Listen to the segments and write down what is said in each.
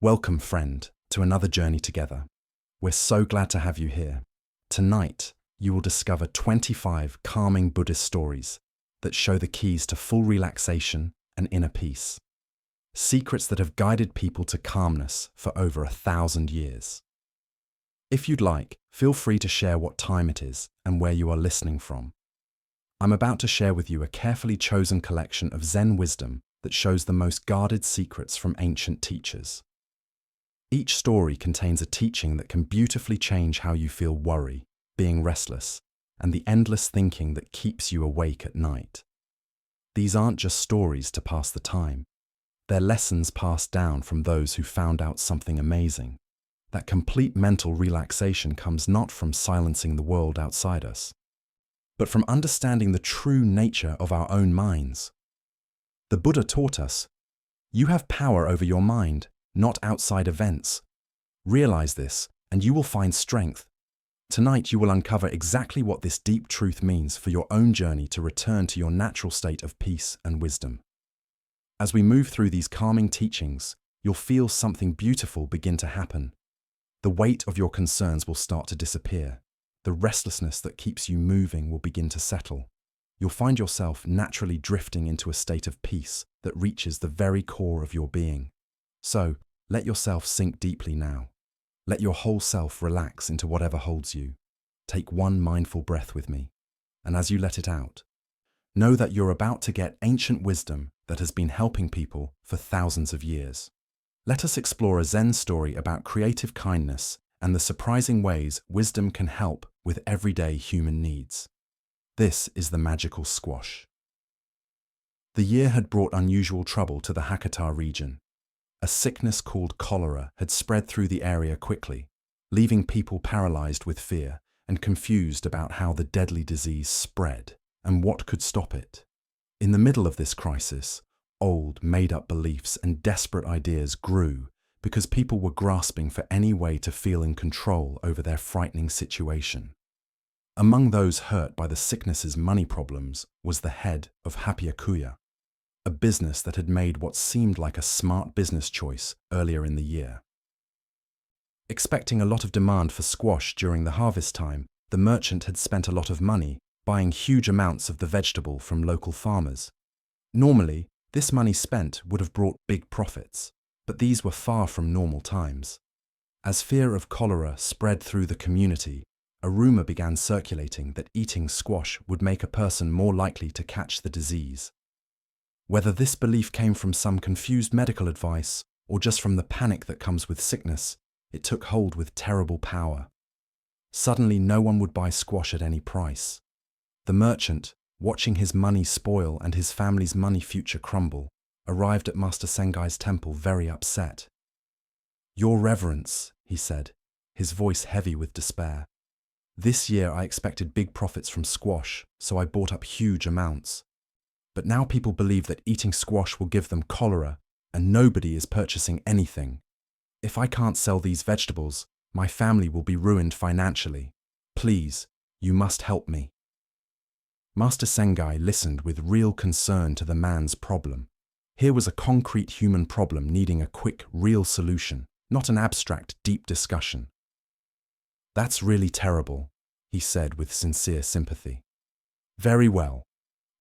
Welcome, friend, to another journey together. We're so glad to have you here. Tonight, you will discover 25 calming Buddhist stories that show the keys to full relaxation and inner peace. Secrets that have guided people to calmness for over 1,000 years. If you'd like, feel free to share what time it is and where you are listening from. I'm about to share with you a carefully chosen collection of Zen wisdom that shows the most guarded secrets from ancient teachers. Each story contains a teaching that can beautifully change how you feel worry, being restless, and the endless thinking that keeps you awake at night. These aren't just stories to pass the time. They're lessons passed down from those who found out something amazing. That complete mental relaxation comes not from silencing the world outside us, but from understanding the true nature of our own minds. The Buddha taught us, you have power over your mind, not outside events. Realize this, and you will find strength. Tonight you will uncover exactly what this deep truth means for your own journey to return to your natural state of peace and wisdom. As we move through these calming teachings, you'll feel something beautiful begin to happen. The weight of your concerns will start to disappear. The restlessness that keeps you moving will begin to settle. You'll find yourself naturally drifting into a state of peace that reaches the very core of your being. So, let yourself sink deeply now. Let your whole self relax into whatever holds you. Take one mindful breath with me, and as you let it out, know that you're about to get ancient wisdom that has been helping people for thousands of years. Let us explore a Zen story about creative kindness and the surprising ways wisdom can help with everyday human needs. This is the magical squash. The year had brought unusual trouble to the Hakata region. A sickness called cholera had spread through the area quickly, leaving people paralyzed with fear and confused about how the deadly disease spread and what could stop it. In the middle of this crisis, old, made-up beliefs and desperate ideas grew because people were grasping for any way to feel in control over their frightening situation. Among those hurt by the sickness's money problems was the head of Hapiakuya, a business that had made what seemed like a smart business choice earlier in the year. Expecting a lot of demand for squash during the harvest time, the merchant had spent a lot of money buying huge amounts of the vegetable from local farmers. Normally, this money spent would have brought big profits, but these were far from normal times. As fear of cholera spread through the community, a rumor began circulating that eating squash would make a person more likely to catch the disease. Whether this belief came from some confused medical advice or just from the panic that comes with sickness, it took hold with terrible power. Suddenly, no one would buy squash at any price. The merchant, watching his money spoil and his family's money future crumble, arrived at Master Sengai's temple very upset. "Your Reverence," he said, his voice heavy with despair. "This year I expected big profits from squash, so I bought up huge amounts. But now people believe that eating squash will give them cholera, and nobody is purchasing anything. If I can't sell these vegetables, my family will be ruined financially. Please, you must help me." Master Sengai listened with real concern to the man's problem. Here was a concrete human problem needing a quick, real solution, not an abstract, deep discussion. "That's really terrible," he said with sincere sympathy. "Very well.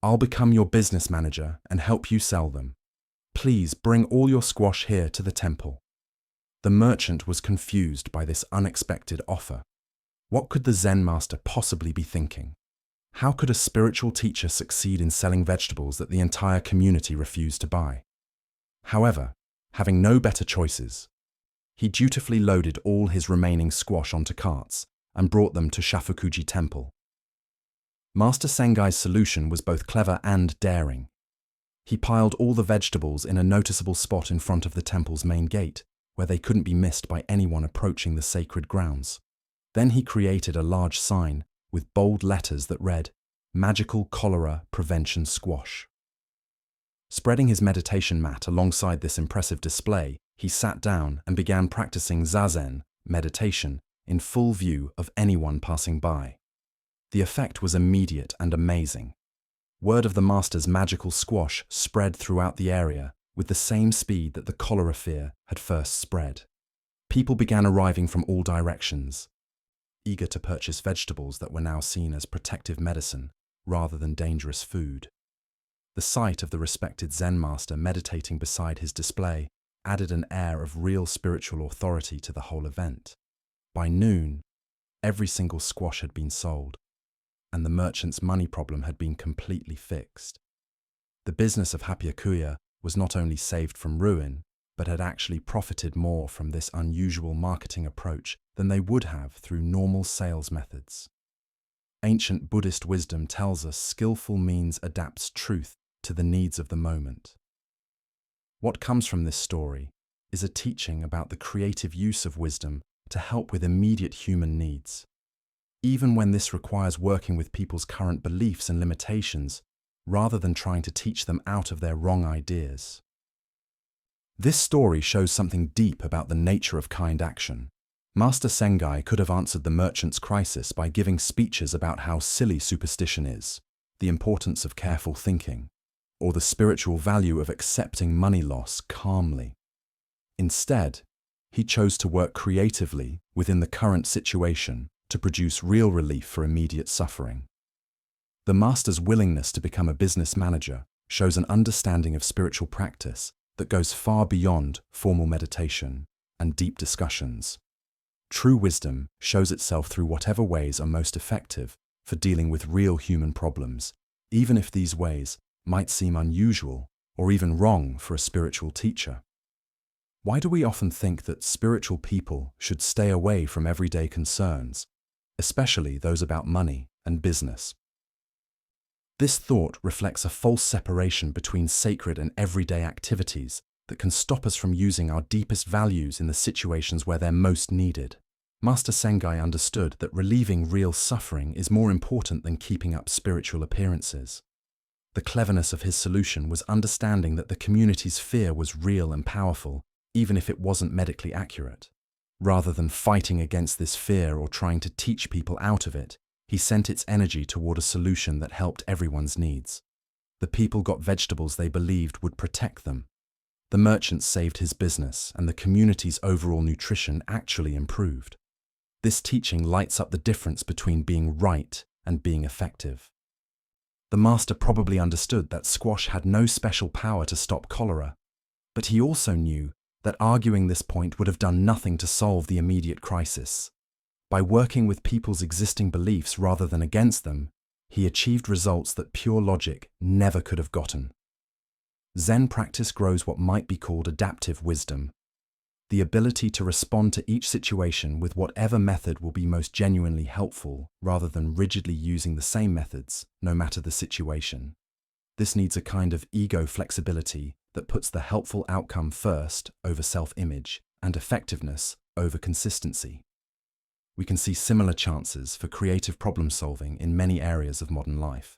I'll become your business manager and help you sell them. Please bring all your squash here to the temple." The merchant was confused by this unexpected offer. What could the Zen master possibly be thinking? How could a spiritual teacher succeed in selling vegetables that the entire community refused to buy? However, having no better choices, he dutifully loaded all his remaining squash onto carts and brought them to Shafukuji Temple. Master Sengai's solution was both clever and daring. He piled all the vegetables in a noticeable spot in front of the temple's main gate, where they couldn't be missed by anyone approaching the sacred grounds. Then he created a large sign with bold letters that read, "Magical Cholera Prevention Squash." Spreading his meditation mat alongside this impressive display, he sat down and began practicing zazen, meditation, in full view of anyone passing by. The effect was immediate and amazing. Word of the master's magical squash spread throughout the area, with the same speed that the cholera fear had first spread. People began arriving from all directions, eager to purchase vegetables that were now seen as protective medicine rather than dangerous food. The sight of the respected Zen master meditating beside his display added an air of real spiritual authority to the whole event. By noon, every single squash had been sold, and the merchant's money problem had been completely fixed. The business of Hapiakuya was not only saved from ruin, but had actually profited more from this unusual marketing approach than they would have through normal sales methods. Ancient Buddhist wisdom tells us skillful means adapts truth to the needs of the moment. What comes from this story is a teaching about the creative use of wisdom to help with immediate human needs, even when this requires working with people's current beliefs and limitations, rather than trying to teach them out of their wrong ideas. This story shows something deep about the nature of kind action. Master Sengai could have answered the merchant's crisis by giving speeches about how silly superstition is, the importance of careful thinking, or the spiritual value of accepting money loss calmly. Instead, he chose to work creatively within the current situation to produce real relief for immediate suffering. The master's willingness to become a business manager shows an understanding of spiritual practice that goes far beyond formal meditation and deep discussions. True wisdom shows itself through whatever ways are most effective for dealing with real human problems, even if these ways might seem unusual or even wrong for a spiritual teacher. Why do we often think that spiritual people should stay away from everyday concerns, especially those about money and business? This thought reflects a false separation between sacred and everyday activities that can stop us from using our deepest values in the situations where they're most needed. Master Sengai understood that relieving real suffering is more important than keeping up spiritual appearances. The cleverness of his solution was understanding that the community's fear was real and powerful, even if it wasn't medically accurate. Rather than fighting against this fear or trying to teach people out of it, he sent its energy toward a solution that helped everyone's needs. The people got vegetables they believed would protect them. The merchant saved his business, and the community's overall nutrition actually improved. This teaching lights up the difference between being right and being effective. The master probably understood that squash had no special power to stop cholera, but he also knew that arguing this point would have done nothing to solve the immediate crisis. By working with people's existing beliefs rather than against them, he achieved results that pure logic never could have gotten. Zen practice grows what might be called adaptive wisdom, the ability to respond to each situation with whatever method will be most genuinely helpful rather than rigidly using the same methods, no matter the situation. This needs a kind of ego flexibility that puts the helpful outcome first over self-image and effectiveness over consistency. We can see similar chances for creative problem-solving in many areas of modern life.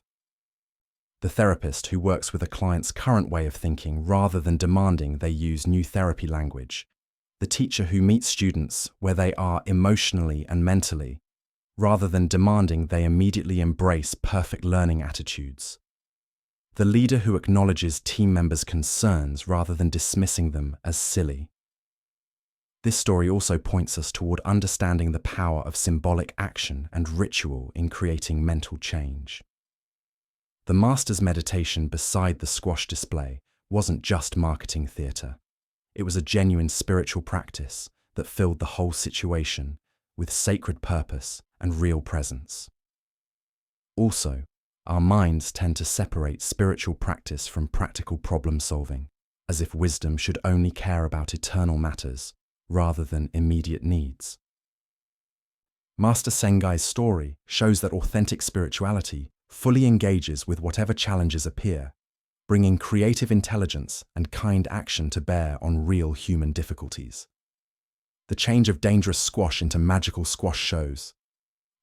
The therapist who works with a client's current way of thinking rather than demanding they use new therapy language. The teacher who meets students where they are emotionally and mentally, rather than demanding they immediately embrace perfect learning attitudes. The leader who acknowledges team members' concerns rather than dismissing them as silly. This story also points us toward understanding the power of symbolic action and ritual in creating mental change. The master's meditation beside the squash display wasn't just marketing theatre. It was a genuine spiritual practice that filled the whole situation with sacred purpose and real presence. Also, our minds tend to separate spiritual practice from practical problem solving, as if wisdom should only care about eternal matters rather than immediate needs. Master Sengai's story shows that authentic spirituality fully engages with whatever challenges appear, bringing creative intelligence and kind action to bear on real human difficulties. The change of dangerous squash into magical squash shows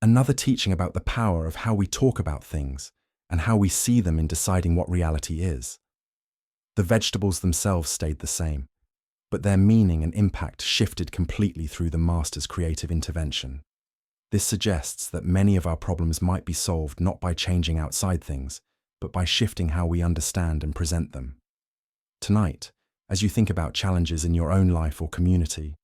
another teaching about the power of how we talk about things and how we see them in deciding what reality is. The vegetables themselves stayed the same, but their meaning and impact shifted completely through the master's creative intervention. This suggests that many of our problems might be solved not by changing outside things, but by shifting how we understand and present them. Tonight, As you think about challenges in your own life or community,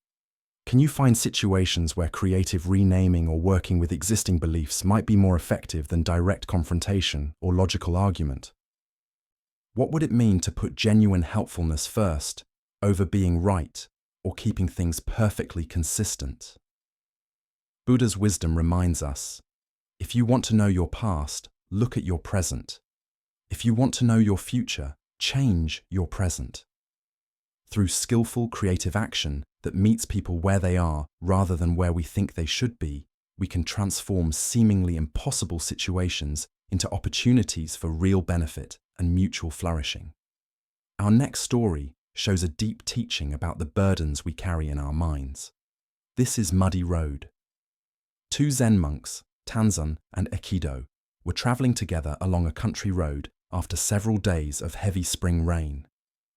can you find situations where creative renaming or working with existing beliefs might be more effective than direct confrontation or logical argument? What would it mean to put genuine helpfulness first, over being right or keeping things perfectly consistent? Buddha's wisdom reminds us, if you want to know your past, look at your present. If you want to know your future, change your present. Through skillful creative action that meets people where they are rather than where we think they should be, we can transform seemingly impossible situations into opportunities for real benefit and mutual flourishing. Our next story shows a deep teaching about the burdens we carry in our minds. This is Muddy Road. Two Zen monks, Tanzan and Aikido, were traveling together along a country road after several days of heavy spring rain.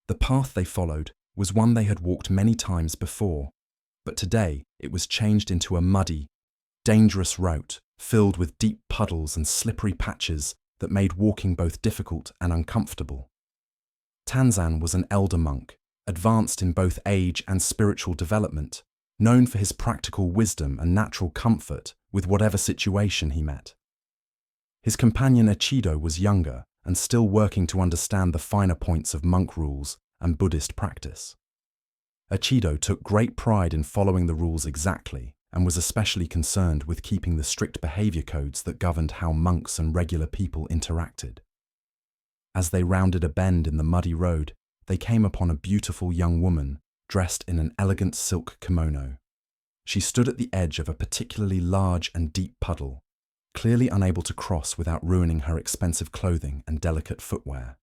The path they followed was one they had walked many times before, but today it was changed into a muddy, dangerous route filled with deep puddles and slippery patches that made walking both difficult and uncomfortable. Tanzan was an elder monk, advanced in both age and spiritual development, known for his practical wisdom and natural comfort with whatever situation he met. His companion Aikido was younger and still working to understand the finer points of monk rules and Buddhist practice. Aikido took great pride in following the rules exactly and was especially concerned with keeping the strict behavior codes that governed how monks and regular people interacted. As they rounded a bend in the muddy road, they came upon a beautiful young woman dressed in an elegant silk kimono. She stood at the edge of a particularly large and deep puddle, clearly unable to cross without ruining her expensive clothing and delicate footwear.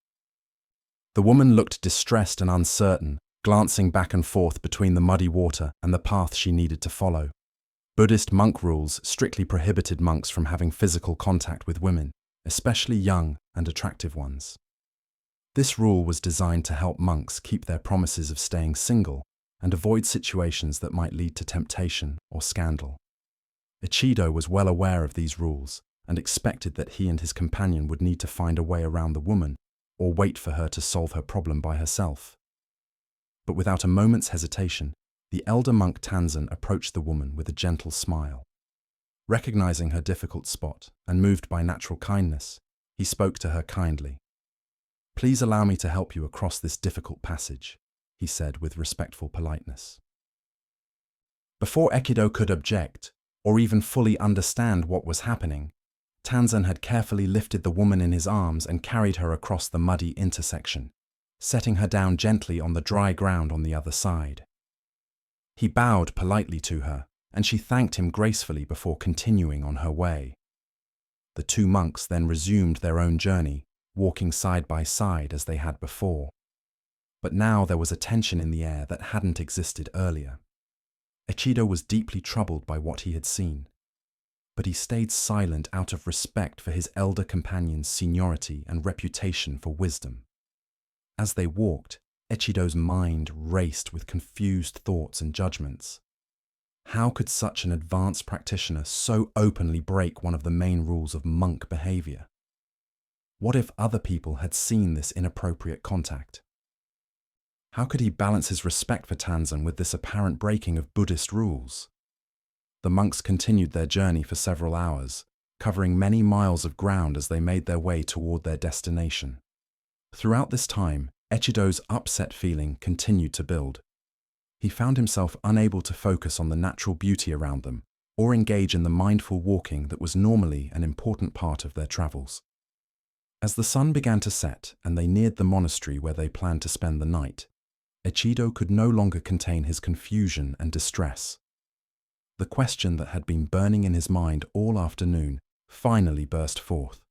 The woman looked distressed and uncertain, glancing back and forth between the muddy water and the path she needed to follow. Buddhist monk rules strictly prohibited monks from having physical contact with women, especially young and attractive ones. This rule was designed to help monks keep their promises of staying single and avoid situations that might lead to temptation or scandal. Aikido was well aware of these rules and expected that he and his companion would need to find a way around the woman or wait for her to solve her problem by herself. But without a moment's hesitation, the elder monk Tanzan approached the woman with a gentle smile. Recognizing her difficult spot and moved by natural kindness, he spoke to her kindly. "Please allow me to help you across this difficult passage," he said with respectful politeness. Before Aikido could object, or even fully understand what was happening, Tanzan had carefully lifted the woman in his arms and carried her across the muddy intersection, setting her down gently on the dry ground on the other side. He bowed politely to her, and she thanked him gracefully before continuing on her way. The two monks then resumed their own journey, walking side by side as they had before. But now there was a tension in the air that hadn't existed earlier. Aikido was deeply troubled by what he had seen, but he stayed silent out of respect for his elder companion's seniority and reputation for wisdom. As they walked, Aikido's mind raced with confused thoughts and judgments. How could such an advanced practitioner so openly break one of the main rules of monk behavior? What if other people had seen this inappropriate contact? How could he balance his respect for Tanzan with this apparent breaking of Buddhist rules? The monks continued their journey for several hours, covering many miles of ground as they made their way toward their destination. Throughout this time, Aikido's upset feeling continued to build. He found himself unable to focus on the natural beauty around them or engage in the mindful walking that was normally an important part of their travels. As the sun began to set and they neared the monastery where they planned to spend the night, Aikido could no longer contain his confusion and distress. The question that had been burning in his mind all afternoon finally burst forth.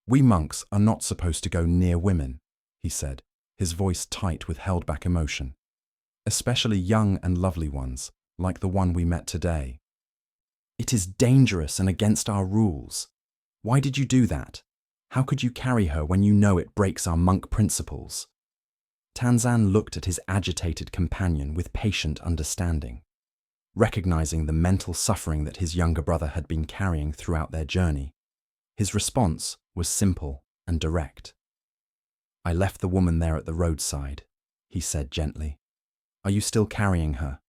"We monks are not supposed to go near women," he said, his voice tight with held-back emotion. "Especially young and lovely ones, like the one we met today. It is dangerous and against our rules. Why did you do that? How could you carry her when you know it breaks our monk principles?" Tanzan looked at his agitated companion with patient understanding. Recognizing the mental suffering that his younger brother had been carrying throughout their journey, his response was simple and direct. "I left the woman there at the roadside. he said gently. Are you still carrying her?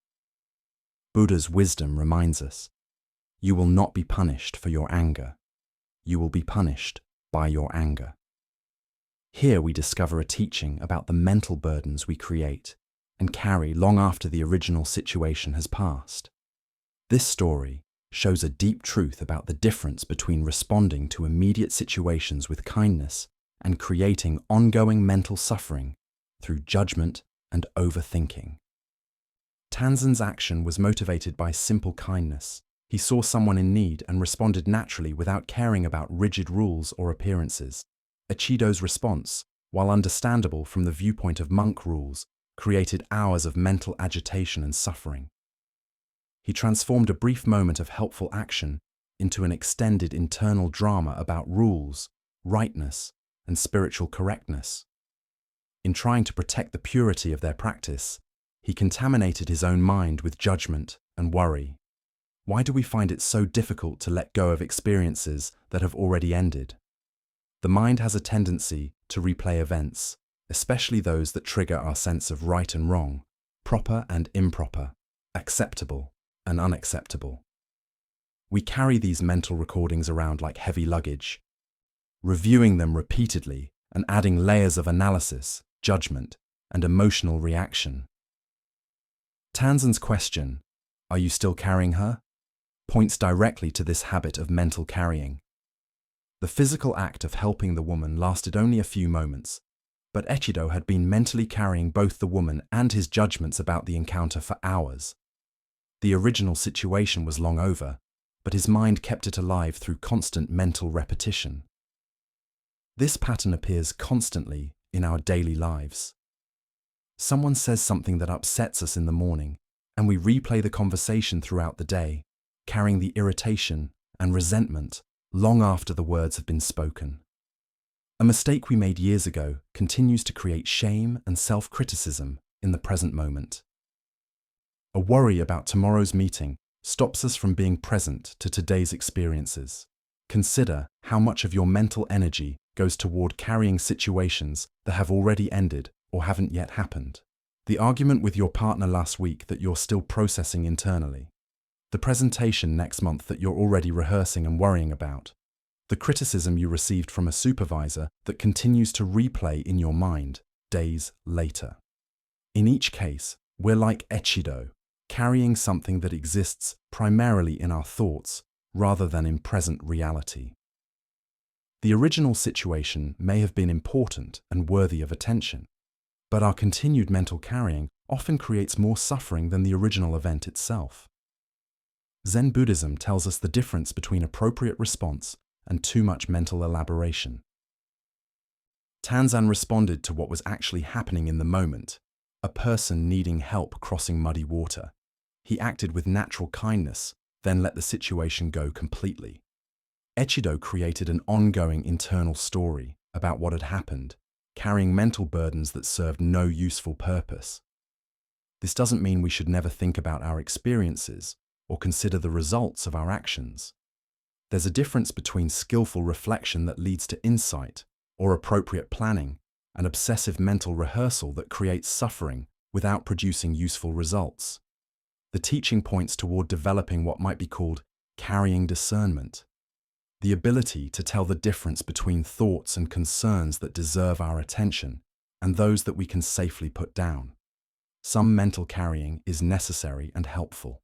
Buddha's wisdom reminds us, you will not be punished for your anger. You will be punished by your anger. Here we discover a teaching about the mental burdens we create and carry long after the original situation has passed. This story shows a deep truth about the difference between responding to immediate situations with kindness and creating ongoing mental suffering through judgment and overthinking. Tanzan's action was motivated by simple kindness. He saw someone in need and responded naturally without caring about rigid rules or appearances. Echido's response, while understandable from the viewpoint of monk rules, created hours of mental agitation and suffering. He transformed a brief moment of helpful action into an extended internal drama about rules, rightness, and spiritual correctness. In trying to protect the purity of their practice, he contaminated his own mind with judgment and worry. Why do we find it so difficult to let go of experiences that have already ended? The mind has a tendency to replay events, especially those that trigger our sense of right and wrong, proper and improper, acceptable and unacceptable. We carry these mental recordings around like heavy luggage, reviewing them repeatedly and adding layers of analysis, judgment, and emotional reaction. Tanzan's question, "Are you still carrying her?" points directly to this habit of mental carrying. The physical act of helping the woman lasted only a few moments, but Echido had been mentally carrying both the woman and his judgments about the encounter for hours. The original situation was long over, but his mind kept it alive through constant mental repetition. This pattern appears constantly in our daily lives. Someone says something that upsets us in the morning, and we replay the conversation throughout the day, carrying the irritation and resentment long after the words have been spoken. A mistake we made years ago continues to create shame and self-criticism in the present moment. A worry about tomorrow's meeting stops us from being present to today's experiences. Consider how much of your mental energy goes toward carrying situations that have already ended or haven't yet happened. The argument with your partner last week that you're still processing internally. The presentation next month that you're already rehearsing and worrying about. The criticism you received from a supervisor that continues to replay in your mind days later. In each case, we're like Echido, carrying something that exists primarily in our thoughts rather than in present reality. The original situation may have been important and worthy of attention, but our continued mental carrying often creates more suffering than the original event itself. Zen Buddhism tells us the difference between appropriate response and too much mental elaboration. Tanzan responded to what was actually happening in the moment, a person needing help crossing muddy water. He acted with natural kindness, then let the situation go completely. Echido created an ongoing internal story about what had happened, carrying mental burdens that served no useful purpose. This doesn't mean we should never think about our experiences or consider the results of our actions. There's a difference between skillful reflection that leads to insight or appropriate planning and obsessive mental rehearsal that creates suffering without producing useful results. The teaching points toward developing what might be called carrying discernment, the ability to tell the difference between thoughts and concerns that deserve our attention and those that we can safely put down. Some mental carrying is necessary and helpful.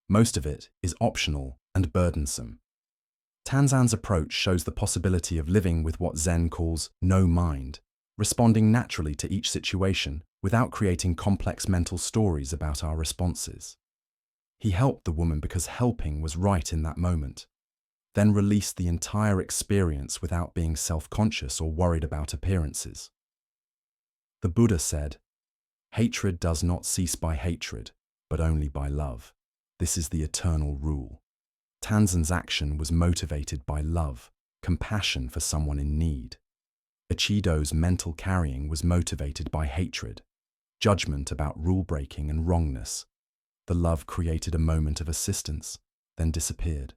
Most of it is optional and burdensome. Tanzan's approach shows the possibility of living with what Zen calls no mind, responding naturally to each situation without creating complex mental stories about our responses. He helped the woman because helping was right in that moment, then released the entire experience without being self-conscious or worried about appearances. The Buddha said, "Hatred does not cease by hatred, but only by love. This is the eternal rule." Tanzan's action was motivated by love, compassion for someone in need. Echido's mental carrying was motivated by hatred, judgment about rule-breaking and wrongness. The love created a moment of assistance, then disappeared.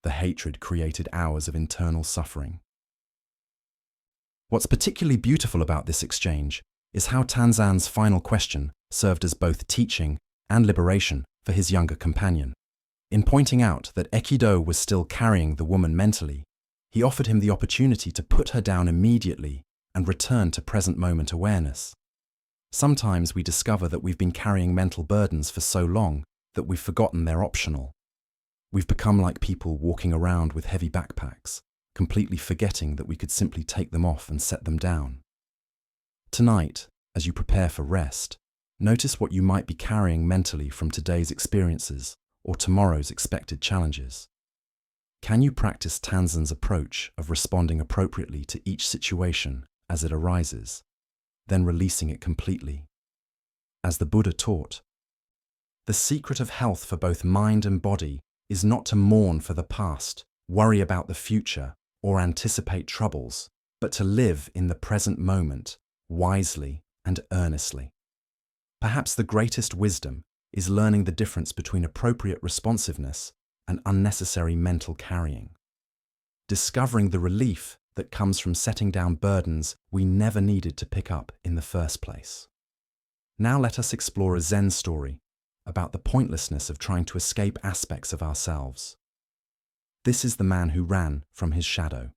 The hatred created hours of internal suffering. What's particularly beautiful about this exchange is how Tanzan's final question served as both teaching and liberation for his younger companion. In pointing out that Ekido was still carrying the woman mentally, he offered him the opportunity to put her down immediately and return to present moment awareness. Sometimes we discover that we've been carrying mental burdens for so long that we've forgotten they're optional. We've become like people walking around with heavy backpacks, completely forgetting that we could simply take them off and set them down. Tonight, as you prepare for rest, notice what you might be carrying mentally from today's experiences or tomorrow's expected challenges. Can you practice Tanzan's approach of responding appropriately to each situation as it arises, then releasing it completely? As the Buddha taught, the secret of health for both mind and body is not to mourn for the past, worry about the future, or anticipate troubles, but to live in the present moment, wisely and earnestly. Perhaps the greatest wisdom is learning the difference between appropriate responsiveness and unnecessary mental carrying. Discovering the relief that comes from setting down burdens we never needed to pick up in the first place. Now let us explore a Zen story about the pointlessness of trying to escape aspects of ourselves. This is the man who ran from his shadow.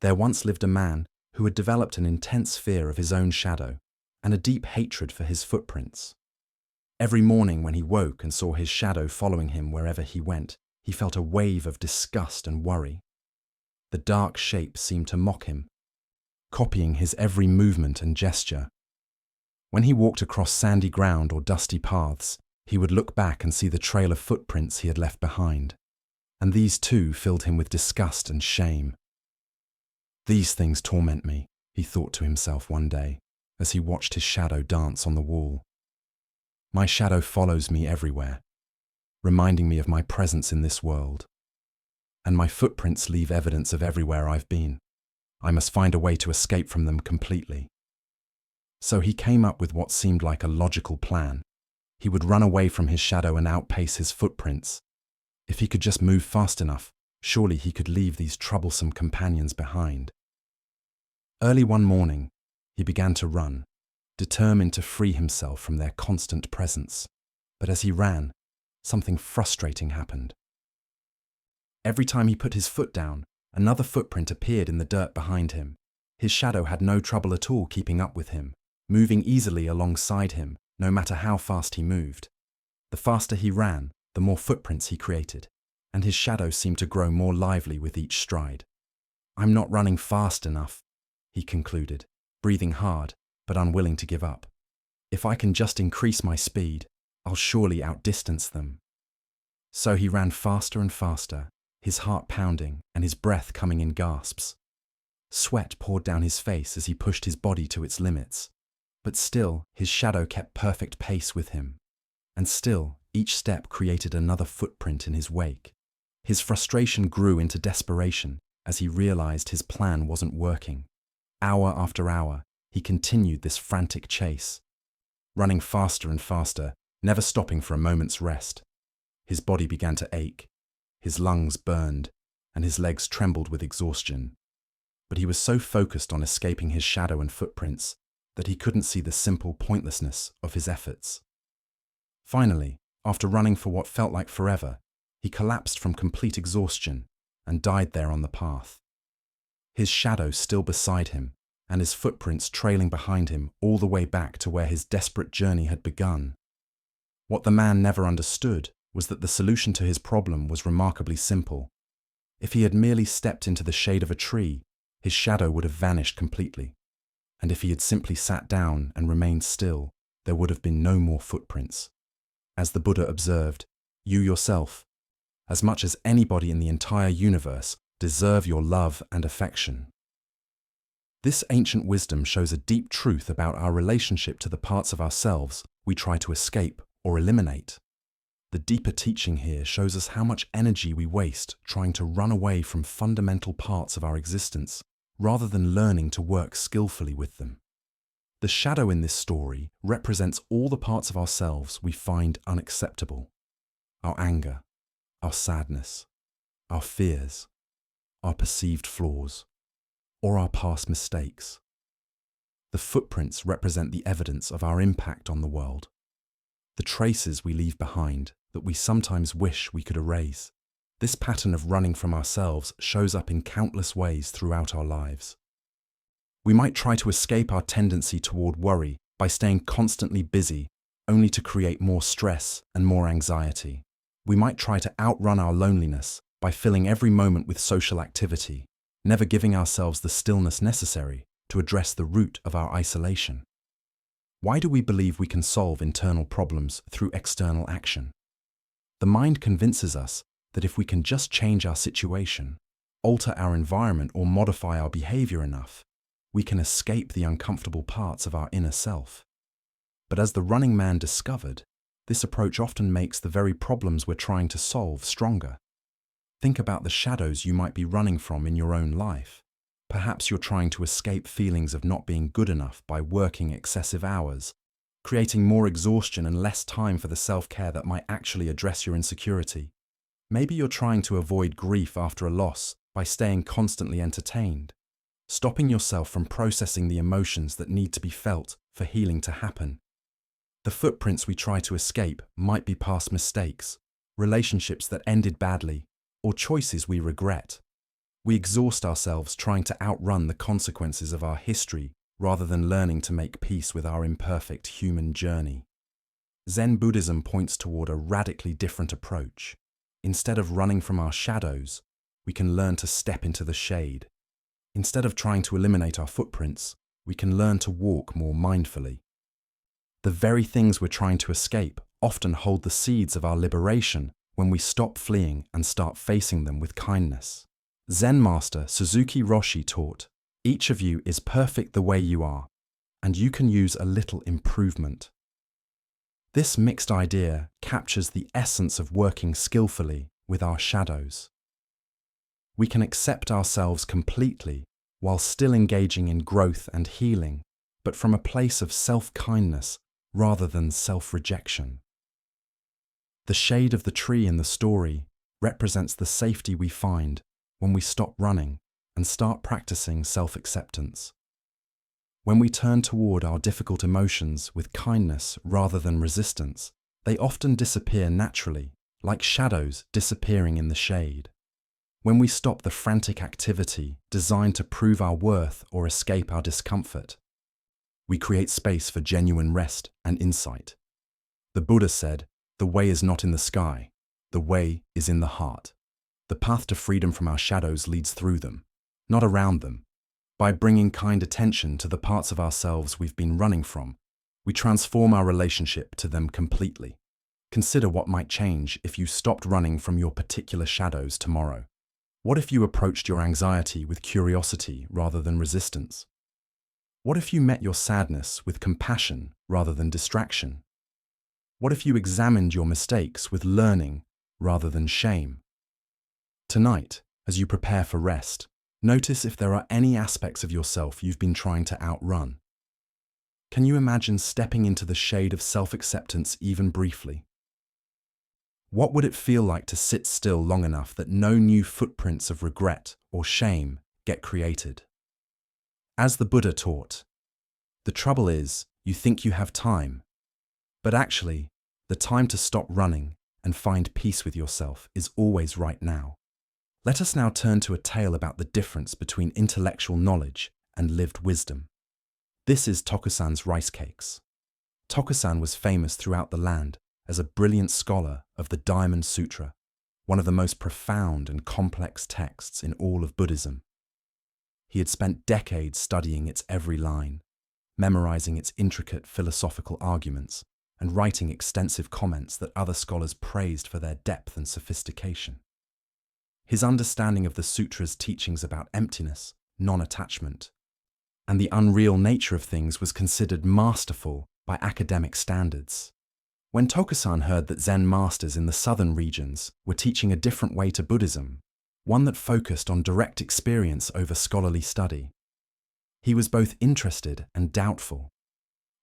There once lived a man who had developed an intense fear of his own shadow and a deep hatred for his footprints. Every morning when he woke and saw his shadow following him wherever he went, he felt a wave of disgust and worry. The dark shape seemed to mock him, copying his every movement and gesture. When he walked across sandy ground or dusty paths, he would look back and see the trail of footprints he had left behind, and these too filled him with disgust and shame. "These things torment me," he thought to himself one day, as he watched his shadow dance on the wall. "My shadow follows me everywhere, reminding me of my presence in this world. And my footprints leave evidence of everywhere I've been. I must find a way to escape from them completely." So he came up with what seemed like a logical plan. He would run away from his shadow and outpace his footprints. If he could just move fast enough, surely he could leave these troublesome companions behind. Early one morning, he began to run, determined to free himself from their constant presence. But as he ran, something frustrating happened. Every time he put his foot down, another footprint appeared in the dirt behind him. His shadow had no trouble at all keeping up with him, moving easily alongside him, no matter how fast he moved. The faster he ran, the more footprints he created, and his shadow seemed to grow more lively with each stride. "I'm not running fast enough," he concluded, breathing hard, but unwilling to give up. "If I can just increase my speed, I'll surely outdistance them." So he ran faster and faster, his heart pounding and his breath coming in gasps. Sweat poured down his face as he pushed his body to its limits. But still, his shadow kept perfect pace with him. And still, each step created another footprint in his wake. His frustration grew into desperation as he realized his plan wasn't working. Hour after hour, he continued this frantic chase, running faster and faster, never stopping for a moment's rest. His body began to ache, his lungs burned, and his legs trembled with exhaustion. But he was so focused on escaping his shadow and footprints that he couldn't see the simple pointlessness of his efforts. Finally, after running for what felt like forever, he collapsed from complete exhaustion and died there on the path. His shadow still beside him, and his footprints trailing behind him all the way back to where his desperate journey had begun. What the man never understood was that the solution to his problem was remarkably simple. If he had merely stepped into the shade of a tree, his shadow would have vanished completely. And if he had simply sat down and remained still, there would have been no more footprints. As the Buddha observed, you yourself, as much as anybody in the entire universe, deserve your love and affection. This ancient wisdom shows a deep truth about our relationship to the parts of ourselves we try to escape or eliminate. The deeper teaching here shows us how much energy we waste trying to run away from fundamental parts of our existence rather than learning to work skillfully with them. The shadow in this story represents all the parts of ourselves we find unacceptable. Our anger, our sadness, our fears, our perceived flaws, or our past mistakes. The footprints represent the evidence of our impact on the world, the traces we leave behind that we sometimes wish we could erase. This pattern of running from ourselves shows up in countless ways throughout our lives. We might try to escape our tendency toward worry by staying constantly busy, only to create more stress and more anxiety. We might try to outrun our loneliness by filling every moment with social activity, never giving ourselves the stillness necessary to address the root of our isolation. Why do we believe we can solve internal problems through external action? The mind convinces us that if we can just change our situation, alter our environment, or modify our behavior enough, we can escape the uncomfortable parts of our inner self. But as the running man discovered, this approach often makes the very problems we're trying to solve stronger. Think about the shadows you might be running from in your own life. Perhaps you're trying to escape feelings of not being good enough by working excessive hours, creating more exhaustion and less time for the self-care that might actually address your insecurity. Maybe you're trying to avoid grief after a loss by staying constantly entertained, stopping yourself from processing the emotions that need to be felt for healing to happen. The footprints we try to escape might be past mistakes, relationships that ended badly, or choices we regret. We exhaust ourselves trying to outrun the consequences of our history rather than learning to make peace with our imperfect human journey. Zen Buddhism points toward a radically different approach. Instead of running from our shadows, we can learn to step into the shade. Instead of trying to eliminate our footprints, we can learn to walk more mindfully. The very things we're trying to escape often hold the seeds of our liberation when we stop fleeing and start facing them with kindness. Zen master Suzuki Roshi taught, "Each of you is perfect the way you are, and you can use a little improvement." This mixed idea captures the essence of working skillfully with our shadows. We can accept ourselves completely while still engaging in growth and healing, but from a place of self-kindness rather than self-rejection. The shade of the tree in the story represents the safety we find when we stop running and start practicing self-acceptance. When we turn toward our difficult emotions with kindness rather than resistance, they often disappear naturally, like shadows disappearing in the shade. When we stop the frantic activity designed to prove our worth or escape our discomfort, we create space for genuine rest and insight. The Buddha said, "The way is not in the sky, the way is in the heart." The path to freedom from our shadows leads through them, not around them. By bringing kind attention to the parts of ourselves we've been running from, we transform our relationship to them completely. Consider what might change if you stopped running from your particular shadows tomorrow. What if you approached your anxiety with curiosity rather than resistance? What if you met your sadness with compassion rather than distraction? What if you examined your mistakes with learning rather than shame? Tonight, as you prepare for rest, notice if there are any aspects of yourself you've been trying to outrun. Can you imagine stepping into the shade of self-acceptance even briefly? What would it feel like to sit still long enough that no new footprints of regret or shame get created? As the Buddha taught, the trouble is, you think you have time, but actually, the time to stop running and find peace with yourself is always right now. Let us now turn to a tale about the difference between intellectual knowledge and lived wisdom. This is Tokusan's rice cakes. Tokusan was famous throughout the land as a brilliant scholar of the Diamond Sutra, one of the most profound and complex texts in all of Buddhism. He had spent decades studying its every line, memorizing its intricate philosophical arguments, and writing extensive comments that other scholars praised for their depth and sophistication. His understanding of the sutra's teachings about emptiness, non-attachment, and the unreal nature of things was considered masterful by academic standards. When Tokusan heard that Zen masters in the southern regions were teaching a different way to Buddhism, one that focused on direct experience over scholarly study, he was both interested and doubtful.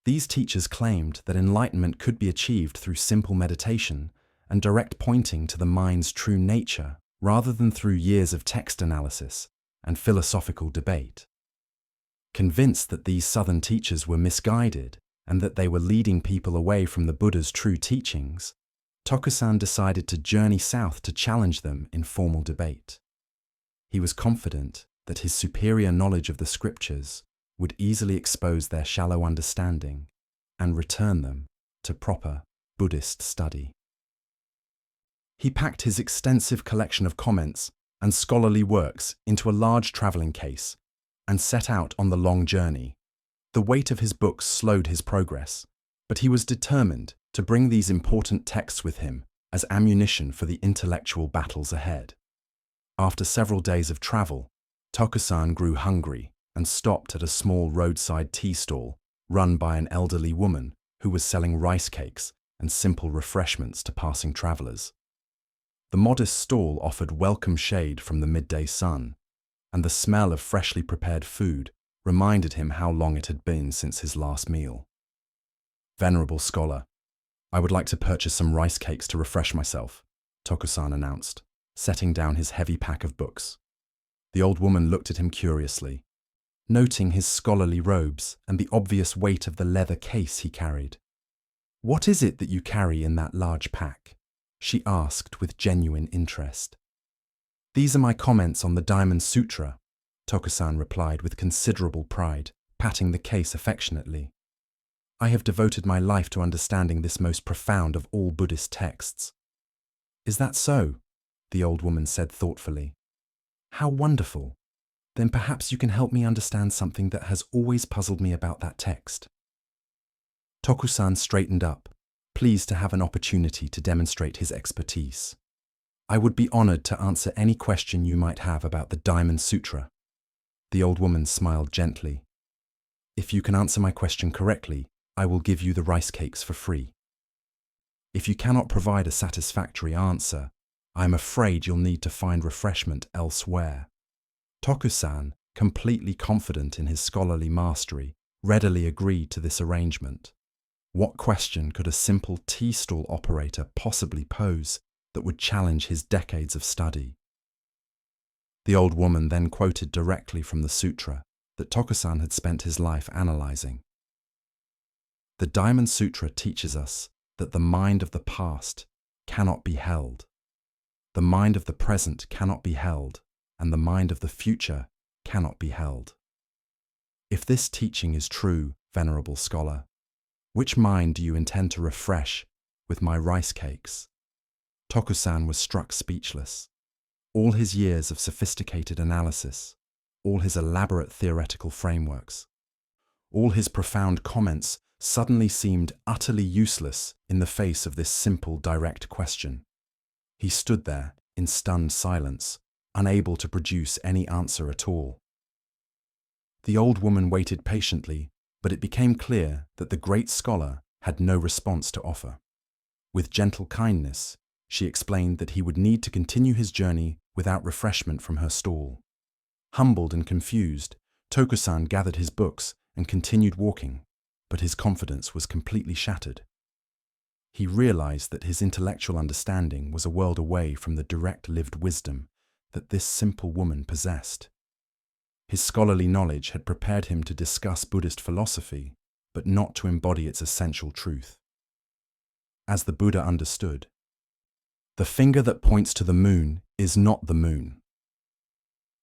These teachers claimed that enlightenment could be achieved through simple meditation and direct pointing to the mind's true nature, rather than through years of text analysis and philosophical debate. Convinced that these southern teachers were misguided and that they were leading people away from the Buddha's true teachings, Tokusan decided to journey south to challenge them in formal debate. He was confident that his superior knowledge of the scriptures would easily expose their shallow understanding and return them to proper Buddhist study. He packed his extensive collection of comments and scholarly works into a large traveling case and set out on the long journey. The weight of his books slowed his progress, but he was determined to bring these important texts with him as ammunition for the intellectual battles ahead. After several days of travel, Tokusan grew hungry and stopped at a small roadside tea stall run by an elderly woman who was selling rice cakes and simple refreshments to passing travelers. The modest stall offered welcome shade from the midday sun, and the smell of freshly prepared food reminded him how long it had been since his last meal. "Venerable scholar, I would like to purchase some rice cakes to refresh myself," Tokusan announced, setting down his heavy pack of books. The old woman looked at him curiously, noting his scholarly robes and the obvious weight of the leather case he carried. "What is it that you carry in that large pack?" she asked with genuine interest. "These are my comments on the Diamond Sutra," Tokusan replied with considerable pride, patting the case affectionately. "I have devoted my life to understanding this most profound of all Buddhist texts." "Is that so?" the old woman said thoughtfully. "How wonderful! Then perhaps you can help me understand something that has always puzzled me about that text." Tokusan straightened up, pleased to have an opportunity to demonstrate his expertise. "I would be honored to answer any question you might have about the Diamond Sutra." The old woman smiled gently. "If you can answer my question correctly, I will give you the rice cakes for free. If you cannot provide a satisfactory answer, I am afraid you'll need to find refreshment elsewhere." Tokusan, completely confident in his scholarly mastery, readily agreed to this arrangement. What question could a simple tea stall operator possibly pose that would challenge his decades of study? The old woman then quoted directly from the sutra that Tokusan had spent his life analyzing. "The Diamond Sutra teaches us that the mind of the past cannot be held. The mind of the present cannot be held, and the mind of the future cannot be held. If this teaching is true, venerable scholar, which mind do you intend to refresh with my rice cakes?" Tokusan was struck speechless. All his years of sophisticated analysis, all his elaborate theoretical frameworks, all his profound comments suddenly seemed utterly useless in the face of this simple, direct question. He stood there in stunned silence, unable to produce any answer at all. The old woman waited patiently, but it became clear that the great scholar had no response to offer. With gentle kindness, she explained that he would need to continue his journey without refreshment from her stall. Humbled and confused, Tokusan gathered his books and continued walking, but his confidence was completely shattered. He realized that his intellectual understanding was a world away from the direct lived wisdom that this simple woman possessed. His scholarly knowledge had prepared him to discuss Buddhist philosophy, but not to embody its essential truth. As the Buddha understood, the finger that points to the moon is not the moon.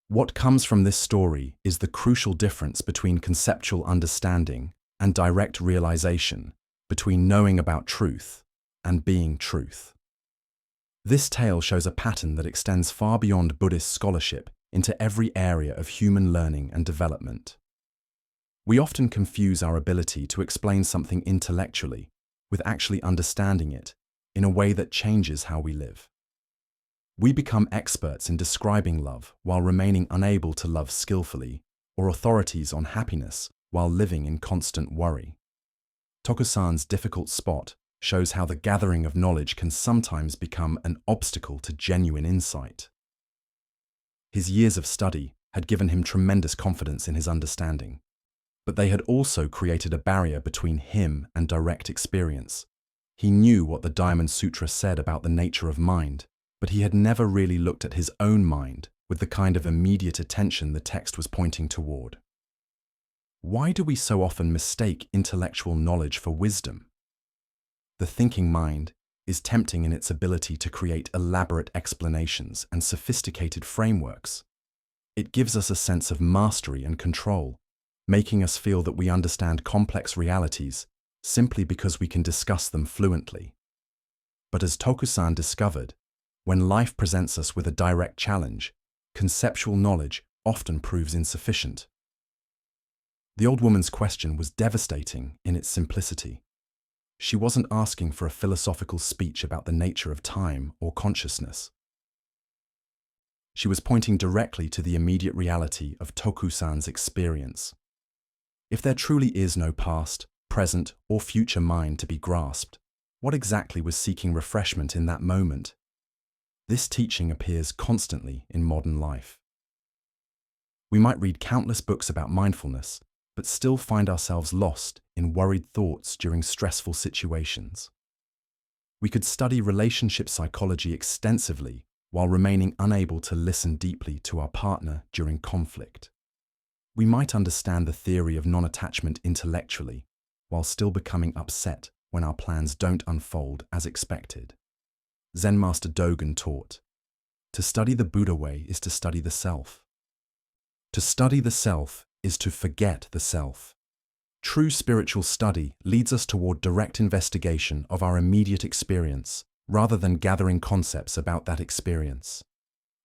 What comes from this story is the crucial difference between conceptual understanding and direct realization, between knowing about truth and being truth. This tale shows a pattern that extends far beyond Buddhist scholarship into every area of human learning and development. We often confuse our ability to explain something intellectually with actually understanding it in a way that changes how we live. We become experts in describing love while remaining unable to love skillfully, or authorities on happiness while living in constant worry. Tokusan's difficult spot shows how the gathering of knowledge can sometimes become an obstacle to genuine insight. His years of study had given him tremendous confidence in his understanding, but they had also created a barrier between him and direct experience. He knew what the Diamond Sutra said about the nature of mind, but he had never really looked at his own mind with the kind of immediate attention the text was pointing toward. Why do we so often mistake intellectual knowledge for wisdom? The thinking mind is tempting in its ability to create elaborate explanations and sophisticated frameworks. It gives us a sense of mastery and control, making us feel that we understand complex realities simply because we can discuss them fluently. But as Tokusan discovered, when life presents us with a direct challenge, conceptual knowledge often proves insufficient. The old woman's question was devastating in its simplicity. She wasn't asking for a philosophical speech about the nature of time or consciousness. She was pointing directly to the immediate reality of Tokusan's experience. If there truly is no past, present, or future mind to be grasped, what exactly was seeking refreshment in that moment? This teaching appears constantly in modern life. We might read countless books about mindfulness, but still find ourselves lost in worried thoughts during stressful situations. We could study relationship psychology extensively while remaining unable to listen deeply to our partner during conflict. We might understand the theory of non-attachment intellectually while still becoming upset when our plans don't unfold as expected. Zen Master Dogen taught, "To study the Buddha way is to study the self. To study the self is to forget the self." True spiritual study leads us toward direct investigation of our immediate experience, rather than gathering concepts about that experience.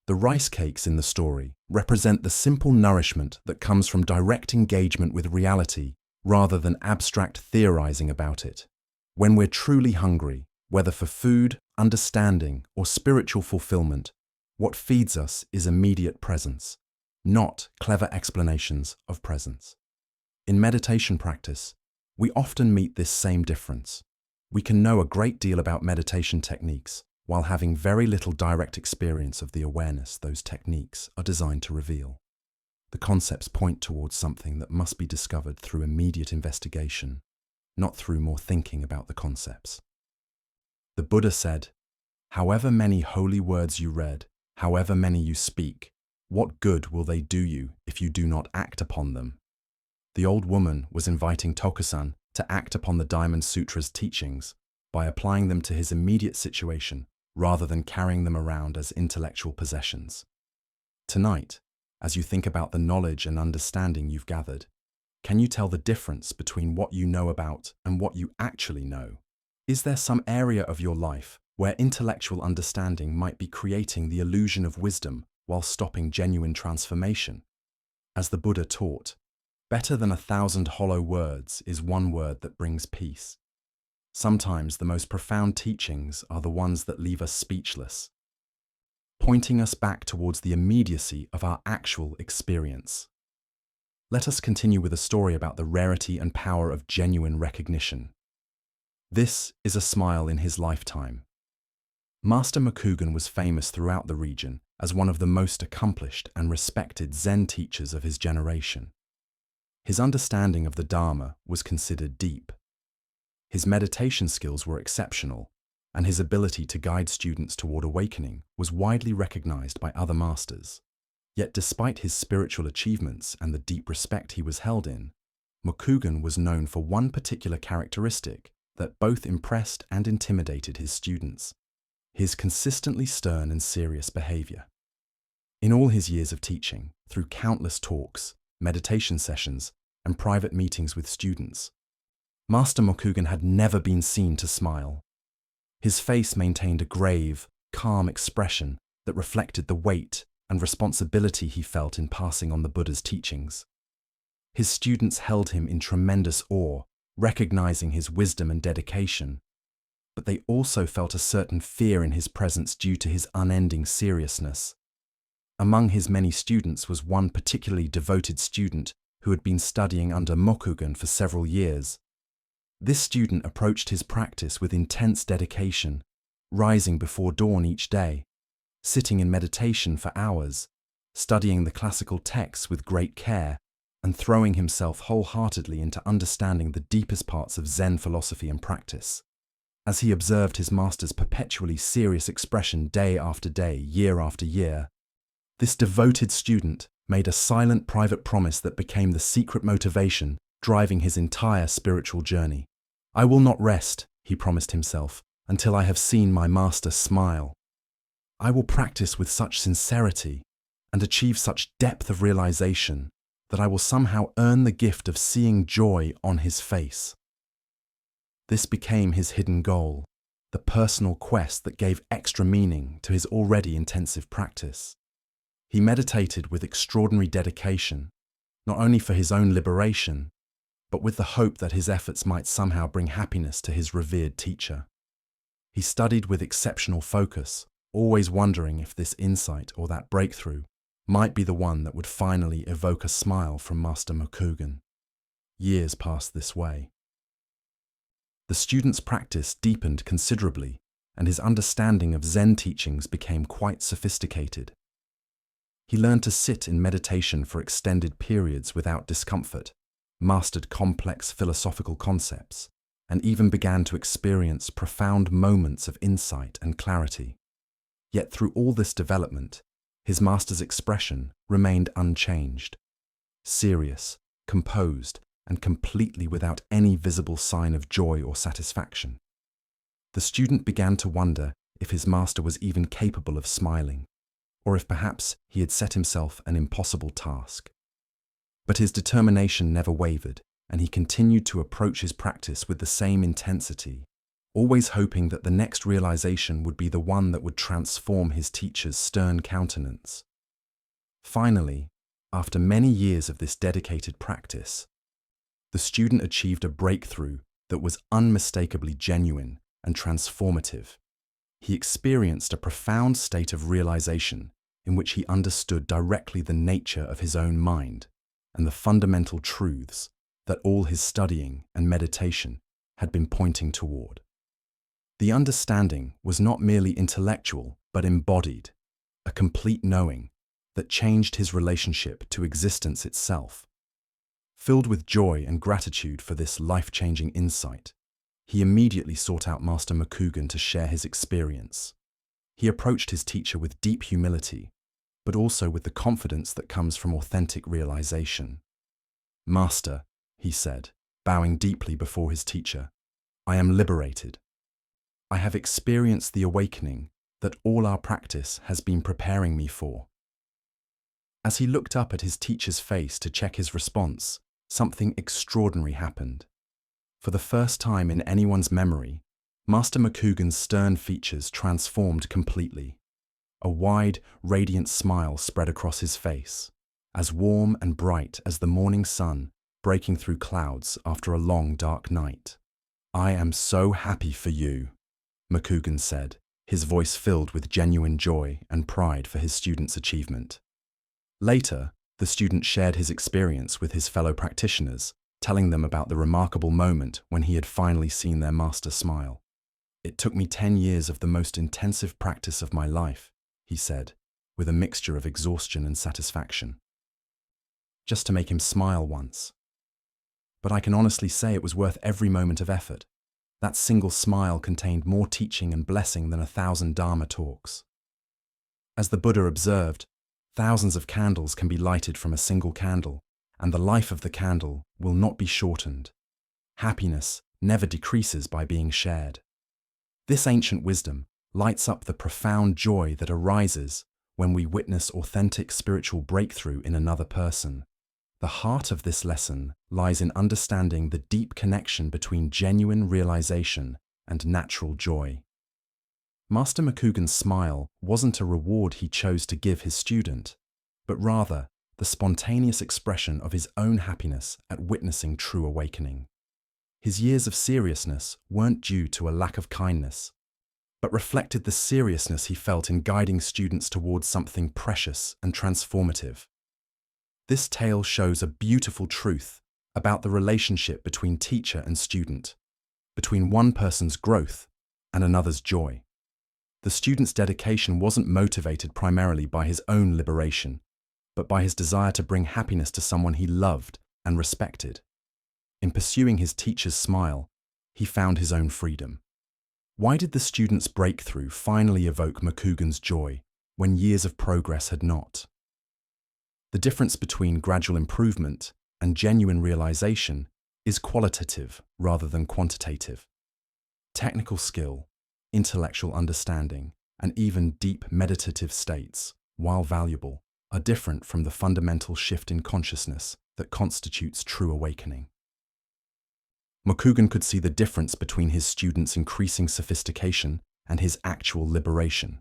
The rice cakes in the story represent the simple nourishment that comes from direct engagement with reality, rather than abstract theorizing about it. When we're truly hungry, whether for food, understanding, or spiritual fulfillment, what feeds us is immediate presence, not clever explanations of presence. In meditation practice, we often meet this same difference. We can know a great deal about meditation techniques while having very little direct experience of the awareness those techniques are designed to reveal. The concepts point towards something that must be discovered through immediate investigation, not through more thinking about the concepts. The Buddha said, "However many holy words you read, however many you speak, what good will they do you if you do not act upon them?" The old woman was inviting Tokusan to act upon the Diamond Sutra's teachings by applying them to his immediate situation rather than carrying them around as intellectual possessions. Tonight, as you think about the knowledge and understanding you've gathered, can you tell the difference between what you know about and what you actually know? Is there some area of your life where intellectual understanding might be creating the illusion of wisdom while stopping genuine transformation? As the Buddha taught, better than 1,000 hollow words is one word that brings peace. Sometimes the most profound teachings are the ones that leave us speechless, pointing us back towards the immediacy of our actual experience. Let us continue with a story about the rarity and power of genuine recognition. This is a smile in his lifetime. Master Mokugan was famous throughout the region as one of the most accomplished and respected Zen teachers of his generation. His understanding of the Dharma was considered deep. His meditation skills were exceptional, and his ability to guide students toward awakening was widely recognized by other masters. Yet despite his spiritual achievements and the deep respect he was held in, Mokugan was known for one particular characteristic that both impressed and intimidated his students: his consistently stern and serious behavior. In all his years of teaching, through countless talks, meditation sessions, and private meetings with students, Master Mokugan had never been seen to smile. His face maintained a grave, calm expression that reflected the weight and responsibility he felt in passing on the Buddha's teachings. His students held him in tremendous awe, recognizing his wisdom and dedication, but they also felt a certain fear in his presence due to his unending seriousness. Among his many students was one particularly devoted student who had been studying under Mokugan for several years. This student approached his practice with intense dedication, rising before dawn each day, sitting in meditation for hours, studying the classical texts with great care, and throwing himself wholeheartedly into understanding the deepest parts of Zen philosophy and practice. As he observed his master's perpetually serious expression day after day, year after year, this devoted student made a silent private promise that became the secret motivation driving his entire spiritual journey. "I will not rest," he promised himself, "until I have seen my master smile. I will practice with such sincerity and achieve such depth of realization that I will somehow earn the gift of seeing joy on his face." This became his hidden goal, the personal quest that gave extra meaning to his already intensive practice. He meditated with extraordinary dedication, not only for his own liberation, but with the hope that his efforts might somehow bring happiness to his revered teacher. He studied with exceptional focus, always wondering if this insight or that breakthrough might be the one that would finally evoke a smile from Master Mokugan. Years passed this way. The student's practice deepened considerably, and his understanding of Zen teachings became quite sophisticated. He learned to sit in meditation for extended periods without discomfort, mastered complex philosophical concepts, and even began to experience profound moments of insight and clarity. Yet through all this development, his master's expression remained unchanged, serious, composed, and completely without any visible sign of joy or satisfaction. The student began to wonder if his master was even capable of smiling, or if perhaps he had set himself an impossible task. But his determination never wavered, and he continued to approach his practice with the same intensity, always hoping that the next realization would be the one that would transform his teacher's stern countenance. Finally, after many years of this dedicated practice, the student achieved a breakthrough that was unmistakably genuine and transformative. He experienced a profound state of realization in which he understood directly the nature of his own mind and the fundamental truths that all his studying and meditation had been pointing toward. The understanding was not merely intellectual but embodied, a complete knowing that changed his relationship to existence itself. Filled with joy and gratitude for this life-changing insight, he immediately sought out Master Mokugan to share his experience. He approached his teacher with deep humility, but also with the confidence that comes from authentic realization. "Master," he said, bowing deeply before his teacher, "I am liberated. I have experienced the awakening that all our practice has been preparing me for." As he looked up at his teacher's face to check his response, something extraordinary happened. For the first time in anyone's memory, Master Mokugan's stern features transformed completely. A wide, radiant smile spread across his face, as warm and bright as the morning sun breaking through clouds after a long, dark night. "I am so happy for you," Mokugan said, his voice filled with genuine joy and pride for his student's achievement. Later, the student shared his experience with his fellow practitioners, telling them about the remarkable moment when he had finally seen their master smile. "It took me 10 years of the most intensive practice of my life," he said, with a mixture of exhaustion and satisfaction, "just to make him smile once. But I can honestly say it was worth every moment of effort. That single smile contained more teaching and blessing than 1,000 Dharma talks." As the Buddha observed, thousands of candles can be lighted from a single candle, and the life of the candle will not be shortened. Happiness never decreases by being shared. This ancient wisdom lights up the profound joy that arises when we witness authentic spiritual breakthrough in another person. The heart of this lesson lies in understanding the deep connection between genuine realization and natural joy. Master Mokugan's smile wasn't a reward he chose to give his student, but rather the spontaneous expression of his own happiness at witnessing true awakening. His years of seriousness weren't due to a lack of kindness, but reflected the seriousness he felt in guiding students towards something precious and transformative. This tale shows a beautiful truth about the relationship between teacher and student, between one person's growth and another's joy. The student's dedication wasn't motivated primarily by his own liberation, but by his desire to bring happiness to someone he loved and respected. In pursuing his teacher's smile, he found his own freedom. Why did the student's breakthrough finally evoke Mokugan's joy when years of progress had not? The difference between gradual improvement and genuine realization is qualitative rather than quantitative. Technical skill, intellectual understanding, and even deep meditative states, while valuable, are different from the fundamental shift in consciousness that constitutes true awakening. Mokugan could see the difference between his students' increasing sophistication and his actual liberation.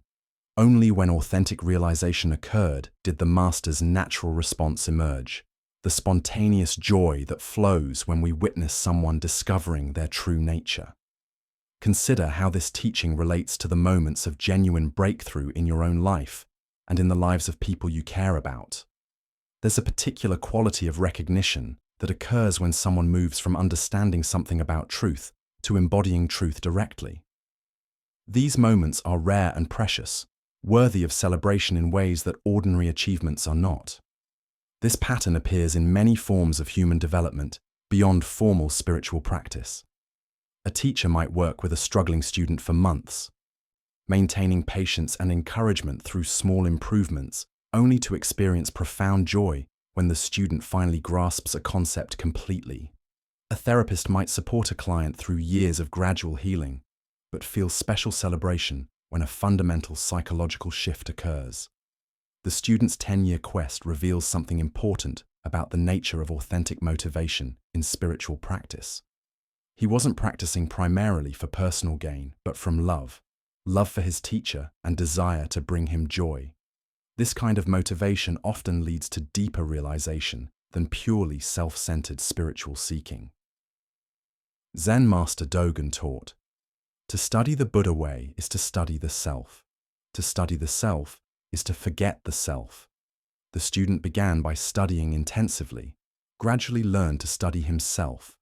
Only when authentic realization occurred did the master's natural response emerge, the spontaneous joy that flows when we witness someone discovering their true nature. Consider how this teaching relates to the moments of genuine breakthrough in your own life and in the lives of people you care about. There's a particular quality of recognition that occurs when someone moves from understanding something about truth to embodying truth directly. These moments are rare and precious, worthy of celebration in ways that ordinary achievements are not. This pattern appears in many forms of human development beyond formal spiritual practice. A teacher might work with a struggling student for months, maintaining patience and encouragement through small improvements, only to experience profound joy when the student finally grasps a concept completely. A therapist might support a client through years of gradual healing, but feel special celebration when a fundamental psychological shift occurs. The student's 10-year quest reveals something important about the nature of authentic motivation in spiritual practice. He wasn't practicing primarily for personal gain, but from love for his teacher and desire to bring him joy. This kind of motivation often leads to deeper realization than purely self-centered spiritual seeking. Zen master Dogen taught, "To study the Buddha way is to study the self. To study the self is to forget the self." The student began by studying intensively, gradually learned to study himself,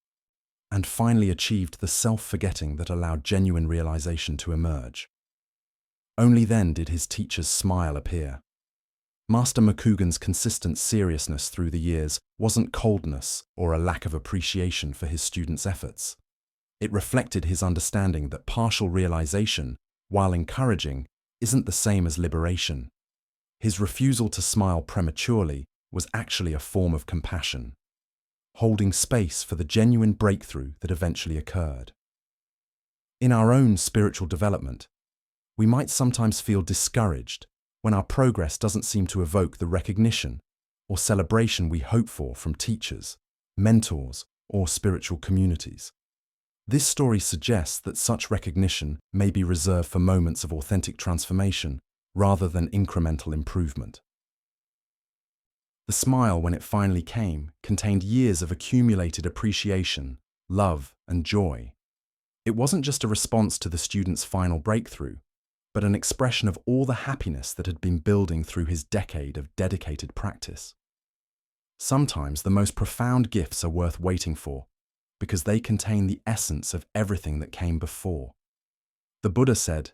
and finally achieved the self-forgetting that allowed genuine realization to emerge. Only then did his teacher's smile appear. Master Mokugan's consistent seriousness through the years wasn't coldness or a lack of appreciation for his students' efforts. It reflected his understanding that partial realization, while encouraging, isn't the same as liberation. His refusal to smile prematurely was actually a form of compassion, holding space for the genuine breakthrough that eventually occurred. In our own spiritual development, we might sometimes feel discouraged when our progress doesn't seem to evoke the recognition or celebration we hope for from teachers, mentors, or spiritual communities. This story suggests that such recognition may be reserved for moments of authentic transformation rather than incremental improvement. The smile, when it finally came, contained years of accumulated appreciation, love, and joy. It wasn't just a response to the student's final breakthrough, but an expression of all the happiness that had been building through his decade of dedicated practice. Sometimes the most profound gifts are worth waiting for, because they contain the essence of everything that came before. The Buddha said,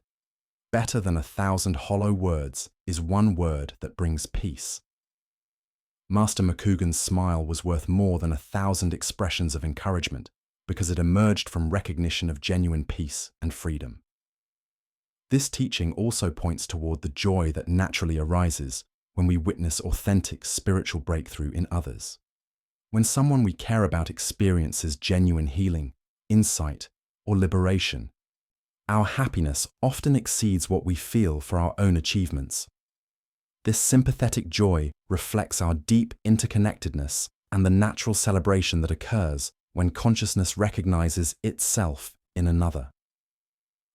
"Better than 1,000 hollow words is one word that brings peace." Master Mokugan's smile was worth more than 1,000 expressions of encouragement because it emerged from recognition of genuine peace and freedom. This teaching also points toward the joy that naturally arises when we witness authentic spiritual breakthrough in others. When someone we care about experiences genuine healing, insight, or liberation, our happiness often exceeds what we feel for our own achievements. This sympathetic joy reflects our deep interconnectedness and the natural celebration that occurs when consciousness recognizes itself in another.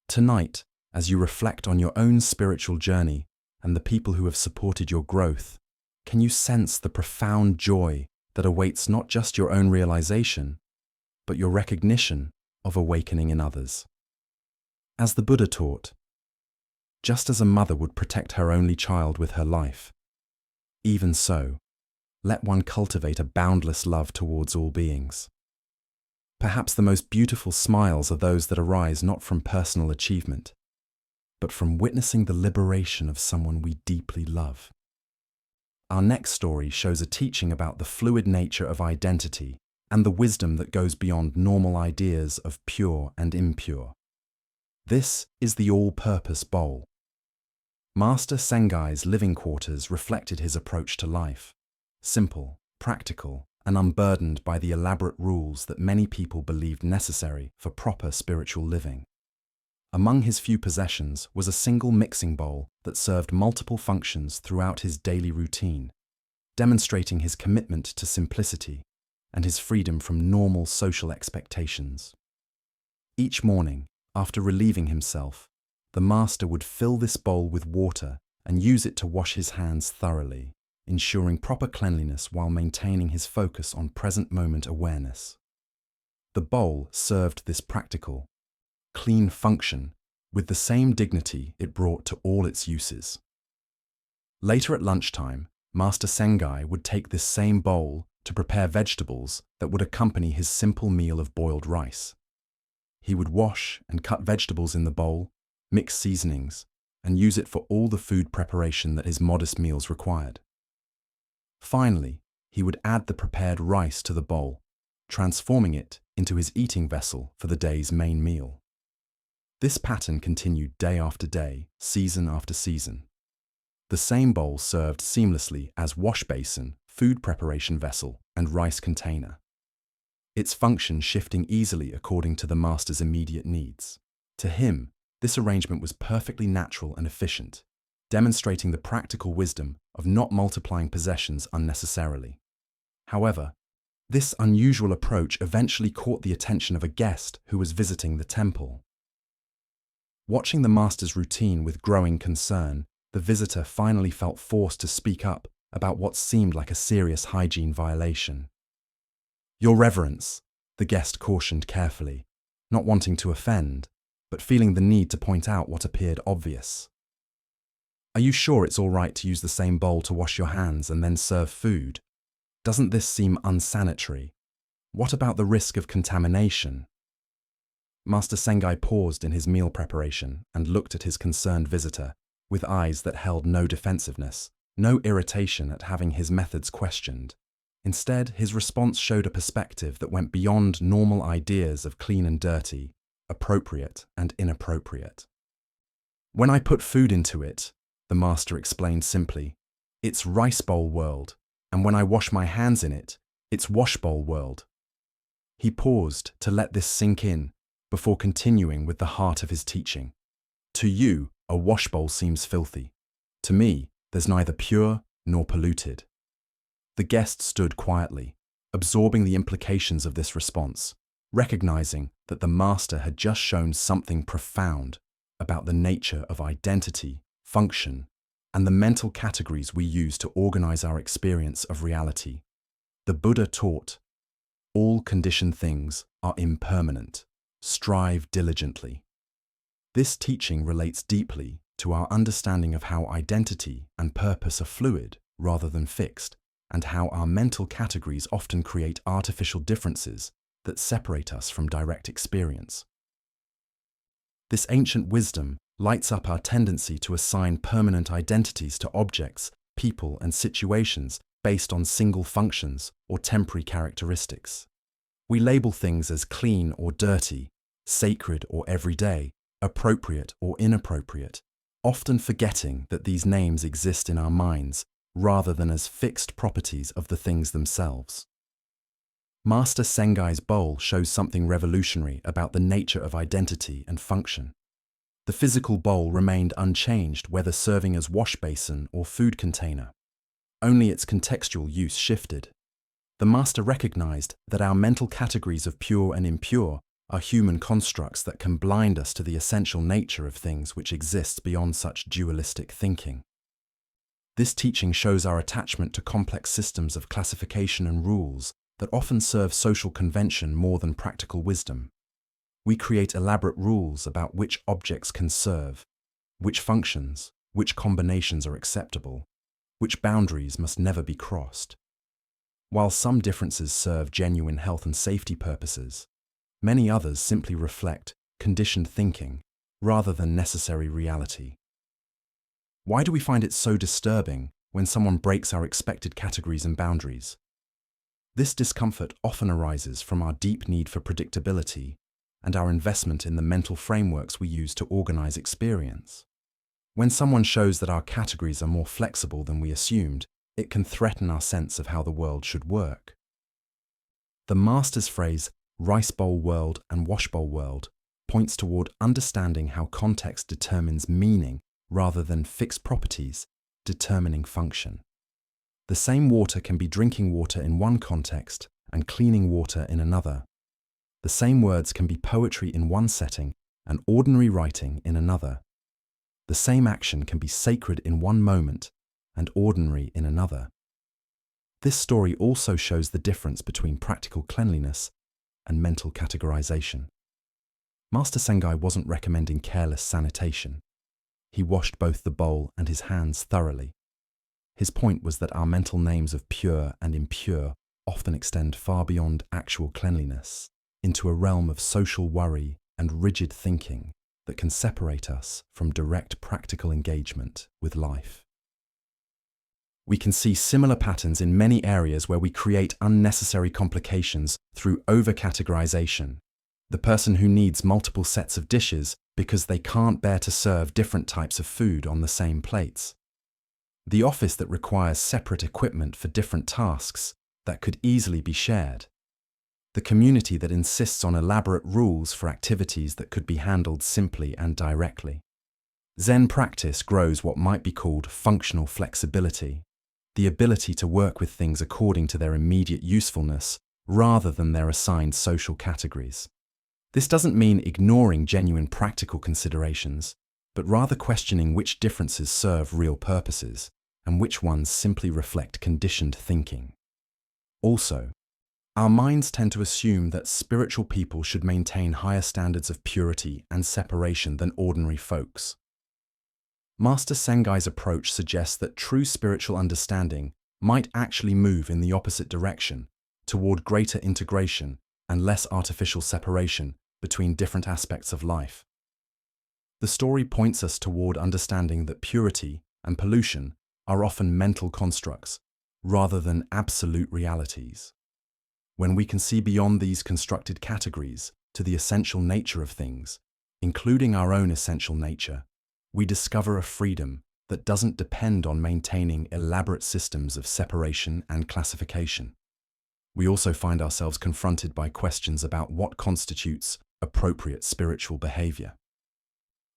Tonight, as you reflect on your own spiritual journey and the people who have supported your growth, can you sense the profound joy that awaits not just your own realization, but your recognition of awakening in others? As the Buddha taught, just as a mother would protect her only child with her life, even so, let one cultivate a boundless love towards all beings. Perhaps the most beautiful smiles are those that arise not from personal achievement, but from witnessing the liberation of someone we deeply love. Our next story shows a teaching about the fluid nature of identity and the wisdom that goes beyond normal ideas of pure and impure. This is the all-purpose bowl. Master Sengai's living quarters reflected his approach to life. simple, practical, and unburdened by the elaborate rules that many people believed necessary for proper spiritual living. Among his few possessions was a single mixing bowl that served multiple functions throughout his daily routine, demonstrating his commitment to simplicity and his freedom from normal social expectations. Each morning, after relieving himself, the master would fill this bowl with water and use it to wash his hands thoroughly, ensuring proper cleanliness while maintaining his focus on present moment awareness. The bowl served this practical, clean function with the same dignity it brought to all its uses. Later at lunchtime, Master Sengai would take this same bowl to prepare vegetables that would accompany his simple meal of boiled rice. He would wash and cut vegetables in the bowl, mix seasonings, and use it for all the food preparation that his modest meals required. Finally, he would add the prepared rice to the bowl, transforming it into his eating vessel for the day's main meal. This pattern continued day after day, season after season. The same bowl served seamlessly as wash basin, food preparation vessel, and rice container, its function shifting easily according to the master's immediate needs. To him, this arrangement was perfectly natural and efficient, demonstrating the practical wisdom of not multiplying possessions unnecessarily. However, this unusual approach eventually caught the attention of a guest who was visiting the temple. Watching the master's routine with growing concern, the visitor finally felt forced to speak up about what seemed like a serious hygiene violation. "Your Reverence," the guest cautioned carefully, not wanting to offend, but feeling the need to point out what appeared obvious. "Are you sure it's all right to use the same bowl to wash your hands and then serve food? Doesn't this seem unsanitary? What about the risk of contamination?" Master Sengai paused in his meal preparation and looked at his concerned visitor with eyes that held no defensiveness, no irritation at having his methods questioned. Instead, his response showed a perspective that went beyond normal ideas of clean and dirty, appropriate and inappropriate. "When I put food into it," the master explained simply, "it's rice bowl world, and when I wash my hands in it, it's wash bowl world." He paused to let this sink in before continuing with the heart of his teaching. "To you, a wash bowl seems filthy. To me, there's neither pure nor polluted." The guest stood quietly, absorbing the implications of this response, recognizing that the master had just shown something profound about the nature of identity, function, and the mental categories we use to organize our experience of reality. The Buddha taught, "All conditioned things are impermanent. Strive diligently." This teaching relates deeply to our understanding of how identity and purpose are fluid rather than fixed, and how our mental categories often create artificial differences that separate us from direct experience. This ancient wisdom lights up our tendency to assign permanent identities to objects, people, and situations based on single functions or temporary characteristics. We label things as clean or dirty, sacred or everyday, appropriate or inappropriate, often forgetting that these names exist in our minds rather than as fixed properties of the things themselves. Master Sengai's bowl shows something revolutionary about the nature of identity and function. The physical bowl remained unchanged whether serving as wash basin or food container. Only its contextual use shifted. The master recognized that our mental categories of pure and impure are human constructs that can blind us to the essential nature of things which exist beyond such dualistic thinking. This teaching shows our attachment to complex systems of classification and rules that often serve social convention more than practical wisdom. We create elaborate rules about which objects can serve, which functions, which combinations are acceptable, which boundaries must never be crossed. While some differences serve genuine health and safety purposes, many others simply reflect conditioned thinking rather than necessary reality. Why do we find it so disturbing when someone breaks our expected categories and boundaries? This discomfort often arises from our deep need for predictability and our investment in the mental frameworks we use to organize experience. When someone shows that our categories are more flexible than we assumed, it can threaten our sense of how the world should work. The master's phrase, rice bowl world and wash bowl world, points toward understanding how context determines meaning rather than fixed properties determining function. The same water can be drinking water in one context and cleaning water in another. The same words can be poetry in one setting and ordinary writing in another. The same action can be sacred in one moment and ordinary in another. This story also shows the difference between practical cleanliness and mental categorization. Master Sengai wasn't recommending careless sanitation. He washed both the bowl and his hands thoroughly. His point was that our mental names of pure and impure often extend far beyond actual cleanliness, into a realm of social worry and rigid thinking that can separate us from direct practical engagement with life. We can see similar patterns in many areas where we create unnecessary complications through over-categorization. The person who needs multiple sets of dishes because they can't bear to serve different types of food on the same plates. The office that requires separate equipment for different tasks that could easily be shared. The community that insists on elaborate rules for activities that could be handled simply and directly. Zen practice grows what might be called functional flexibility, the ability to work with things according to their immediate usefulness rather than their assigned social categories. This doesn't mean ignoring genuine practical considerations, but rather questioning which differences serve real purposes and which ones simply reflect conditioned thinking. Also, our minds tend to assume that spiritual people should maintain higher standards of purity and separation than ordinary folks. Master Sengai's approach suggests that true spiritual understanding might actually move in the opposite direction, toward greater integration and less artificial separation between different aspects of life. The story points us toward understanding that purity and pollution are often mental constructs rather than absolute realities. When we can see beyond these constructed categories to the essential nature of things, including our own essential nature, we discover a freedom that doesn't depend on maintaining elaborate systems of separation and classification. We also find ourselves confronted by questions about what constitutes appropriate spiritual behavior.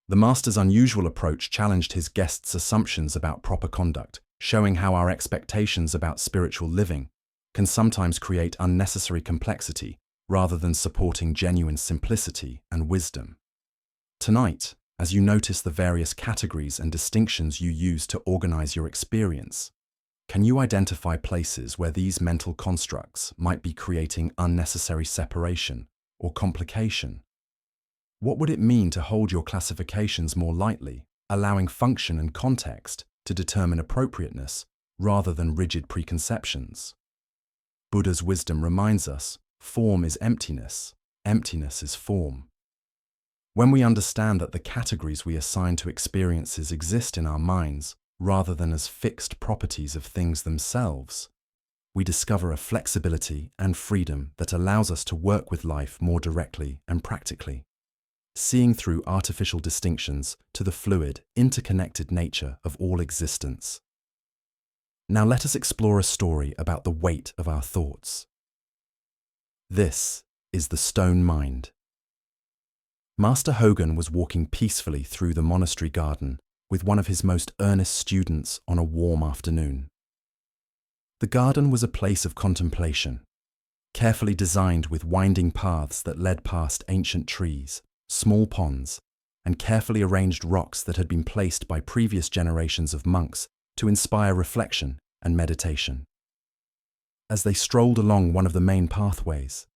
The master's unusual approach challenged his guests' assumptions about proper conduct, showing how our expectations about spiritual living can sometimes create unnecessary complexity rather than supporting genuine simplicity and wisdom. Tonight, as you notice the various categories and distinctions you use to organize your experience, can you identify places where these mental constructs might be creating unnecessary separation or complication? What would it mean to hold your classifications more lightly, allowing function and context to determine appropriateness rather than rigid preconceptions? Buddha's wisdom reminds us, form is emptiness, emptiness is form. When we understand that the categories we assign to experiences exist in our minds rather than as fixed properties of things themselves, we discover a flexibility and freedom that allows us to work with life more directly and practically, seeing through artificial distinctions to the fluid, interconnected nature of all existence. Now let us explore a story about the weight of our thoughts. This is the stone mind. Master Hogan was walking peacefully through the monastery garden with one of his most earnest students on a warm afternoon. The garden was a place of contemplation, carefully designed with winding paths that led past ancient trees, small ponds, and carefully arranged rocks that had been placed by previous generations of monks to inspire reflection and meditation. As they strolled along one of the main pathways,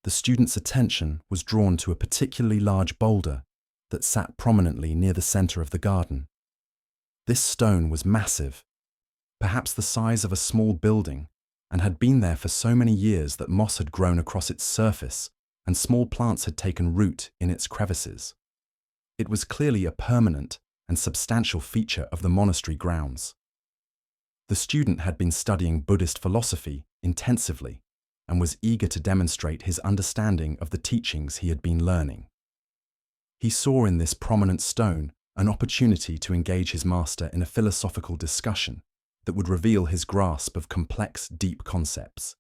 the student's attention was drawn to a particularly large boulder that sat prominently near the center of the garden. This stone was massive, perhaps the size of a small building, and had been there for so many years that moss had grown across its surface and small plants had taken root in its crevices. It was clearly a permanent and substantial feature of the monastery grounds. The student had been studying Buddhist philosophy intensively and was eager to demonstrate his understanding of the teachings he had been learning. He saw in this prominent stone an opportunity to engage his master in a philosophical discussion, that would reveal his grasp of complex, deep concepts.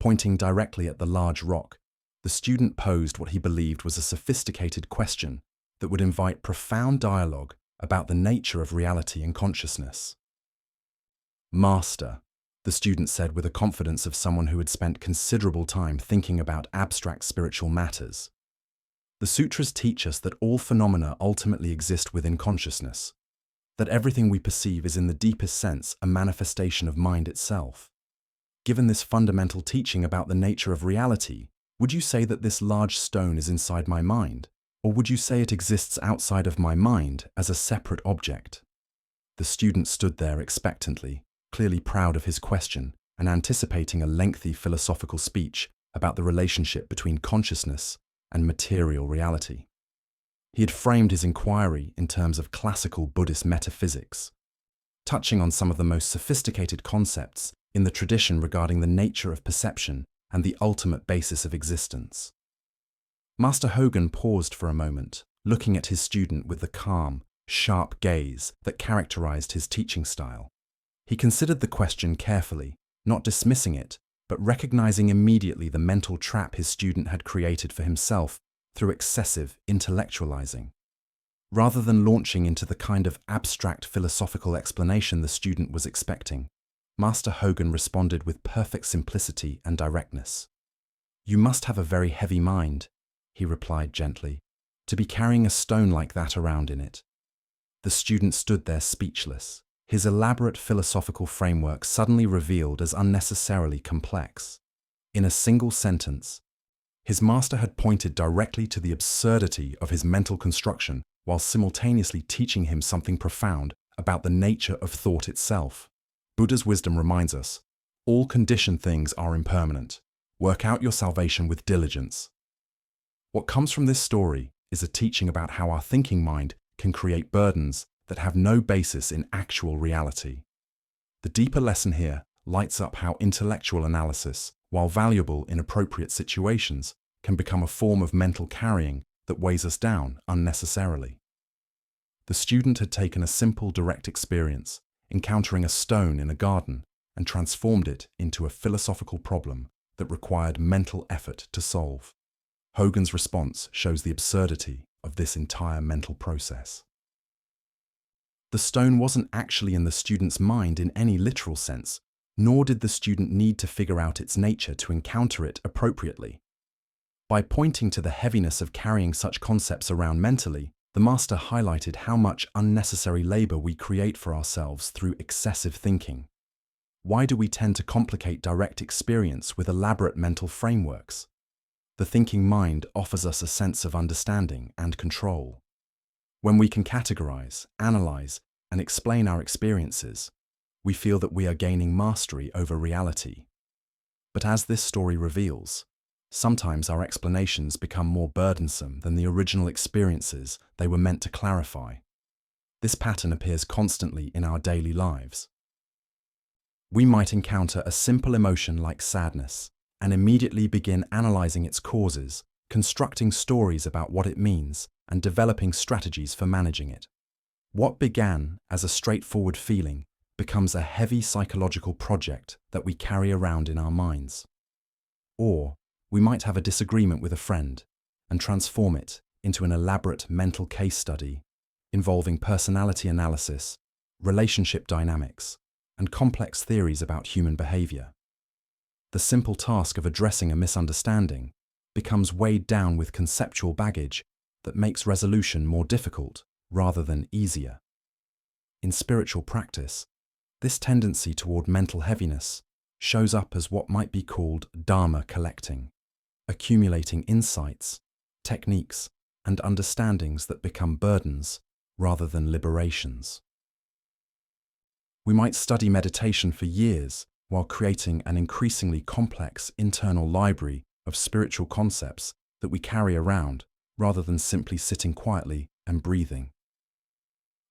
Pointing directly at the large rock, the student posed what he believed was a sophisticated question that would invite profound dialogue about the nature of reality and consciousness. "Master," the student said with the confidence of someone who had spent considerable time thinking about abstract spiritual matters, "the sutras teach us that all phenomena ultimately exist within consciousness, that everything we perceive is in the deepest sense a manifestation of mind itself. Given this fundamental teaching about the nature of reality, would you say that this large stone is inside my mind, or would you say it exists outside of my mind as a separate object?" The student stood there expectantly, clearly proud of his question and anticipating a lengthy philosophical speech about the relationship between consciousness and material reality. He had framed his inquiry in terms of classical Buddhist metaphysics, touching on some of the most sophisticated concepts in the tradition regarding the nature of perception and the ultimate basis of existence. Master Hogan paused for a moment, looking at his student with the calm, sharp gaze that characterized his teaching style. He considered the question carefully, not dismissing it, but recognizing immediately the mental trap his student had created for himself through excessive intellectualizing. Rather than launching into the kind of abstract philosophical explanation the student was expecting, Master Hogan responded with perfect simplicity and directness. "You must have a very heavy mind," he replied gently, "to be carrying a stone like that around in it." The student stood there speechless, his elaborate philosophical framework suddenly revealed as unnecessarily complex. In a single sentence, his master had pointed directly to the absurdity of his mental construction while simultaneously teaching him something profound about the nature of thought itself. Buddha's wisdom reminds us, all conditioned things are impermanent. Work out your salvation with diligence. What comes from this story is a teaching about how our thinking mind can create burdens that have no basis in actual reality. The deeper lesson here lights up how intellectual analysis, while valuable in appropriate situations, can become a form of mental carrying that weighs us down unnecessarily. The student had taken a simple, direct experience, encountering a stone in a garden, and transformed it into a philosophical problem that required mental effort to solve. Hogan's response shows the absurdity of this entire mental process. The stone wasn't actually in the student's mind in any literal sense, nor did the student need to figure out its nature to encounter it appropriately. By pointing to the heaviness of carrying such concepts around mentally, the master highlighted how much unnecessary labor we create for ourselves through excessive thinking. Why do we tend to complicate direct experience with elaborate mental frameworks? The thinking mind offers us a sense of understanding and control. When we can categorize, analyze, and explain our experiences, we feel that we are gaining mastery over reality. But as this story reveals, sometimes our explanations become more burdensome than the original experiences they were meant to clarify. This pattern appears constantly in our daily lives. We might encounter a simple emotion like sadness and immediately begin analyzing its causes, constructing stories about what it means, and developing strategies for managing it. What began as a straightforward feeling becomes a heavy psychological project that we carry around in our minds. Or we might have a disagreement with a friend and transform it into an elaborate mental case study involving personality analysis, relationship dynamics, and complex theories about human behavior. The simple task of addressing a misunderstanding becomes weighed down with conceptual baggage that makes resolution more difficult rather than easier. In spiritual practice, this tendency toward mental heaviness shows up as what might be called dharma collecting, accumulating insights, techniques, and understandings that become burdens rather than liberations. We might study meditation for years while creating an increasingly complex internal library of spiritual concepts that we carry around rather than simply sitting quietly and breathing.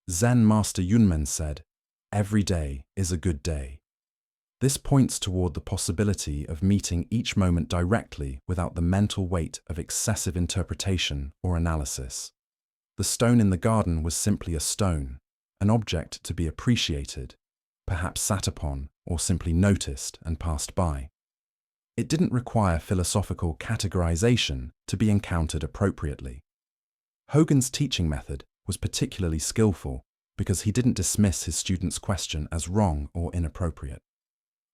Zen Master Yunmen said, "Every day is a good day." This points toward the possibility of meeting each moment directly without the mental weight of excessive interpretation or analysis. The stone in the garden was simply a stone, an object to be appreciated, perhaps sat upon, or simply noticed and passed by. It didn't require philosophical categorization to be encountered appropriately. Hogan's teaching method was particularly skillful because he didn't dismiss his students' question as wrong or inappropriate.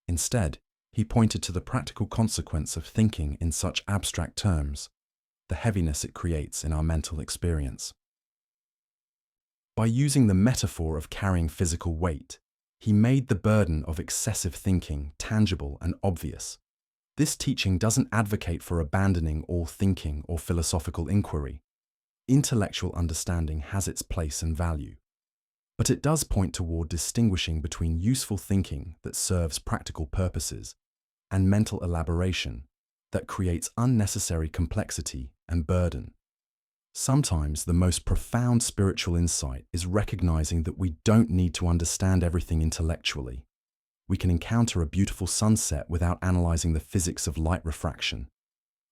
Instead, he pointed to the practical consequence of thinking in such abstract terms, the heaviness it creates in our mental experience. By using the metaphor of carrying physical weight, he made the burden of excessive thinking tangible and obvious. This teaching doesn't advocate for abandoning all thinking or philosophical inquiry. Intellectual understanding has its place and value, but it does point toward distinguishing between useful thinking that serves practical purposes and mental elaboration that creates unnecessary complexity and burden. Sometimes the most profound spiritual insight is recognizing that we don't need to understand everything intellectually. We can encounter a beautiful sunset without analyzing the physics of light refraction.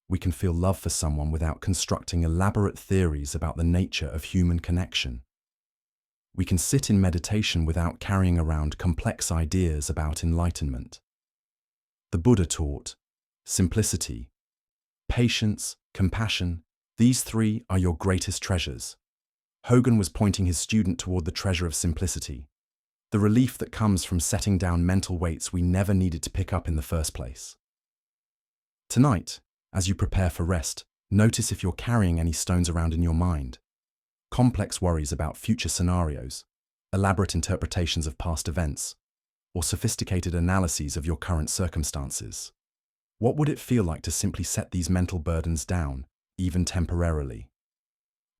We can feel love for someone without constructing elaborate theories about the nature of human connection. We can sit in meditation without carrying around complex ideas about enlightenment. The Buddha taught simplicity, patience, compassion. These three are your greatest treasures. Hogan was pointing his student toward the treasure of simplicity, the relief that comes from setting down mental weights we never needed to pick up in the first place. Tonight, as you prepare for rest, notice if you're carrying any stones around in your mind. Complex worries about future scenarios, elaborate interpretations of past events, or sophisticated analyses of your current circumstances. What would it feel like to simply set these mental burdens down, even temporarily?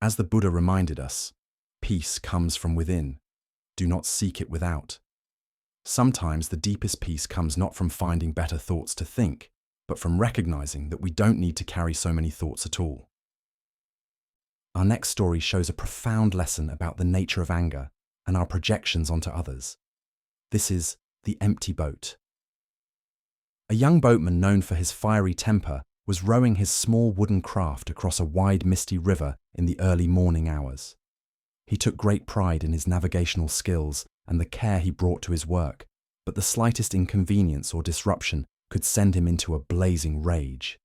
As the Buddha reminded us, peace comes from within. Do not seek it without. Sometimes the deepest peace comes not from finding better thoughts to think, but from recognizing that we don't need to carry so many thoughts at all. Our next story shows a profound lesson about the nature of anger and our projections onto others. This is The Empty Boat. A young boatman known for his fiery temper was rowing his small wooden craft across a wide, misty river in the early morning hours. He took great pride in his navigational skills and the care he brought to his work, but the slightest inconvenience or disruption could send him into a blazing rage.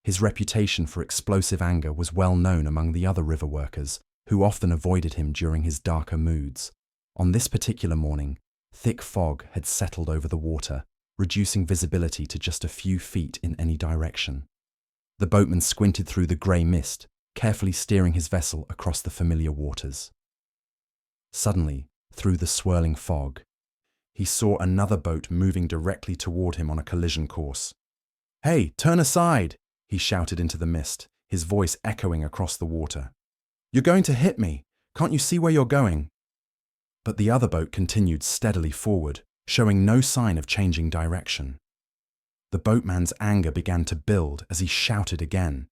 His reputation for explosive anger was well known among the other river workers, who often avoided him during his darker moods. On this particular morning, thick fog had settled over the water, reducing visibility to just a few feet in any direction. The boatman squinted through the grey mist, carefully steering his vessel across the familiar waters. Suddenly, through the swirling fog, he saw another boat moving directly toward him on a collision course. "Hey, turn aside!" he shouted into the mist, his voice echoing across the water. "You're going to hit me! Can't you see where you're going?" But the other boat continued steadily forward, showing no sign of changing direction. The boatman's anger began to build as he shouted again,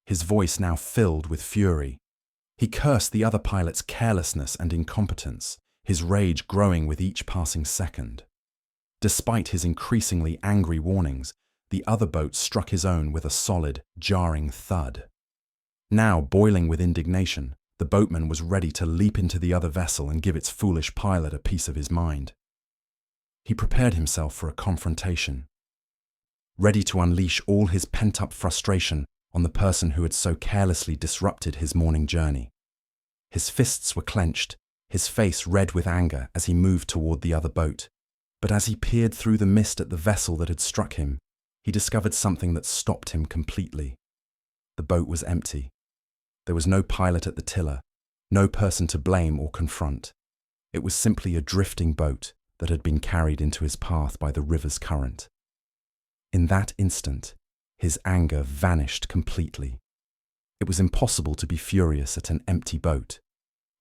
his voice now filled with fury. He cursed the other pilot's carelessness and incompetence, his rage growing with each passing second. Despite his increasingly angry warnings, the other boat struck his own with a solid, jarring thud. Now, boiling with indignation, the boatman was ready to leap into the other vessel and give its foolish pilot a piece of his mind. He prepared himself for a confrontation, ready to unleash all his pent-up frustration on the person who had so carelessly disrupted his morning journey. His fists were clenched, his face red with anger as he moved toward the other boat. But as he peered through the mist at the vessel that had struck him, he discovered something that stopped him completely. The boat was empty. There was no pilot at the tiller, no person to blame or confront. It was simply a drifting boat that had been carried into his path by the river's current. In that instant, his anger vanished completely. It was impossible to be furious at an empty boat.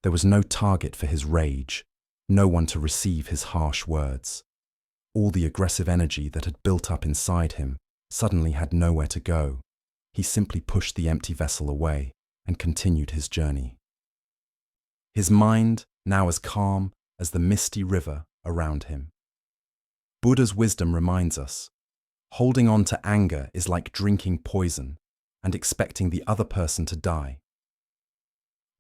There was no target for his rage, no one to receive his harsh words. All the aggressive energy that had built up inside him suddenly had nowhere to go. He simply pushed the empty vessel away and continued his journey. His mind now as calm as the misty river around him. Buddha's wisdom reminds us, holding on to anger is like drinking poison and expecting the other person to die.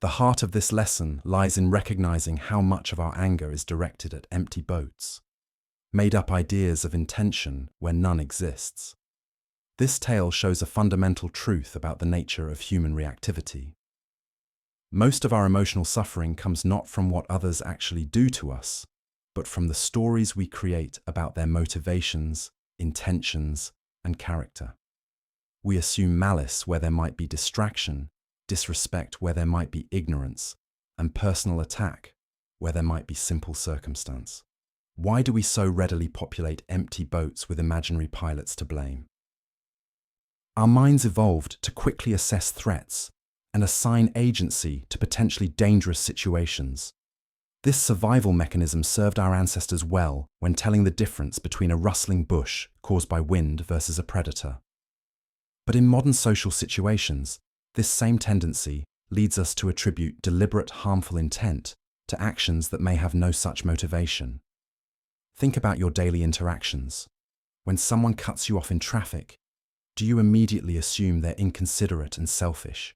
The heart of this lesson lies in recognizing how much of our anger is directed at empty boats. made-up ideas of intention where none exists. This tale shows a fundamental truth about the nature of human reactivity. Most of our emotional suffering comes not from what others actually do to us, but from the stories we create about their motivations, intentions, and character. We assume malice where there might be distraction, disrespect where there might be ignorance, and personal attack where there might be simple circumstance. Why do we so readily populate empty boats with imaginary pilots to blame? Our minds evolved to quickly assess threats and assign agency to potentially dangerous situations. This survival mechanism served our ancestors well when telling the difference between a rustling bush caused by wind versus a predator. But in modern social situations, this same tendency leads us to attribute deliberate harmful intent to actions that may have no such motivation. Think about your daily interactions. When someone cuts you off in traffic, do you immediately assume they're inconsiderate and selfish?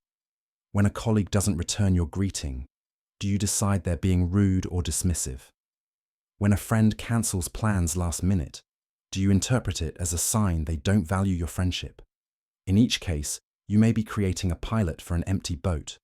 When a colleague doesn't return your greeting, do you decide they're being rude or dismissive? When a friend cancels plans last minute, do you interpret it as a sign they don't value your friendship? In each case, you may be creating a pilot for an empty boat.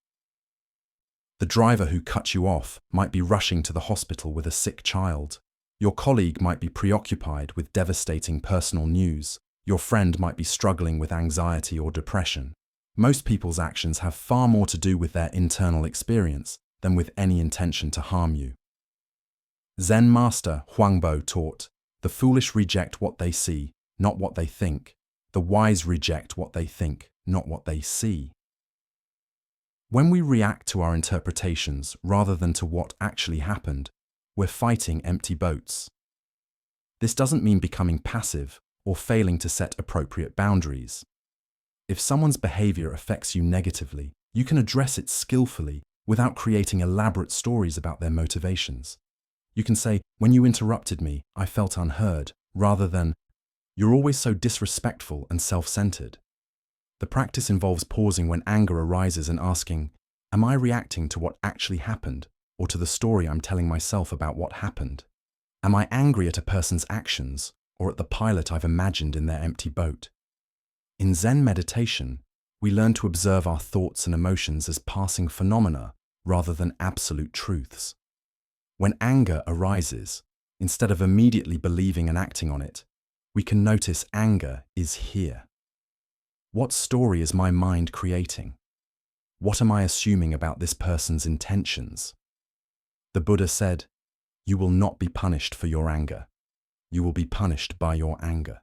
The driver who cut you off might be rushing to the hospital with a sick child. Your colleague might be preoccupied with devastating personal news. Your friend might be struggling with anxiety or depression. Most people's actions have far more to do with their internal experience than with any intention to harm you. Zen master Huangbo taught, "The foolish reject what they see, not what they think. The wise reject what they think, not what they see." When we react to our interpretations rather than to what actually happened, we're fighting empty boats. This doesn't mean becoming passive or failing to set appropriate boundaries. If someone's behavior affects you negatively, you can address it skillfully without creating elaborate stories about their motivations. You can say, "When you interrupted me, I felt unheard," rather than, "You're always so disrespectful and self-centered." The practice involves pausing when anger arises and asking, "Am I reacting to what actually happened or to the story I'm telling myself about what happened? Am I angry at a person's actions or at the pilot I've imagined in their empty boat?" In Zen meditation, we learn to observe our thoughts and emotions as passing phenomena rather than absolute truths. When anger arises, instead of immediately believing and acting on it, we can notice anger is here. What story is my mind creating? What am I assuming about this person's intentions? The Buddha said, "You will not be punished for your anger. You will be punished by your anger."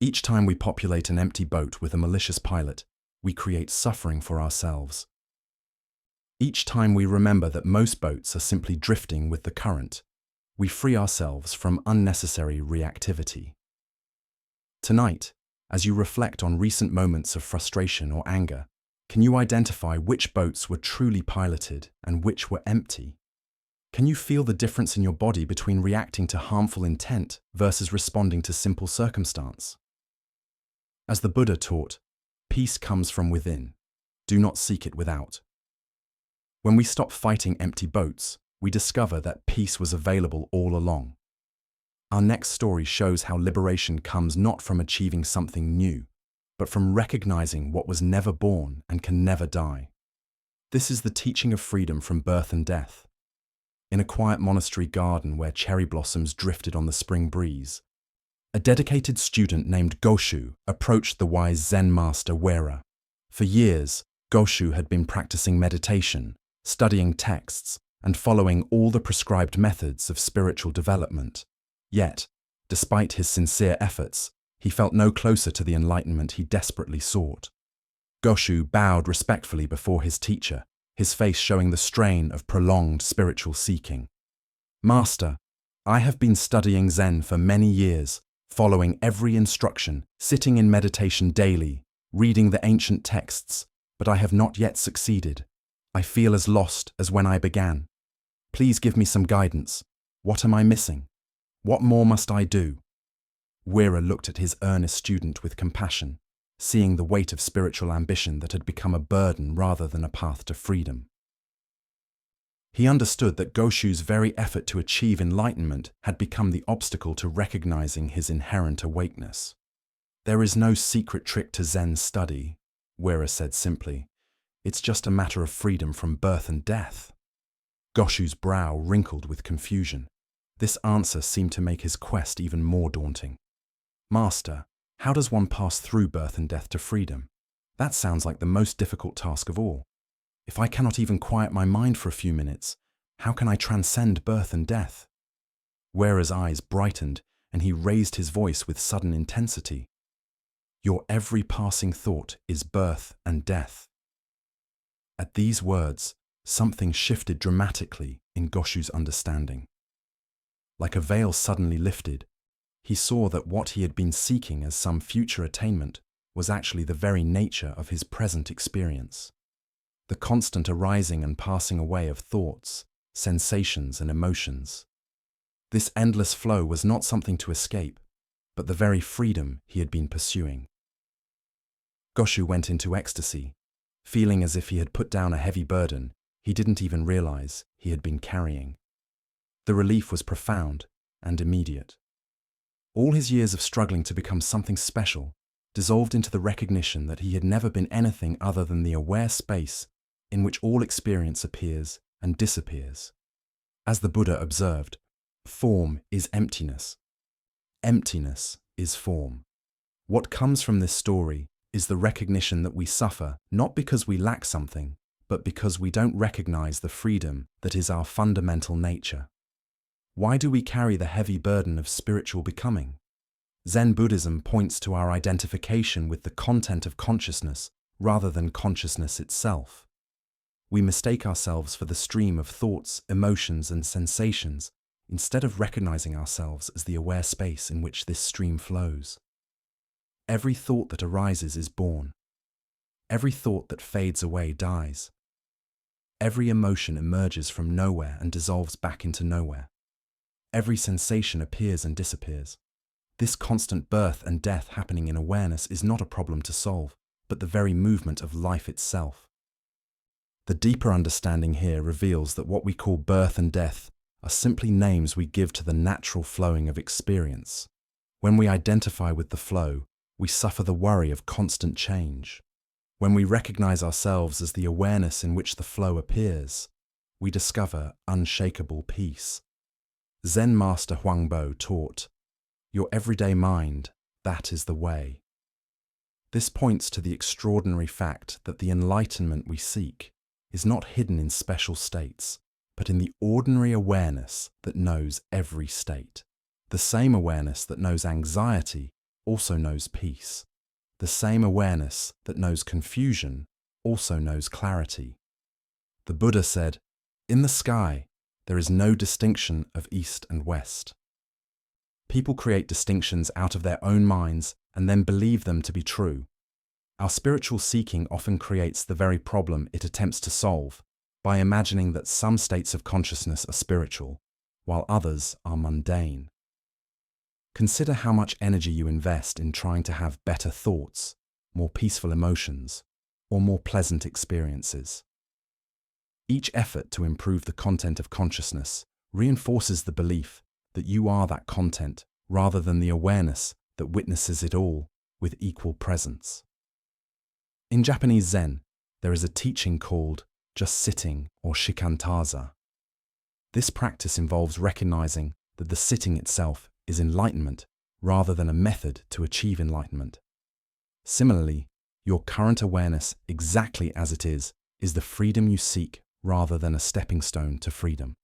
Each time we populate an empty boat with a malicious pilot, we create suffering for ourselves. Each time we remember that most boats are simply drifting with the current, we free ourselves from unnecessary reactivity. Tonight, as you reflect on recent moments of frustration or anger, can you identify which boats were truly piloted and which were empty? Can you feel the difference in your body between reacting to harmful intent versus responding to simple circumstance? As the Buddha taught, peace comes from within. Do not seek it without. When we stop fighting empty boats, we discover that peace was available all along. Our next story shows how liberation comes not from achieving something new, but from recognizing what was never born and can never die. This is the teaching of freedom from birth and death. In a quiet monastery garden where cherry blossoms drifted on the spring breeze, a dedicated student named Goshu approached the wise Zen master Wera. For years, Goshu had been practicing meditation, studying texts, and following all the prescribed methods of spiritual development. Yet, despite his sincere efforts, he felt no closer to the enlightenment he desperately sought. Goshu bowed respectfully before his teacher, his face showing the strain of prolonged spiritual seeking. "Master, I have been studying Zen for many years, following every instruction, sitting in meditation daily, reading the ancient texts, but I have not yet succeeded. I feel as lost as when I began. Please give me some guidance. What am I missing? What more must I do?" Wera looked at his earnest student with compassion, seeing the weight of spiritual ambition that had become a burden rather than a path to freedom. He understood that Goshu's very effort to achieve enlightenment had become the obstacle to recognizing his inherent awakeness. There is no secret trick to Zen study, Wera said simply. It's just a matter of freedom from birth and death. Goshu's brow wrinkled with confusion. This answer seemed to make his quest even more daunting. Master, how does one pass through birth and death to freedom? That sounds like the most difficult task of all. If I cannot even quiet my mind for a few minutes, how can I transcend birth and death? Wera's eyes brightened, and he raised his voice with sudden intensity. Your every passing thought is birth and death. At these words, something shifted dramatically in Goshu's understanding. Like a veil suddenly lifted, he saw that what he had been seeking as some future attainment was actually the very nature of his present experience. The constant arising and passing away of thoughts, sensations, and emotions. This endless flow was not something to escape, but the very freedom he had been pursuing. Goshu went into ecstasy, feeling as if he had put down a heavy burden he didn't even realize he had been carrying. The relief was profound and immediate. All his years of struggling to become something special dissolved into the recognition that he had never been anything other than the aware space in which all experience appears and disappears. As the Buddha observed, form is emptiness. Emptiness is form. What comes from this story is the recognition that we suffer not because we lack something, but because we don't recognize the freedom that is our fundamental nature. Why do we carry the heavy burden of spiritual becoming? Zen Buddhism points to our identification with the content of consciousness rather than consciousness itself. We mistake ourselves for the stream of thoughts, emotions, and sensations instead of recognizing ourselves as the aware space in which this stream flows. Every thought that arises is born. Every thought that fades away dies. Every emotion emerges from nowhere and dissolves back into nowhere. Every sensation appears and disappears. This constant birth and death happening in awareness is not a problem to solve, but the very movement of life itself. The deeper understanding here reveals that what we call birth and death are simply names we give to the natural flowing of experience. When we identify with the flow, we suffer the worry of constant change. When we recognize ourselves as the awareness in which the flow appears, we discover unshakable peace. Zen master Huangbo taught, "Your everyday mind, that is the way." This points to the extraordinary fact that the enlightenment we seek is not hidden in special states, but in the ordinary awareness that knows every state. The same awareness that knows anxiety also knows peace. The same awareness that knows confusion also knows clarity. The Buddha said, "In the sky, there is no distinction of east and west." People create distinctions out of their own minds and then believe them to be true. Our spiritual seeking often creates the very problem it attempts to solve by imagining that some states of consciousness are spiritual, while others are mundane. Consider how much energy you invest in trying to have better thoughts, more peaceful emotions, or more pleasant experiences. Each effort to improve the content of consciousness reinforces the belief that you are that content rather than the awareness that witnesses it all with equal presence. In Japanese Zen, there is a teaching called just sitting or shikantaza. This practice involves recognizing that the sitting itself is enlightenment rather than a method to achieve enlightenment. Similarly, your current awareness exactly as it is the freedom you seek rather than a stepping stone to freedom.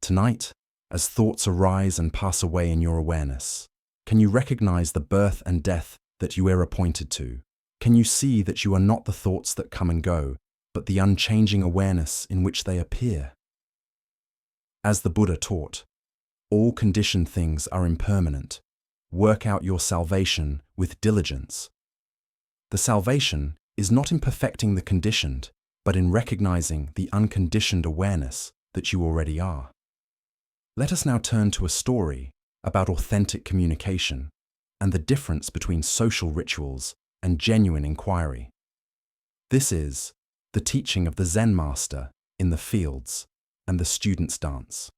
Tonight, as thoughts arise and pass away in your awareness, can you recognize the birth and death that you are appointed to? Can you see that you are not the thoughts that come and go, but the unchanging awareness in which they appear? As the Buddha taught, all conditioned things are impermanent. Work out your salvation with diligence. The salvation is not in perfecting the conditioned, but in recognizing the unconditioned awareness that you already are. Let us now turn to a story about authentic communication and the difference between social rituals and genuine inquiry. This is the teaching of the Zen master in the fields, and the students dance.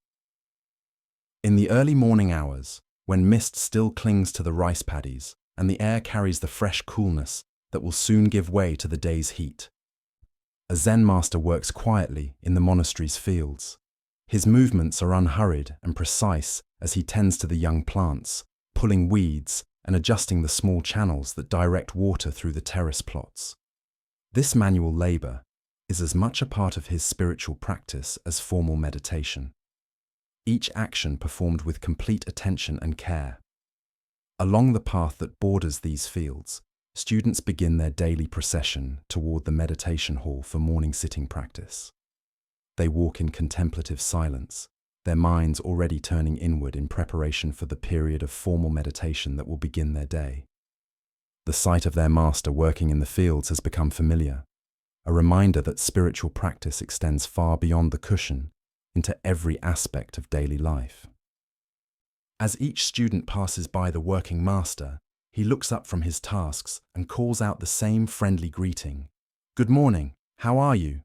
In the early morning hours, when mist still clings to the rice paddies and the air carries the fresh coolness that will soon give way to the day's heat, a Zen master works quietly in the monastery's fields. His movements are unhurried and precise as he tends to the young plants, pulling weeds and adjusting the small channels that direct water through the terrace plots. This manual labor is as much a part of his spiritual practice as formal meditation. Each action performed with complete attention and care. Along the path that borders these fields, students begin their daily procession toward the meditation hall for morning sitting practice. They walk in contemplative silence, their minds already turning inward in preparation for the period of formal meditation that will begin their day. The sight of their master working in the fields has become familiar, a reminder that spiritual practice extends far beyond the cushion into every aspect of daily life. As each student passes by the working master, he looks up from his tasks and calls out the same friendly greeting. "Good morning, how are you?"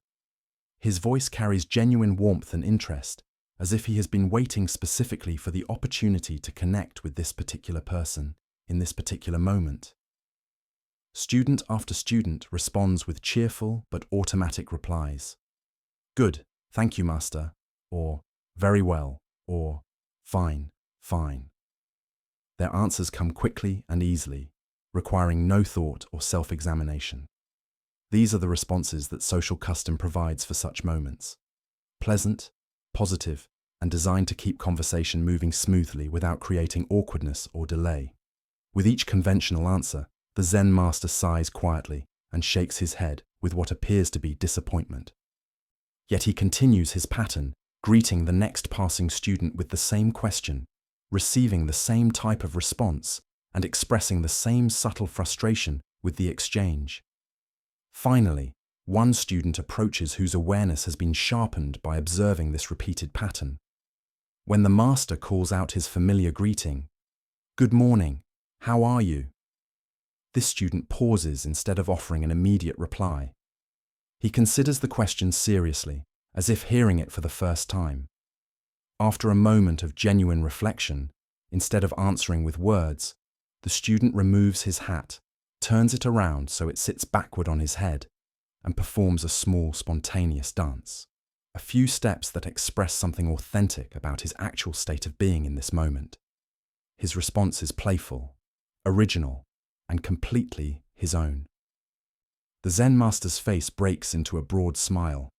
His voice carries genuine warmth and interest, as if he has been waiting specifically for the opportunity to connect with this particular person in this particular moment. Student after student responds with cheerful but automatic replies. "Good, thank you, master," or "very well," or "fine, fine." Their answers come quickly and easily, requiring no thought or self-examination. These are the responses that social custom provides for such moments. Pleasant, positive, and designed to keep conversation moving smoothly without creating awkwardness or delay. With each conventional answer, the Zen master sighs quietly and shakes his head with what appears to be disappointment. Yet he continues his pattern, greeting the next passing student with the same question, receiving the same type of response, and expressing the same subtle frustration with the exchange. Finally, one student approaches whose awareness has been sharpened by observing this repeated pattern. When the master calls out his familiar greeting, "Good morning, how are you?" this student pauses instead of offering an immediate reply. He considers the question seriously, as if hearing it for the first time. After a moment of genuine reflection, instead of answering with words, the student removes his hat, turns it around so it sits backward on his head, and performs a small, spontaneous dance. A few steps that express something authentic about his actual state of being in this moment. His response is playful, original, and completely his own. The Zen master's face breaks into a broad smile.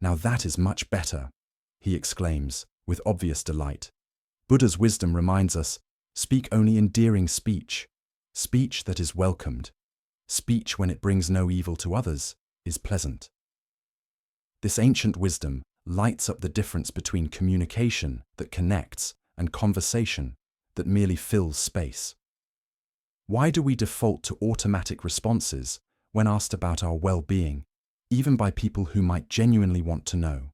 "Now that is much better," he exclaims, with obvious delight. Buddha's wisdom reminds us, speak only endearing speech, speech that is welcomed, speech when it brings no evil to others is pleasant. This ancient wisdom lights up the difference between communication that connects and conversation that merely fills space. Why do we default to automatic responses when asked about our well-being, even by people who might genuinely want to know?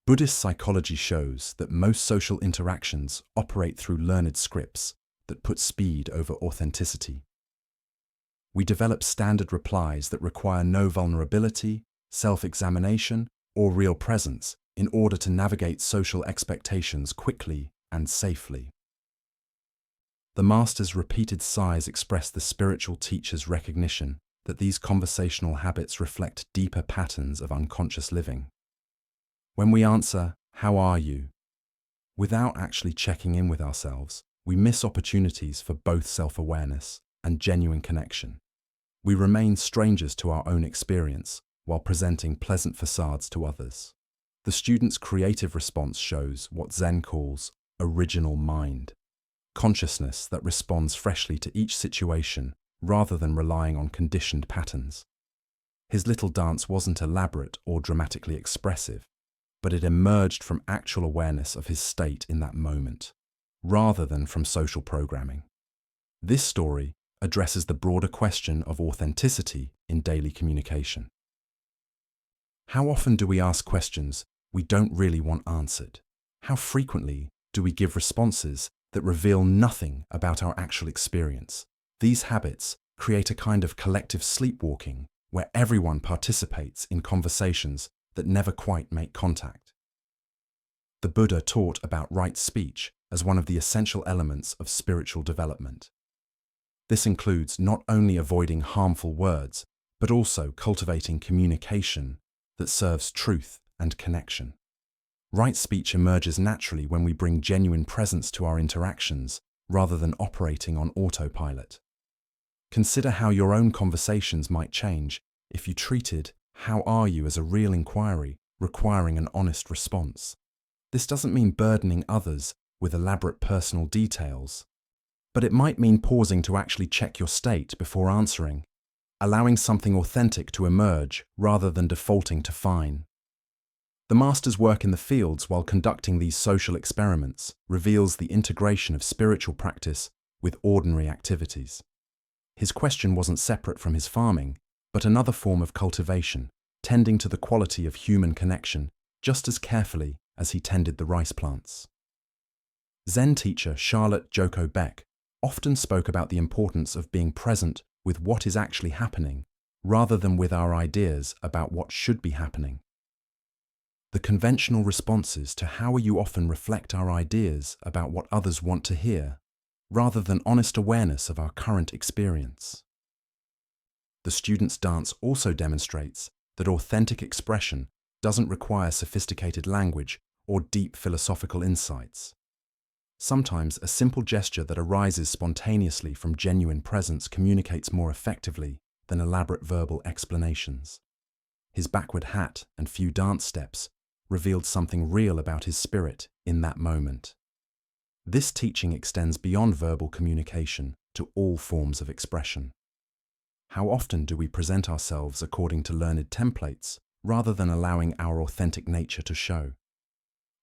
Buddhist psychology shows that most social interactions operate through learned scripts that put speed over authenticity. We develop standard replies that require no vulnerability, self-examination, or real presence in order to navigate social expectations quickly and safely. The master's repeated sighs express the spiritual teacher's recognition that these conversational habits reflect deeper patterns of unconscious living. When we answer, "How are you?" without actually checking in with ourselves, we miss opportunities for both self-awareness and genuine connection. We remain strangers to our own experience while presenting pleasant facades to others. The student's creative response shows what Zen calls original mind, consciousness that responds freshly to each situation rather than relying on conditioned patterns. His little dance wasn't elaborate or dramatically expressive, but it emerged from actual awareness of his state in that moment, rather than from social programming. This story addresses the broader question of authenticity in daily communication. How often do we ask questions we don't really want answered? How frequently do we give responses that reveal nothing about our actual experience? These habits create a kind of collective sleepwalking where everyone participates in conversations that never quite make contact. The Buddha taught about right speech as one of the essential elements of spiritual development. This includes not only avoiding harmful words, but also cultivating communication that serves truth and connection. Right speech emerges naturally when we bring genuine presence to our interactions rather than operating on autopilot. Consider how your own conversations might change if you treated "how are you" as a real inquiry requiring an honest response. This doesn't mean burdening others with elaborate personal details, but it might mean pausing to actually check your state before answering, allowing something authentic to emerge rather than defaulting to fine. The master's work in the fields while conducting these social experiments reveals the integration of spiritual practice with ordinary activities. His question wasn't separate from his farming, but another form of cultivation, tending to the quality of human connection just as carefully as he tended the rice plants. Zen teacher Charlotte Joko Beck often spoke about the importance of being present with what is actually happening, rather than with our ideas about what should be happening. The conventional responses to "how are you" often reflect our ideas about what others want to hear, rather than honest awareness of our current experience. The student's dance also demonstrates that authentic expression doesn't require sophisticated language or deep philosophical insights. Sometimes a simple gesture that arises spontaneously from genuine presence communicates more effectively than elaborate verbal explanations. His backward hat and few dance steps revealed something real about his spirit in that moment. This teaching extends beyond verbal communication to all forms of expression. How often do we present ourselves according to learned templates rather than allowing our authentic nature to show?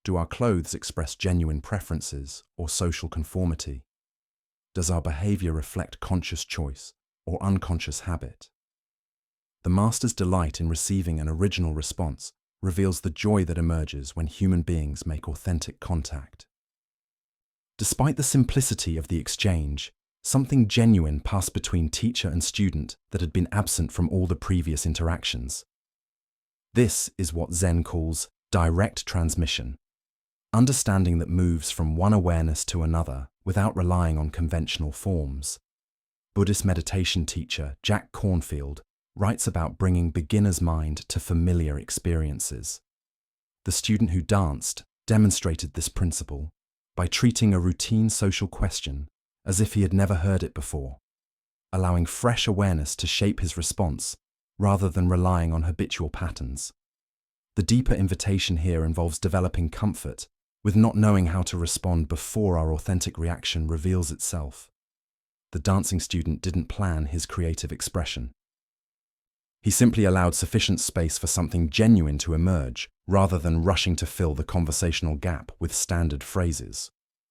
Do our clothes express genuine preferences or social conformity? Does our behavior reflect conscious choice or unconscious habit? The master's delight in receiving an original response reveals the joy that emerges when human beings make authentic contact. Despite the simplicity of the exchange, something genuine passed between teacher and student that had been absent from all the previous interactions. This is what Zen calls direct transmission, understanding that moves from one awareness to another without relying on conventional forms. Buddhist meditation teacher Jack Cornfield writes about bringing beginner's mind to familiar experiences. The student who danced demonstrated this principle by treating a routine social question as if he had never heard it before, allowing fresh awareness to shape his response rather than relying on habitual patterns. The deeper invitation here involves developing comfort with not knowing how to respond before our authentic reaction reveals itself. The dancing student didn't plan his creative expression. He simply allowed sufficient space for something genuine to emerge, rather than rushing to fill the conversational gap with standard phrases.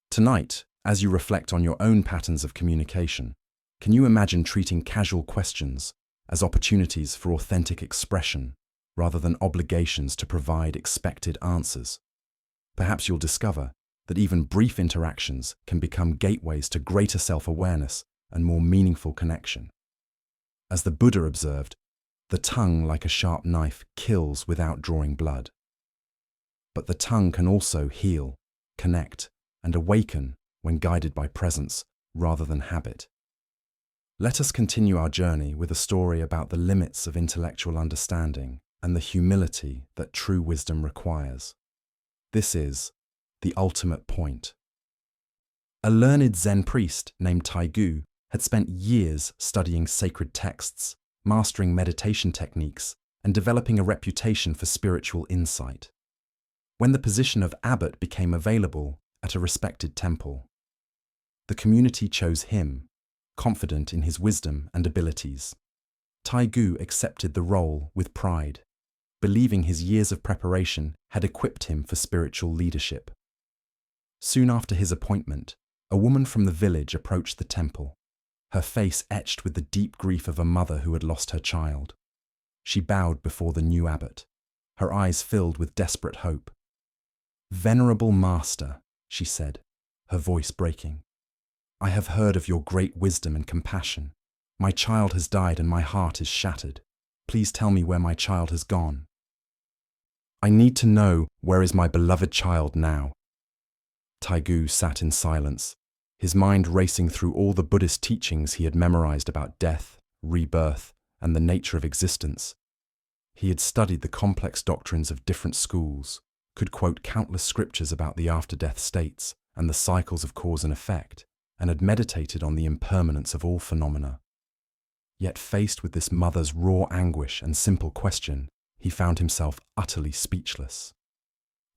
Tonight, as you reflect on your own patterns of communication, can you imagine treating casual questions as opportunities for authentic expression, rather than obligations to provide expected answers? Perhaps you'll discover that even brief interactions can become gateways to greater self-awareness and more meaningful connection. As the Buddha observed, the tongue, like a sharp knife, kills without drawing blood. But the tongue can also heal, connect, and awaken when guided by presence rather than habit. Let us continue our journey with a story about the limits of intellectual understanding and the humility that true wisdom requires. This is The Ultimate Point. A learned Zen priest named Taigu had spent years studying sacred texts, mastering meditation techniques, and developing a reputation for spiritual insight. When the position of abbot became available at a respected temple, the community chose him, confident in his wisdom and abilities. Taigu accepted the role with pride, believing his years of preparation had equipped him for spiritual leadership. Soon after his appointment, a woman from the village approached the temple, her face etched with the deep grief of a mother who had lost her child. She bowed before the new abbot, her eyes filled with desperate hope. "Venerable Master," she said, her voice breaking, "I have heard of your great wisdom and compassion. My child has died and my heart is shattered. Please tell me where my child has gone." I need to know, where is my beloved child now? Taigu sat in silence, his mind racing through all the Buddhist teachings he had memorized about death, rebirth, and the nature of existence. He had studied the complex doctrines of different schools, could quote countless scriptures about the after-death states and the cycles of cause and effect, and had meditated on the impermanence of all phenomena. Yet faced with this mother's raw anguish and simple question, he found himself utterly speechless.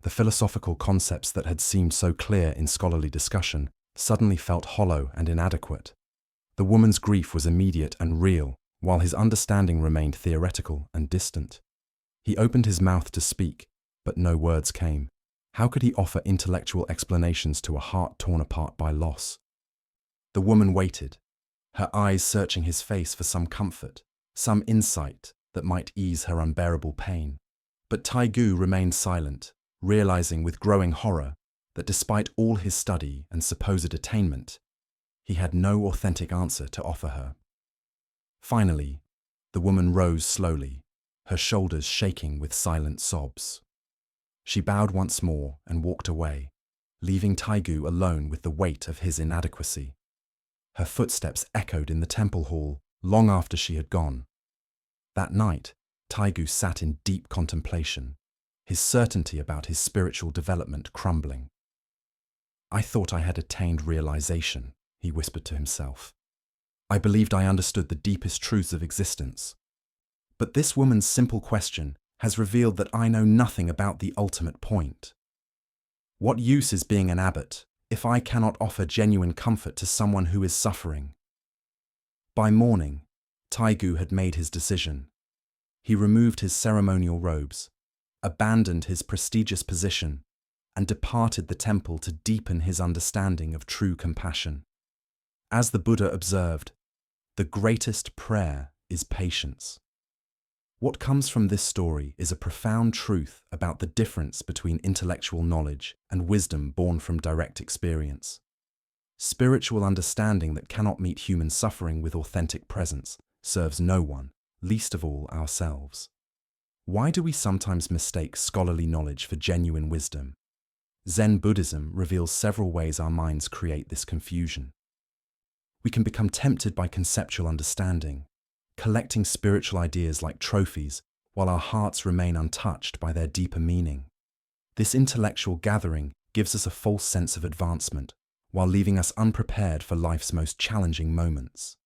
The philosophical concepts that had seemed so clear in scholarly discussion suddenly felt hollow and inadequate. The woman's grief was immediate and real, while his understanding remained theoretical and distant. He opened his mouth to speak, but no words came. How could he offer intellectual explanations to a heart torn apart by loss? The woman waited, her eyes searching his face for some comfort, some insight that might ease her unbearable pain. But Taigu remained silent, realizing with growing horror that despite all his study and supposed attainment, he had no authentic answer to offer her. Finally, the woman rose slowly, her shoulders shaking with silent sobs. She bowed once more and walked away, leaving Taigu alone with the weight of his inadequacy. Her footsteps echoed in the temple hall long after she had gone. That night, Taigu sat in deep contemplation, his certainty about his spiritual development crumbling. I thought I had attained realization, he whispered to himself. I believed I understood the deepest truths of existence. But this woman's simple question has revealed that I know nothing about the ultimate point. What use is being an abbot if I cannot offer genuine comfort to someone who is suffering? By morning, Taigu had made his decision. He removed his ceremonial robes, abandoned his prestigious position, and departed the temple to deepen his understanding of true compassion. As the Buddha observed, the greatest prayer is patience. What comes from this story is a profound truth about the difference between intellectual knowledge and wisdom born from direct experience. Spiritual understanding that cannot meet human suffering with authentic presence serves no one, least of all ourselves. Why do we sometimes mistake scholarly knowledge for genuine wisdom? Zen Buddhism reveals several ways our minds create this confusion. We can become tempted by conceptual understanding, collecting spiritual ideas like trophies while our hearts remain untouched by their deeper meaning. This intellectual gathering gives us a false sense of advancement, while leaving us unprepared for life's most challenging moments.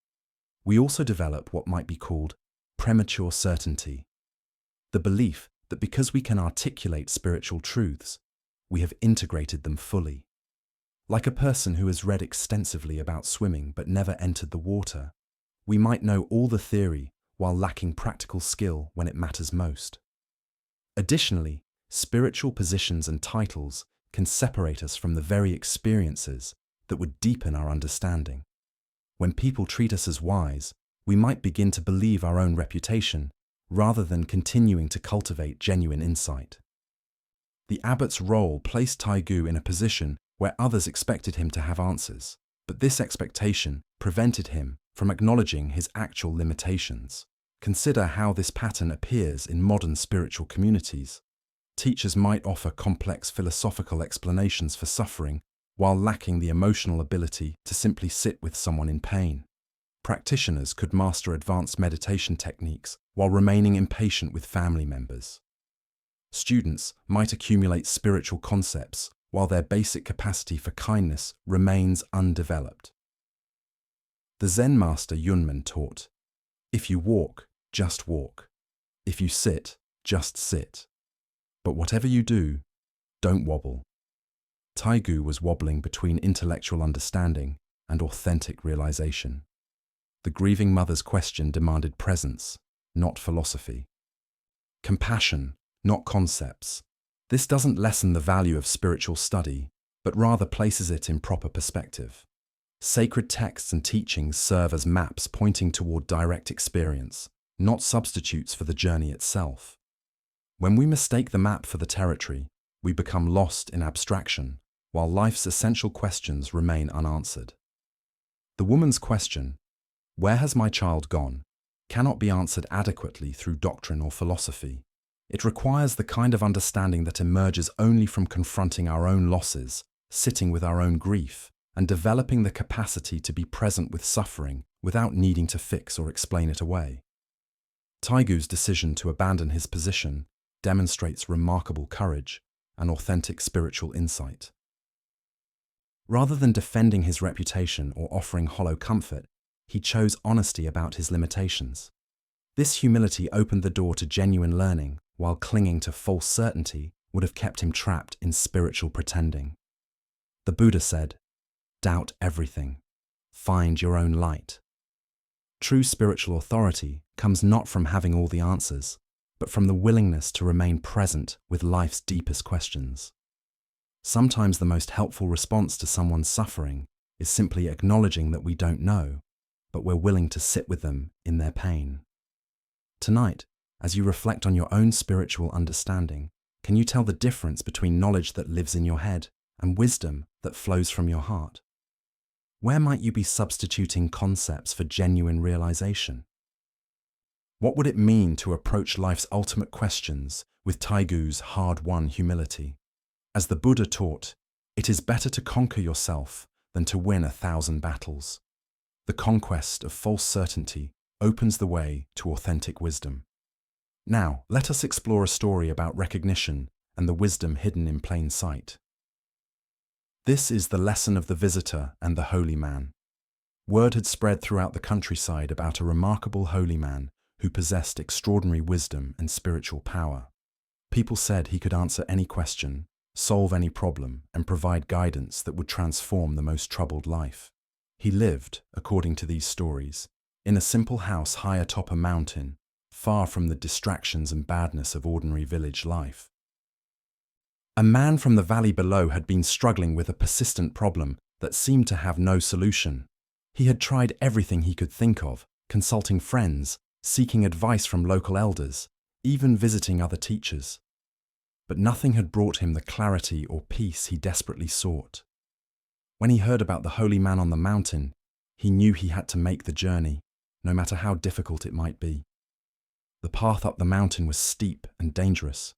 We also develop what might be called premature certainty, the belief that because we can articulate spiritual truths, we have integrated them fully. Like a person who has read extensively about swimming but never entered the water, we might know all the theory while lacking practical skill when it matters most. Additionally, spiritual positions and titles can separate us from the very experiences that would deepen our understanding. When people treat us as wise, we might begin to believe our own reputation rather than continuing to cultivate genuine insight. The abbot's role placed Taigu in a position where others expected him to have answers, but this expectation prevented him from acknowledging his actual limitations. Consider how this pattern appears in modern spiritual communities. Teachers might offer complex philosophical explanations for suffering while lacking the emotional ability to simply sit with someone in pain. Practitioners could master advanced meditation techniques while remaining impatient with family members. Students might accumulate spiritual concepts while their basic capacity for kindness remains undeveloped. The Zen master Yunmen taught, "If you walk, just walk. If you sit, just sit. But whatever you do, don't wobble." Taigu was wobbling between intellectual understanding and authentic realization. The grieving mother's question demanded presence, not philosophy. Compassion, not concepts. This doesn't lessen the value of spiritual study, but rather places it in proper perspective. Sacred texts and teachings serve as maps pointing toward direct experience, not substitutes for the journey itself. When we mistake the map for the territory, we become lost in abstraction, while life's essential questions remain unanswered. The woman's question, "Where has my child gone?" cannot be answered adequately through doctrine or philosophy. It requires the kind of understanding that emerges only from confronting our own losses, sitting with our own grief, and developing the capacity to be present with suffering without needing to fix or explain it away. Taigu's decision to abandon his position demonstrates remarkable courage and authentic spiritual insight. Rather than defending his reputation or offering hollow comfort, he chose honesty about his limitations. This humility opened the door to genuine learning, while clinging to false certainty would have kept him trapped in spiritual pretending. The Buddha said, "Doubt everything. Find your own light." True spiritual authority comes not from having all the answers, but from the willingness to remain present with life's deepest questions. Sometimes the most helpful response to someone's suffering is simply acknowledging that we don't know, but we're willing to sit with them in their pain. Tonight, as you reflect on your own spiritual understanding, can you tell the difference between knowledge that lives in your head and wisdom that flows from your heart? Where might you be substituting concepts for genuine realization? What would it mean to approach life's ultimate questions with Taigu's hard-won humility? As the Buddha taught, it is better to conquer yourself than to win 1,000 battles. The conquest of false certainty opens the way to authentic wisdom. Now, let us explore a story about recognition and the wisdom hidden in plain sight. This is the lesson of the visitor and the holy man. Word had spread throughout the countryside about a remarkable holy man who possessed extraordinary wisdom and spiritual power. People said he could answer any question, solve any problem, and provide guidance that would transform the most troubled life. He lived, according to these stories, in a simple house high atop a mountain, far from the distractions and badness of ordinary village life. A man from the valley below had been struggling with a persistent problem that seemed to have no solution. He had tried everything he could think of, consulting friends, seeking advice from local elders, even visiting other teachers. But nothing had brought him the clarity or peace he desperately sought. When he heard about the holy man on the mountain, he knew he had to make the journey, no matter how difficult it might be. The path up the mountain was steep and dangerous.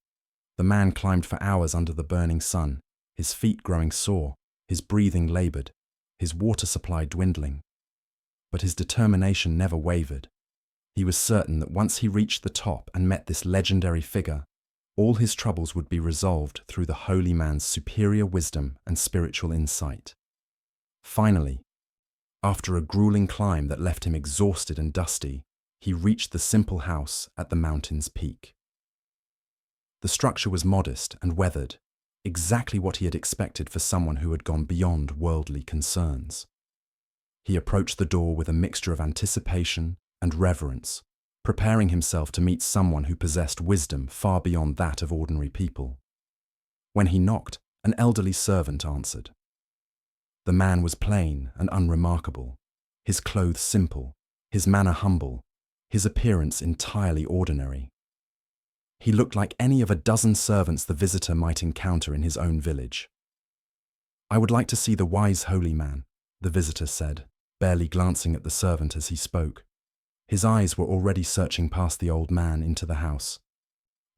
The man climbed for hours under the burning sun, his feet growing sore, his breathing labored, his water supply dwindling. But his determination never wavered. He was certain that once he reached the top and met this legendary figure, all his troubles would be resolved through the holy man's superior wisdom and spiritual insight. Finally, after a grueling climb that left him exhausted and dusty, he reached the simple house at the mountain's peak. The structure was modest and weathered, exactly what he had expected for someone who had gone beyond worldly concerns. He approached the door with a mixture of anticipation and reverence, preparing himself to meet someone who possessed wisdom far beyond that of ordinary people. When he knocked, an elderly servant answered. The man was plain and unremarkable, his clothes simple, his manner humble, his appearance entirely ordinary. He looked like any of a dozen servants the visitor might encounter in his own village. "I would like to see the wise holy man," the visitor said, barely glancing at the servant as he spoke. His eyes were already searching past the old man into the house,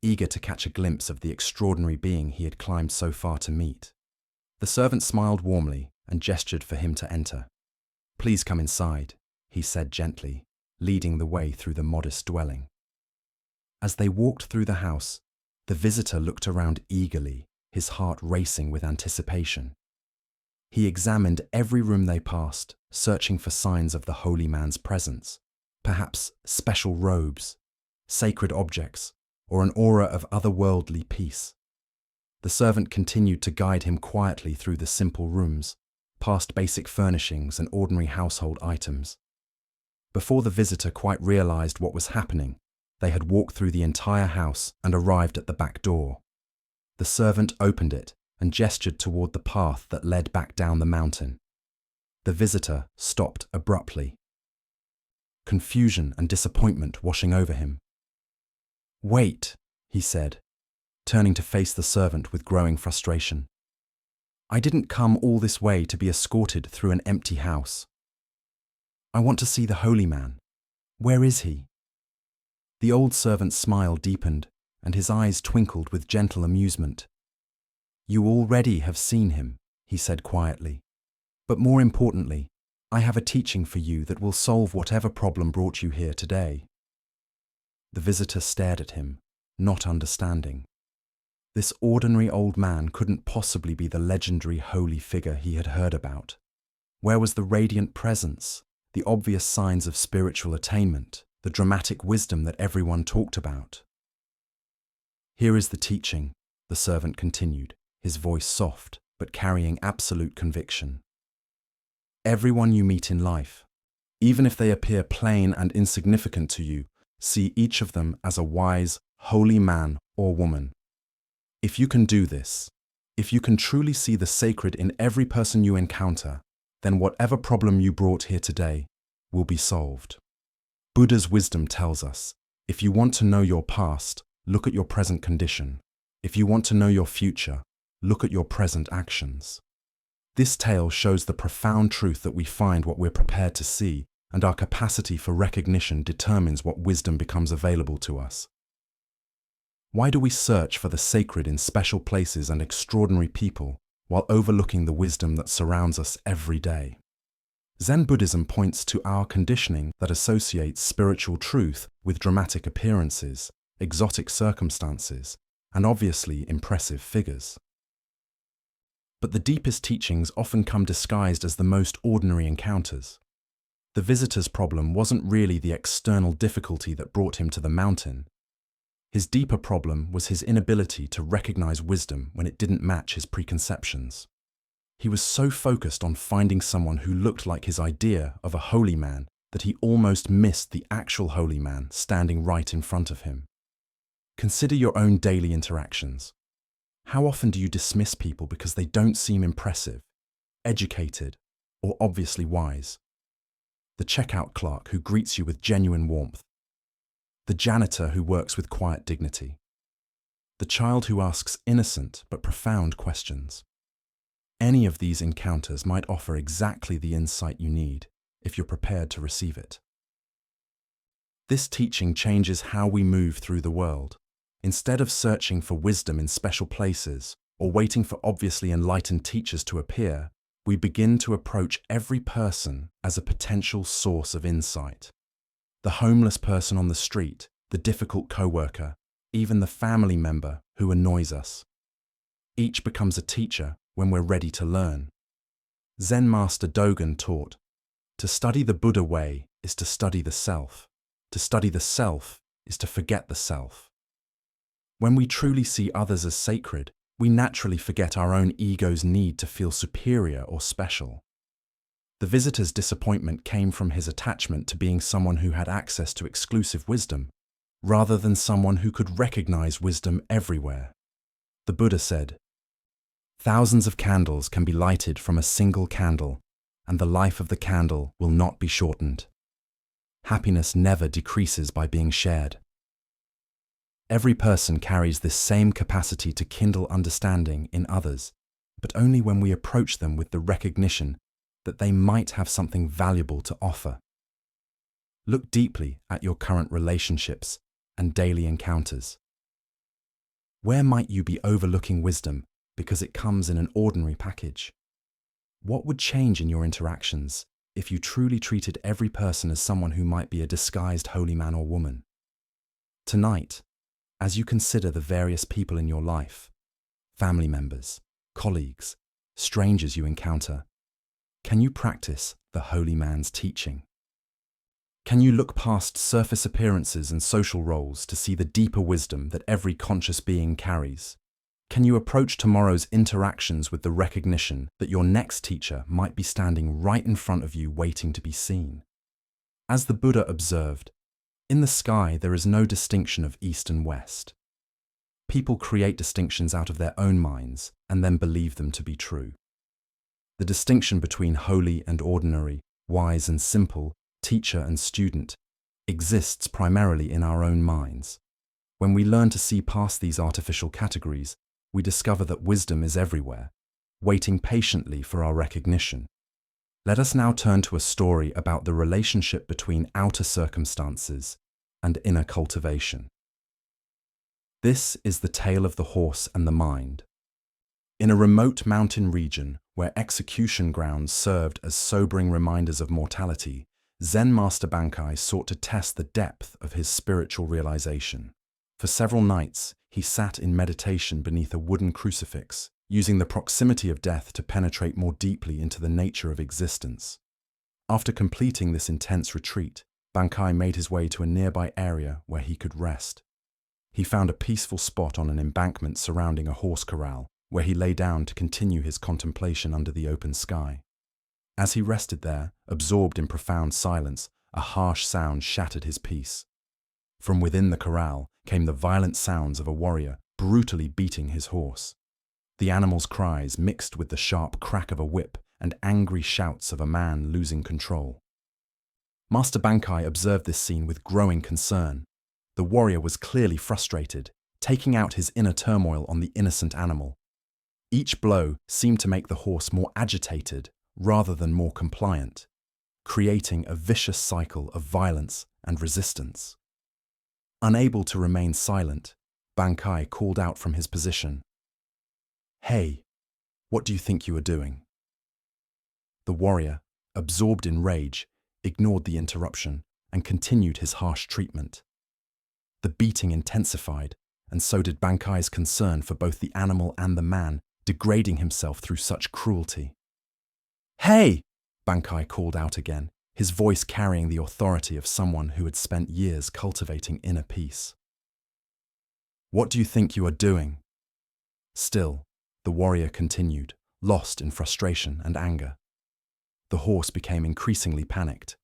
eager to catch a glimpse of the extraordinary being he had climbed so far to meet. The servant smiled warmly and gestured for him to enter. "Please come inside," he said gently, leading the way through the modest dwelling. As they walked through the house, the visitor looked around eagerly, his heart racing with anticipation. He examined every room they passed, searching for signs of the holy man's presence, perhaps special robes, sacred objects, or an aura of otherworldly peace. The servant continued to guide him quietly through the simple rooms, past basic furnishings and ordinary household items. Before the visitor quite realized what was happening, they had walked through the entire house and arrived at the back door. The servant opened it and gestured toward the path that led back down the mountain. The visitor stopped abruptly, confusion and disappointment washing over him. "Wait," he said, turning to face the servant with growing frustration. "I didn't come all this way to be escorted through an empty house. I want to see the holy man. Where is he?" The old servant's smile deepened, and his eyes twinkled with gentle amusement. "You already have seen him," he said quietly. "But more importantly, I have a teaching for you that will solve whatever problem brought you here today." The visitor stared at him, not understanding. This ordinary old man couldn't possibly be the legendary holy figure he had heard about. Where was the radiant presence, the obvious signs of spiritual attainment, the dramatic wisdom that everyone talked about? "Here is the teaching," the servant continued, his voice soft but carrying absolute conviction. "Everyone you meet in life, even if they appear plain and insignificant to you, see each of them as a wise, holy man or woman. If you can do this, if you can truly see the sacred in every person you encounter, then whatever problem you brought here today will be solved." Buddha's wisdom tells us, if you want to know your past, look at your present condition. If you want to know your future, look at your present actions. This tale shows the profound truth that we find what we're prepared to see, and our capacity for recognition determines what wisdom becomes available to us. Why do we search for the sacred in special places and extraordinary people while overlooking the wisdom that surrounds us every day? Zen Buddhism points to our conditioning that associates spiritual truth with dramatic appearances, exotic circumstances, and obviously impressive figures. But the deepest teachings often come disguised as the most ordinary encounters. The visitor's problem wasn't really the external difficulty that brought him to the mountain. His deeper problem was his inability to recognize wisdom when it didn't match his preconceptions. He was so focused on finding someone who looked like his idea of a holy man that he almost missed the actual holy man standing right in front of him. Consider your own daily interactions. How often do you dismiss people because they don't seem impressive, educated, or obviously wise? The checkout clerk who greets you with genuine warmth. The janitor who works with quiet dignity. The child who asks innocent but profound questions. Any of these encounters might offer exactly the insight you need if you're prepared to receive it. This teaching changes how we move through the world. Instead of searching for wisdom in special places or waiting for obviously enlightened teachers to appear, we begin to approach every person as a potential source of insight. The homeless person on the street, the difficult coworker, even the family member who annoys us. Each becomes a teacher when we're ready to learn. Zen master Dogen taught, to study the Buddha way is to study the self. To study the self is to forget the self. When we truly see others as sacred, we naturally forget our own ego's need to feel superior or special. The visitor's disappointment came from his attachment to being someone who had access to exclusive wisdom, rather than someone who could recognize wisdom everywhere. The Buddha said, "Thousands of candles can be lighted from a single candle, and the life of the candle will not be shortened. Happiness never decreases by being shared." Every person carries this same capacity to kindle understanding in others, but only when we approach them with the recognition that they might have something valuable to offer. Look deeply at your current relationships and daily encounters. Where might you be overlooking wisdom because it comes in an ordinary package? What would change in your interactions if you truly treated every person as someone who might be a disguised holy man or woman? Tonight, as you consider the various people in your life, family members, colleagues, strangers you encounter, can you practice the holy man's teaching? Can you look past surface appearances and social roles to see the deeper wisdom that every conscious being carries? Can you approach tomorrow's interactions with the recognition that your next teacher might be standing right in front of you waiting to be seen? As the Buddha observed, in the sky there is no distinction of east and west. People create distinctions out of their own minds and then believe them to be true. The distinction between holy and ordinary, wise and simple, teacher and student, exists primarily in our own minds. When we learn to see past these artificial categories, we discover that wisdom is everywhere, waiting patiently for our recognition. Let us now turn to a story about the relationship between outer circumstances and inner cultivation. This is the tale of the horse and the mind. In a remote mountain region where execution grounds served as sobering reminders of mortality, Zen Master Bankai sought to test the depth of his spiritual realization. For several nights, he sat in meditation beneath a wooden crucifix, using the proximity of death to penetrate more deeply into the nature of existence. After completing this intense retreat, Bankai made his way to a nearby area where he could rest. He found a peaceful spot on an embankment surrounding a horse corral, where he lay down to continue his contemplation under the open sky. As he rested there, absorbed in profound silence, a harsh sound shattered his peace. From within the corral came the violent sounds of a warrior brutally beating his horse. The animal's cries mixed with the sharp crack of a whip and angry shouts of a man losing control. Master Bankai observed this scene with growing concern. The warrior was clearly frustrated, taking out his inner turmoil on the innocent animal. Each blow seemed to make the horse more agitated rather than more compliant, creating a vicious cycle of violence and resistance. Unable to remain silent, Bankai called out from his position, "Hey, what do you think you are doing?" The warrior, absorbed in rage, ignored the interruption and continued his harsh treatment. The beating intensified, and so did Bankai's concern for both the animal and the man, degrading himself through such cruelty. "Hey!" Bankai called out again, his voice carrying the authority of someone who had spent years cultivating inner peace. "What do you think you are doing?" Still, the warrior continued, lost in frustration and anger. The horse became increasingly panicked,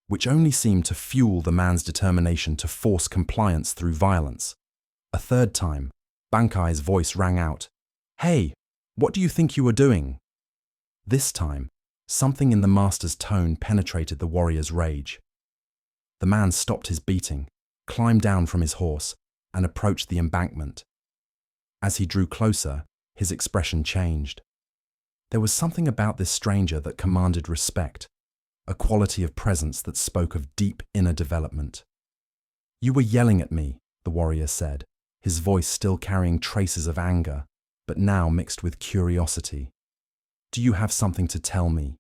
which only seemed to fuel the man's determination to force compliance through violence. A third time, Bankai's voice rang out, "Hey, what do you think you are doing?" This time, something in the master's tone penetrated the warrior's rage. The man stopped his beating, climbed down from his horse, and approached the embankment. As he drew closer, his expression changed. There was something about this stranger that commanded respect, a quality of presence that spoke of deep inner development. "You were yelling at me," the warrior said, his voice still carrying traces of anger, but now mixed with curiosity. "Do you have something to tell me?"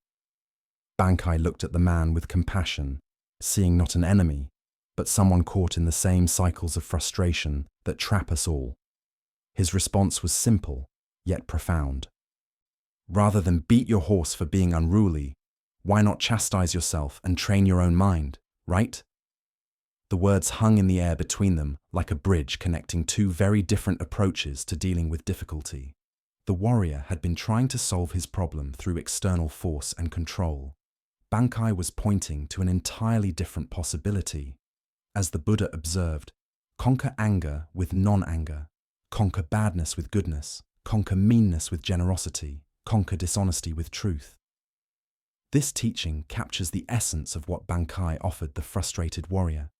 Bankai looked at the man with compassion, seeing not an enemy, but someone caught in the same cycles of frustration that trap us all. His response was simple, yet profound. "Rather than beat your horse for being unruly, why not chastise yourself and train your own mind, right?" The words hung in the air between them like a bridge connecting two very different approaches to dealing with difficulty. The warrior had been trying to solve his problem through external force and control. Bankai was pointing to an entirely different possibility. As the Buddha observed, conquer anger with non-anger, conquer badness with goodness, conquer meanness with generosity, conquer dishonesty with truth. This teaching captures the essence of what Bankai offered the frustrated warrior.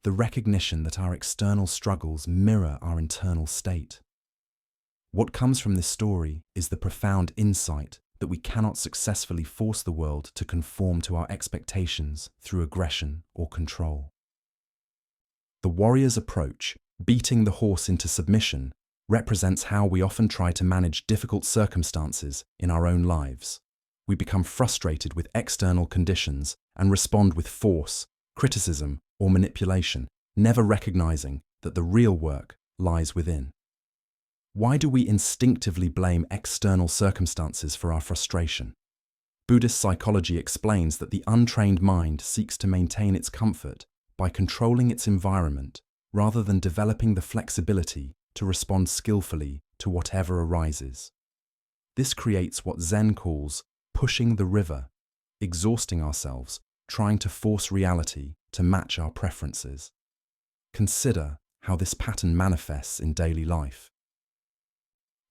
The recognition that our external struggles mirror our internal state. What comes from this story is the profound insight that we cannot successfully force the world to conform to our expectations through aggression or control. The warrior's approach, beating the horse into submission, represents how we often try to manage difficult circumstances in our own lives. We become frustrated with external conditions and respond with force, criticism, or manipulation, never recognizing that the real work lies within. Why do we instinctively blame external circumstances for our frustration? Buddhist psychology explains that the untrained mind seeks to maintain its comfort by controlling its environment rather than developing the flexibility to respond skillfully to whatever arises. This creates what Zen calls pushing the river, exhausting ourselves, trying to force reality to match our preferences. Consider how this pattern manifests in daily life.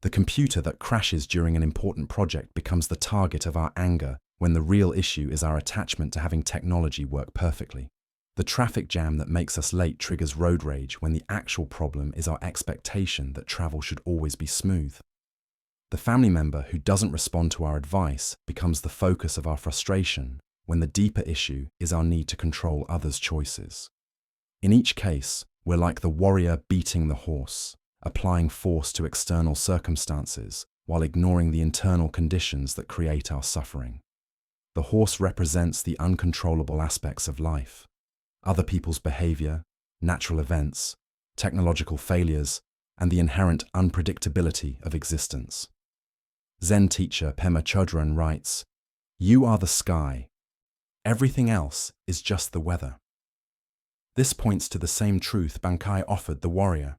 The computer that crashes during an important project becomes the target of our anger when the real issue is our attachment to having technology work perfectly. The traffic jam that makes us late triggers road rage when the actual problem is our expectation that travel should always be smooth. The family member who doesn't respond to our advice becomes the focus of our frustration when the deeper issue is our need to control others' choices. In each case, We're like the warrior beating the horse, applying force to external circumstances while ignoring the internal conditions that create our suffering. The horse represents the uncontrollable aspects of life, other people's behavior, natural events, technological failures, and the inherent unpredictability of existence. Zen teacher Pema Chodron writes, "You are the sky. Everything else is just the weather." This points to the same truth Bankai offered the warrior.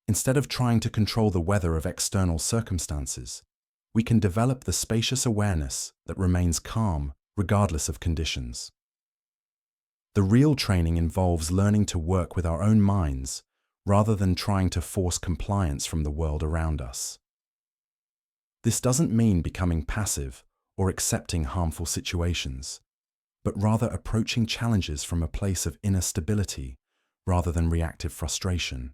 Instead of trying to control the weather of external circumstances, we can develop the spacious awareness that remains calm regardless of conditions. The real training involves learning to work with our own minds rather than trying to force compliance from the world around us. This doesn't mean becoming passive or accepting harmful situations, but rather approaching challenges from a place of inner stability rather than reactive frustration.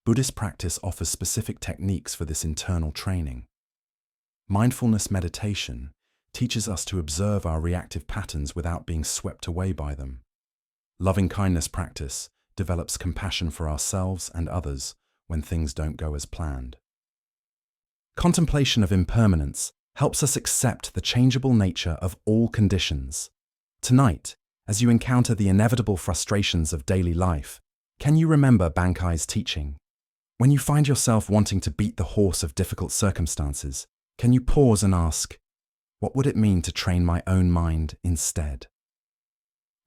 Buddhist practice offers specific techniques for this internal training. Mindfulness meditation teaches us to observe our reactive patterns without being swept away by them. Loving-kindness practice develops compassion for ourselves and others when things don't go as planned. Contemplation of impermanence helps us accept the changeable nature of all conditions. Tonight, as you encounter the inevitable frustrations of daily life, can you remember Bankai's teaching? When you find yourself wanting to beat the horse of difficult circumstances, can you pause and ask, what would it mean to train my own mind instead?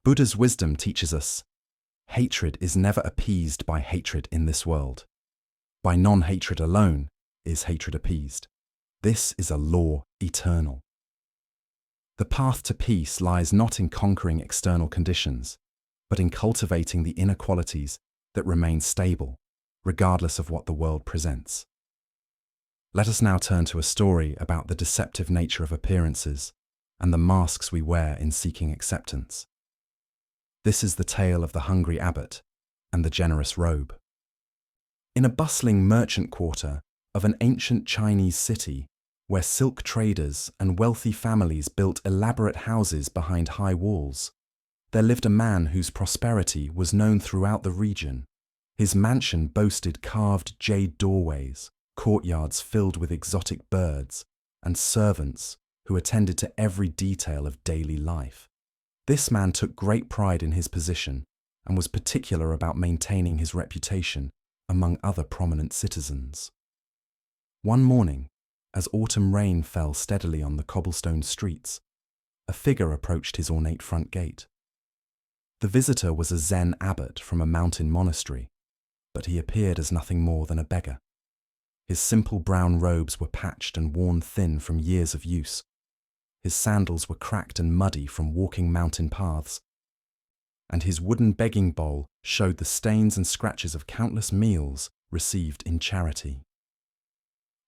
Buddha's wisdom teaches us, hatred is never appeased by hatred in this world. By non-hatred alone is hatred appeased. This is a law eternal. The path to peace lies not in conquering external conditions, but in cultivating the inner qualities that remain stable, regardless of what the world presents. Let us now turn to a story about the deceptive nature of appearances and the masks we wear in seeking acceptance. This is the tale of the hungry abbot and the generous robe. In a bustling merchant quarter of an ancient Chinese city, where silk traders and wealthy families built elaborate houses behind high walls, there lived a man whose prosperity was known throughout the region. His mansion boasted carved jade doorways, courtyards filled with exotic birds, and servants who attended to every detail of daily life. This man took great pride in his position and was particular about maintaining his reputation among other prominent citizens. One morning, as autumn rain fell steadily on the cobblestone streets, a figure approached his ornate front gate. The visitor was a Zen abbot from a mountain monastery, but he appeared as nothing more than a beggar. His simple brown robes were patched and worn thin from years of use. His sandals were cracked and muddy from walking mountain paths, and his wooden begging bowl showed the stains and scratches of countless meals received in charity.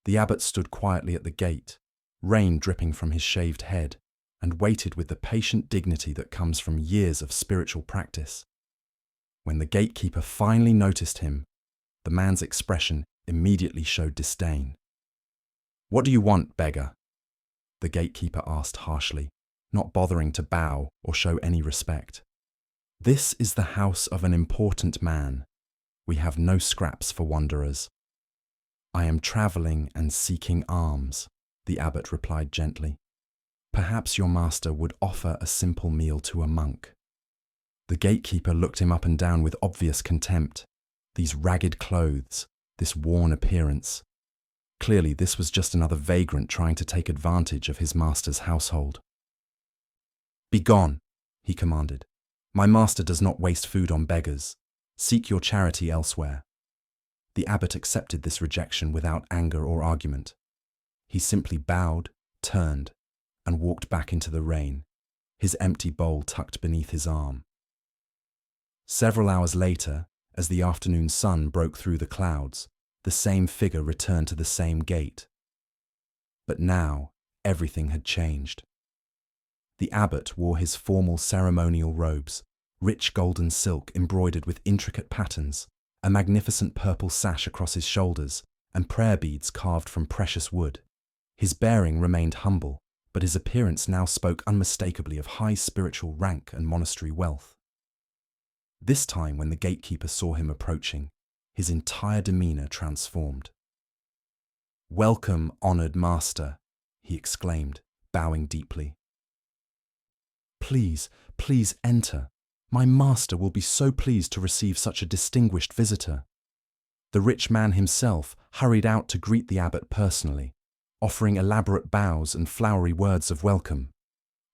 The abbot stood quietly at the gate, rain dripping from his shaved head, and waited with the patient dignity that comes from years of spiritual practice. When the gatekeeper finally noticed him, the man's expression immediately showed disdain. "What do you want, beggar?" the gatekeeper asked harshly, not bothering to bow or show any respect. "This is the house of an important man. We have no scraps for wanderers." "I am travelling and seeking alms," the abbot replied gently. "Perhaps your master would offer a simple meal to a monk." The gatekeeper looked him up and down with obvious contempt. These ragged clothes, this worn appearance. Clearly, this was just another vagrant trying to take advantage of his master's household. "Begone," he commanded. "My master does not waste food on beggars. Seek your charity elsewhere." The abbot accepted this rejection without anger or argument. He simply bowed, turned, and walked back into the rain, his empty bowl tucked beneath his arm. Several hours later, as the afternoon sun broke through the clouds, the same figure returned to the same gate. But now, everything had changed. The abbot wore his formal ceremonial robes, rich golden silk embroidered with intricate patterns, a magnificent purple sash across his shoulders, and prayer beads carved from precious wood. His bearing remained humble, but his appearance now spoke unmistakably of high spiritual rank and monastery wealth. This time, when the gatekeeper saw him approaching, his entire demeanor transformed. "Welcome, honored master," he exclaimed, bowing deeply. "Please, please enter. My master will be so pleased to receive such a distinguished visitor." The rich man himself hurried out to greet the abbot personally, offering elaborate bows and flowery words of welcome.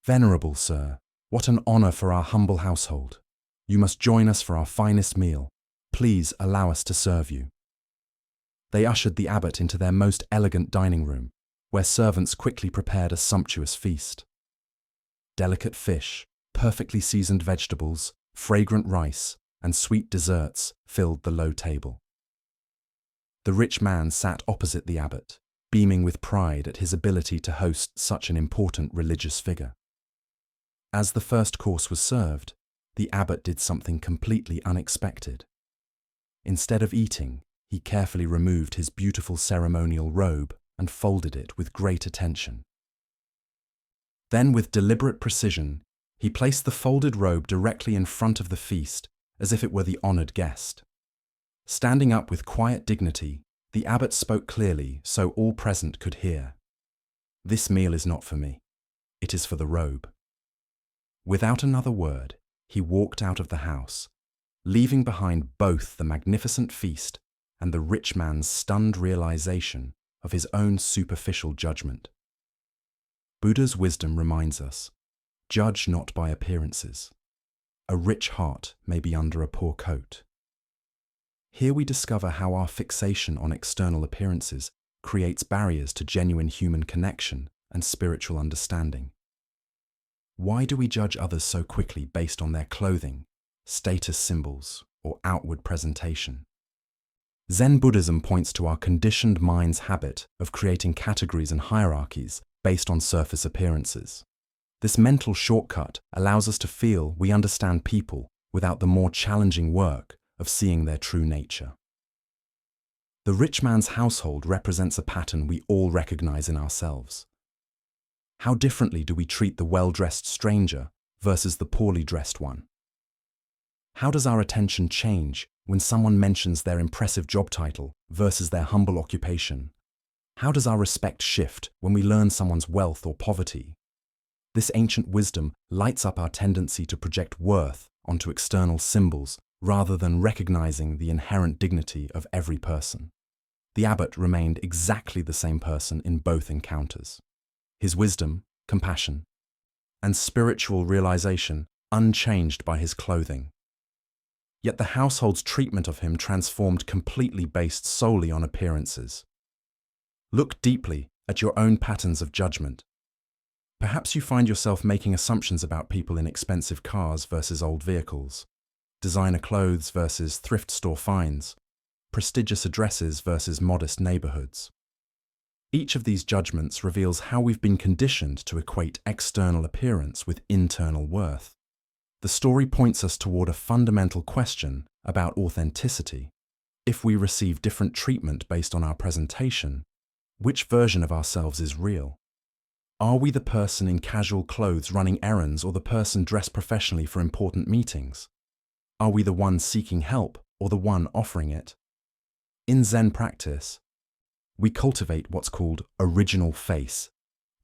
"Venerable sir, what an honor for our humble household. You must join us for our finest meal. Please allow us to serve you." They ushered the abbot into their most elegant dining room, where servants quickly prepared a sumptuous feast. Delicate fish, perfectly seasoned vegetables, fragrant rice, and sweet desserts filled the low table. The rich man sat opposite the abbot, beaming with pride at his ability to host such an important religious figure. As the first course was served, the abbot did something completely unexpected. Instead of eating, he carefully removed his beautiful ceremonial robe and folded it with great attention. Then, with deliberate precision, he placed the folded robe directly in front of the feast, as if it were the honored guest. Standing up with quiet dignity, the abbot spoke clearly so all present could hear. "This meal is not for me. It is for the robe." Without another word, he walked out of the house, leaving behind both the magnificent feast and the rich man's stunned realization of his own superficial judgment. Buddha's wisdom reminds us, judge not by appearances. A rich heart may be under a poor coat. Here we discover how our fixation on external appearances creates barriers to genuine human connection and spiritual understanding. Why do we judge others so quickly based on their clothing, status symbols, or outward presentation? Zen Buddhism points to our conditioned mind's habit of creating categories and hierarchies based on surface appearances. This mental shortcut allows us to feel we understand people without the more challenging work of seeing their true nature. The rich man's household represents a pattern we all recognize in ourselves. How differently do we treat the well-dressed stranger versus the poorly dressed one? How does our attention change when someone mentions their impressive job title versus their humble occupation? How does our respect shift when we learn someone's wealth or poverty? This ancient wisdom lights up our tendency to project worth onto external symbols rather than recognizing the inherent dignity of every person. The abbot remained exactly the same person in both encounters. His wisdom, compassion, and spiritual realization unchanged by his clothing. Yet the household's treatment of him transformed completely based solely on appearances. Look deeply at your own patterns of judgment. Perhaps you find yourself making assumptions about people in expensive cars versus old vehicles, designer clothes versus thrift store finds, prestigious addresses versus modest neighborhoods. Each of these judgments reveals how we've been conditioned to equate external appearance with internal worth. The story points us toward a fundamental question about authenticity. If we receive different treatment based on our presentation, which version of ourselves is real? Are we the person in casual clothes running errands or the person dressed professionally for important meetings? Are we the one seeking help or the one offering it? In Zen practice, we cultivate what's called original face,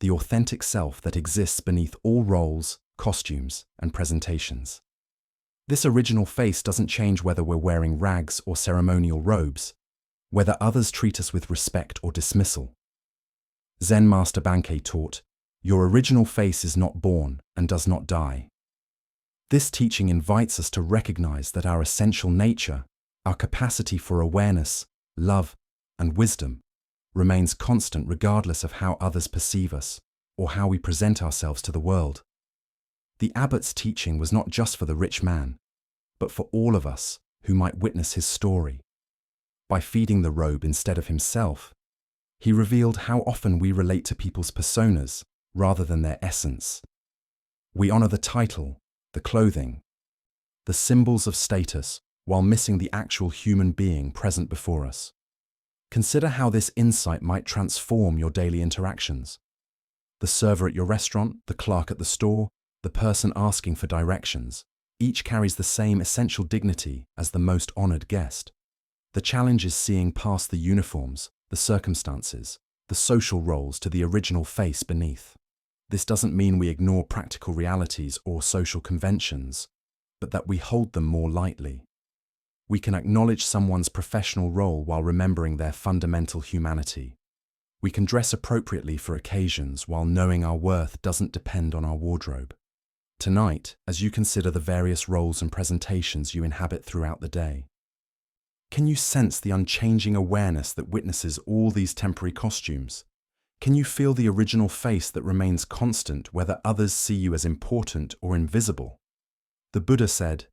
the authentic self that exists beneath all roles, costumes, and presentations. This original face doesn't change whether we're wearing rags or ceremonial robes, whether others treat us with respect or dismissal. Zen Master Bankei taught, "Your original face is not born and does not die." This teaching invites us to recognize that our essential nature, our capacity for awareness, love, and wisdom, remains constant regardless of how others perceive us or how we present ourselves to the world. The abbot's teaching was not just for the rich man, but for all of us who might witness his story. By feeding the robe instead of himself, he revealed how often we relate to people's personas rather than their essence. We honor the title, the clothing, the symbols of status, while missing the actual human being present before us. Consider how this insight might transform your daily interactions. The server at your restaurant, the clerk at the store, the person asking for directions. Each carries the same essential dignity as the most honored guest. The challenge is seeing past the uniforms, the circumstances, the social roles to the original face beneath. This doesn't mean we ignore practical realities or social conventions, but that we hold them more lightly. We can acknowledge someone's professional role while remembering their fundamental humanity. We can dress appropriately for occasions while knowing our worth doesn't depend on our wardrobe. Tonight, as you consider the various roles and presentations you inhabit throughout the day, can you sense the unchanging awareness that witnesses all these temporary costumes? Can you feel the original face that remains constant whether others see you as important or invisible? The Buddha said,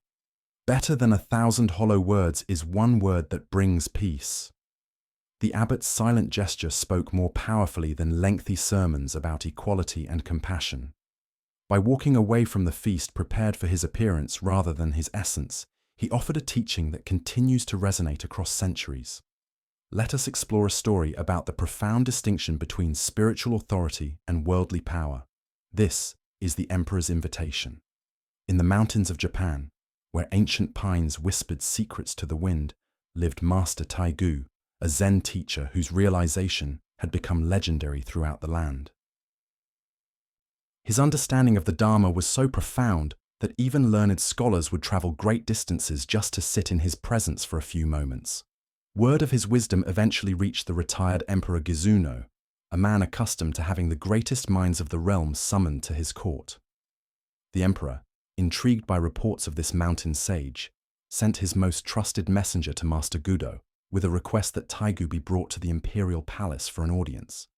"Better than 1,000 hollow words is one word that brings peace." The abbot's silent gesture spoke more powerfully than lengthy sermons about equality and compassion. By walking away from the feast prepared for his appearance rather than his essence, he offered a teaching that continues to resonate across centuries. Let us explore a story about the profound distinction between spiritual authority and worldly power. This is the Emperor's Invitation. In the mountains of Japan, where ancient pines whispered secrets to the wind, lived Master Taigu, a Zen teacher whose realization had become legendary throughout the land. His understanding of the Dharma was so profound that even learned scholars would travel great distances just to sit in his presence for a few moments. Word of his wisdom eventually reached the retired Emperor Gizuno, a man accustomed to having the greatest minds of the realm summoned to his court. The emperor, intrigued by reports of this mountain sage, sent his most trusted messenger to Master Gudo with a request that Taigu be brought to the imperial palace for an audience.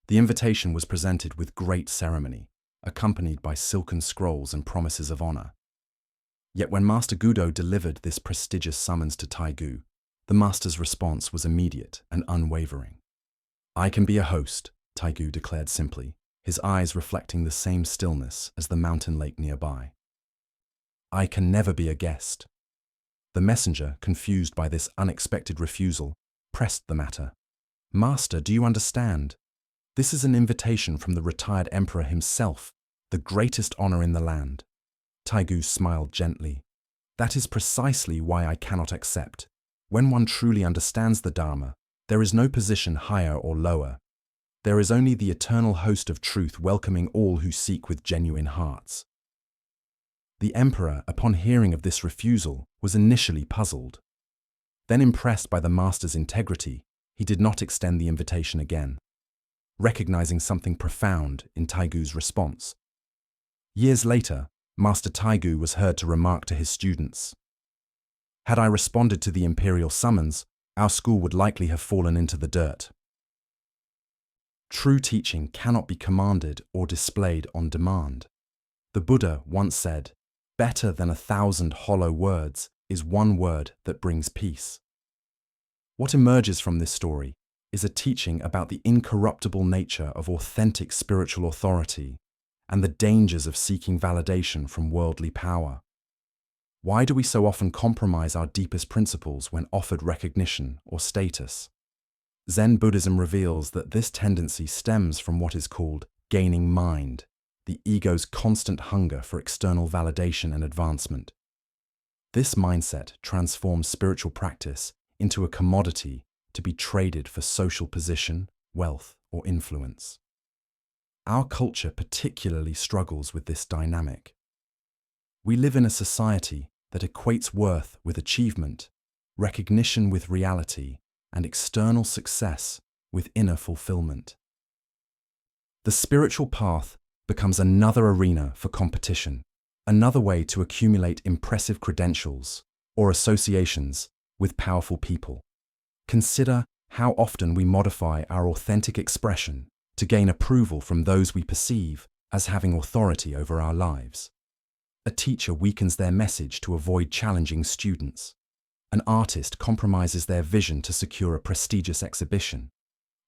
The invitation was presented with great ceremony, accompanied by silken scrolls and promises of honor. Yet when Master Gudo delivered this prestigious summons to Taigu, the master's response was immediate and unwavering. "I can be a host," Taigu declared simply, his eyes reflecting the same stillness as the mountain lake nearby. "I can never be a guest." The messenger, confused by this unexpected refusal, pressed the matter. "Master, do you understand? This is an invitation from the retired emperor himself, the greatest honor in the land." Taigu smiled gently. "That is precisely why I cannot accept. When one truly understands the Dharma, there is no position higher or lower. There is only the eternal host of truth welcoming all who seek with genuine hearts." The emperor, upon hearing of this refusal, was initially puzzled. Then, impressed by the master's integrity, he did not extend the invitation again, recognizing something profound in Taigu's response. Years later, Master Taigu was heard to remark to his students, "Had I responded to the imperial summons, our school would likely have fallen into the dirt." True teaching cannot be commanded or displayed on demand. The Buddha once said, "Better than 1,000 hollow words is one word that brings peace." What emerges from this story is a teaching about the incorruptible nature of authentic spiritual authority and the dangers of seeking validation from worldly power. Why do we so often compromise our deepest principles when offered recognition or status? Zen Buddhism reveals that this tendency stems from what is called gaining mind, the ego's constant hunger for external validation and advancement. This mindset transforms spiritual practice into a commodity to be traded for social position, wealth, or influence. Our culture particularly struggles with this dynamic. We live in a society that equates worth with achievement, recognition with reality, and external success with inner fulfillment. The spiritual path becomes another arena for competition, another way to accumulate impressive credentials or associations with powerful people. Consider how often we modify our authentic expression to gain approval from those we perceive as having authority over our lives. A teacher weakens their message to avoid challenging students. An artist compromises their vision to secure a prestigious exhibition.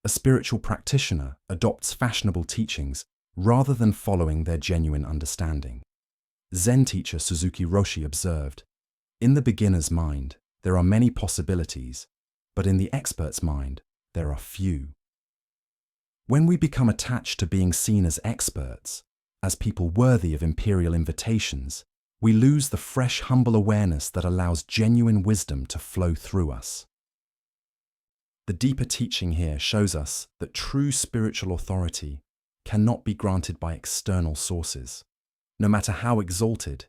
A spiritual practitioner adopts fashionable teachings rather than following their genuine understanding. Zen teacher Suzuki Roshi observed, "In the beginner's mind, there are many possibilities, but in the expert's mind, there are few." When we become attached to being seen as experts, as people worthy of imperial invitations, We lose the fresh, humble awareness that allows genuine wisdom to flow through us. The deeper teaching here shows us that true spiritual authority cannot be granted by external sources. No matter how exalted,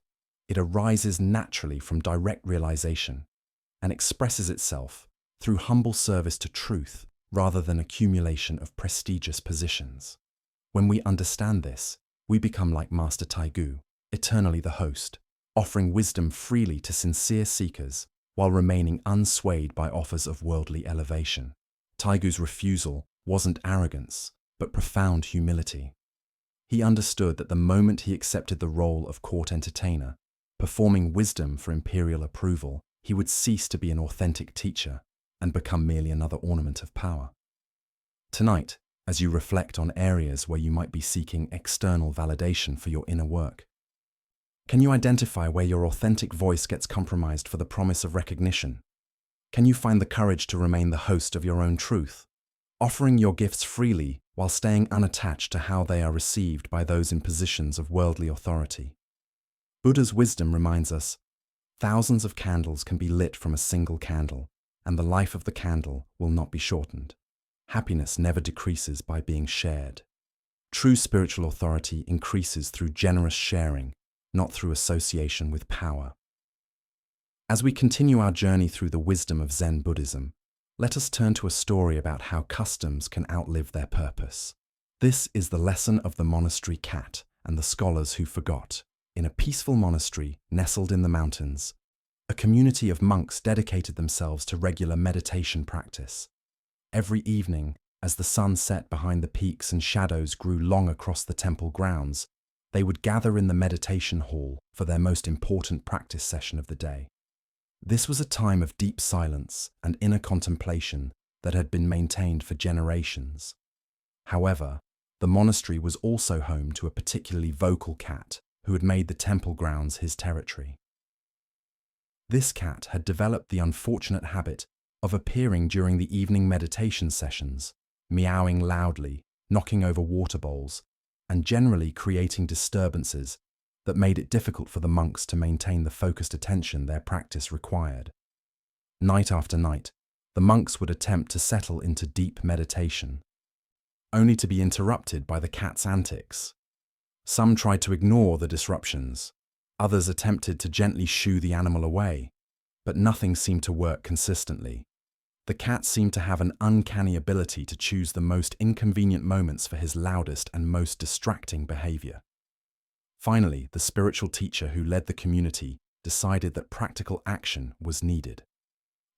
it arises naturally from direct realization and expresses itself through humble service to truth rather than accumulation of prestigious positions. When we understand this, we become like Master Taigu, eternally the host, offering wisdom freely to sincere seekers while remaining unswayed by offers of worldly elevation. Taigu's refusal wasn't arrogance, but profound humility. He understood that the moment he accepted the role of court entertainer, performing wisdom for imperial approval, he would cease to be an authentic teacher and become merely another ornament of power. Tonight, as you reflect on areas where you might be seeking external validation for your inner work, can you identify where your authentic voice gets compromised for the promise of recognition? Can you find the courage to remain the host of your own truth, offering your gifts freely while staying unattached to how they are received by those in positions of worldly authority? Buddha's wisdom reminds us, thousands of candles can be lit from a single candle, and the life of the candle will not be shortened. Happiness never decreases by being shared. True spiritual authority increases through generous sharing, not through association with power. As we continue our journey through the wisdom of Zen Buddhism, let us turn to a story about how customs can outlive their purpose. This is the lesson of the monastery cat and the scholars who forgot. In a peaceful monastery nestled in the mountains, a community of monks dedicated themselves to regular meditation practice. Every evening, as the sun set behind the peaks and shadows grew long across the temple grounds, they would gather in the meditation hall for their most important practice session of the day. This was a time of deep silence and inner contemplation that had been maintained for generations. However, the monastery was also home to a particularly vocal cat who had made the temple grounds his territory. This cat had developed the unfortunate habit of appearing during the evening meditation sessions, meowing loudly, knocking over water bowls, and generally creating disturbances that made it difficult for the monks to maintain the focused attention their practice required. Night after night, the monks would attempt to settle into deep meditation, only to be interrupted by the cat's antics. Some tried to ignore the disruptions, others attempted to gently shoo the animal away, but nothing seemed to work consistently. The cat seemed to have an uncanny ability to choose the most inconvenient moments for his loudest and most distracting behavior. Finally, the spiritual teacher who led the community decided that practical action was needed.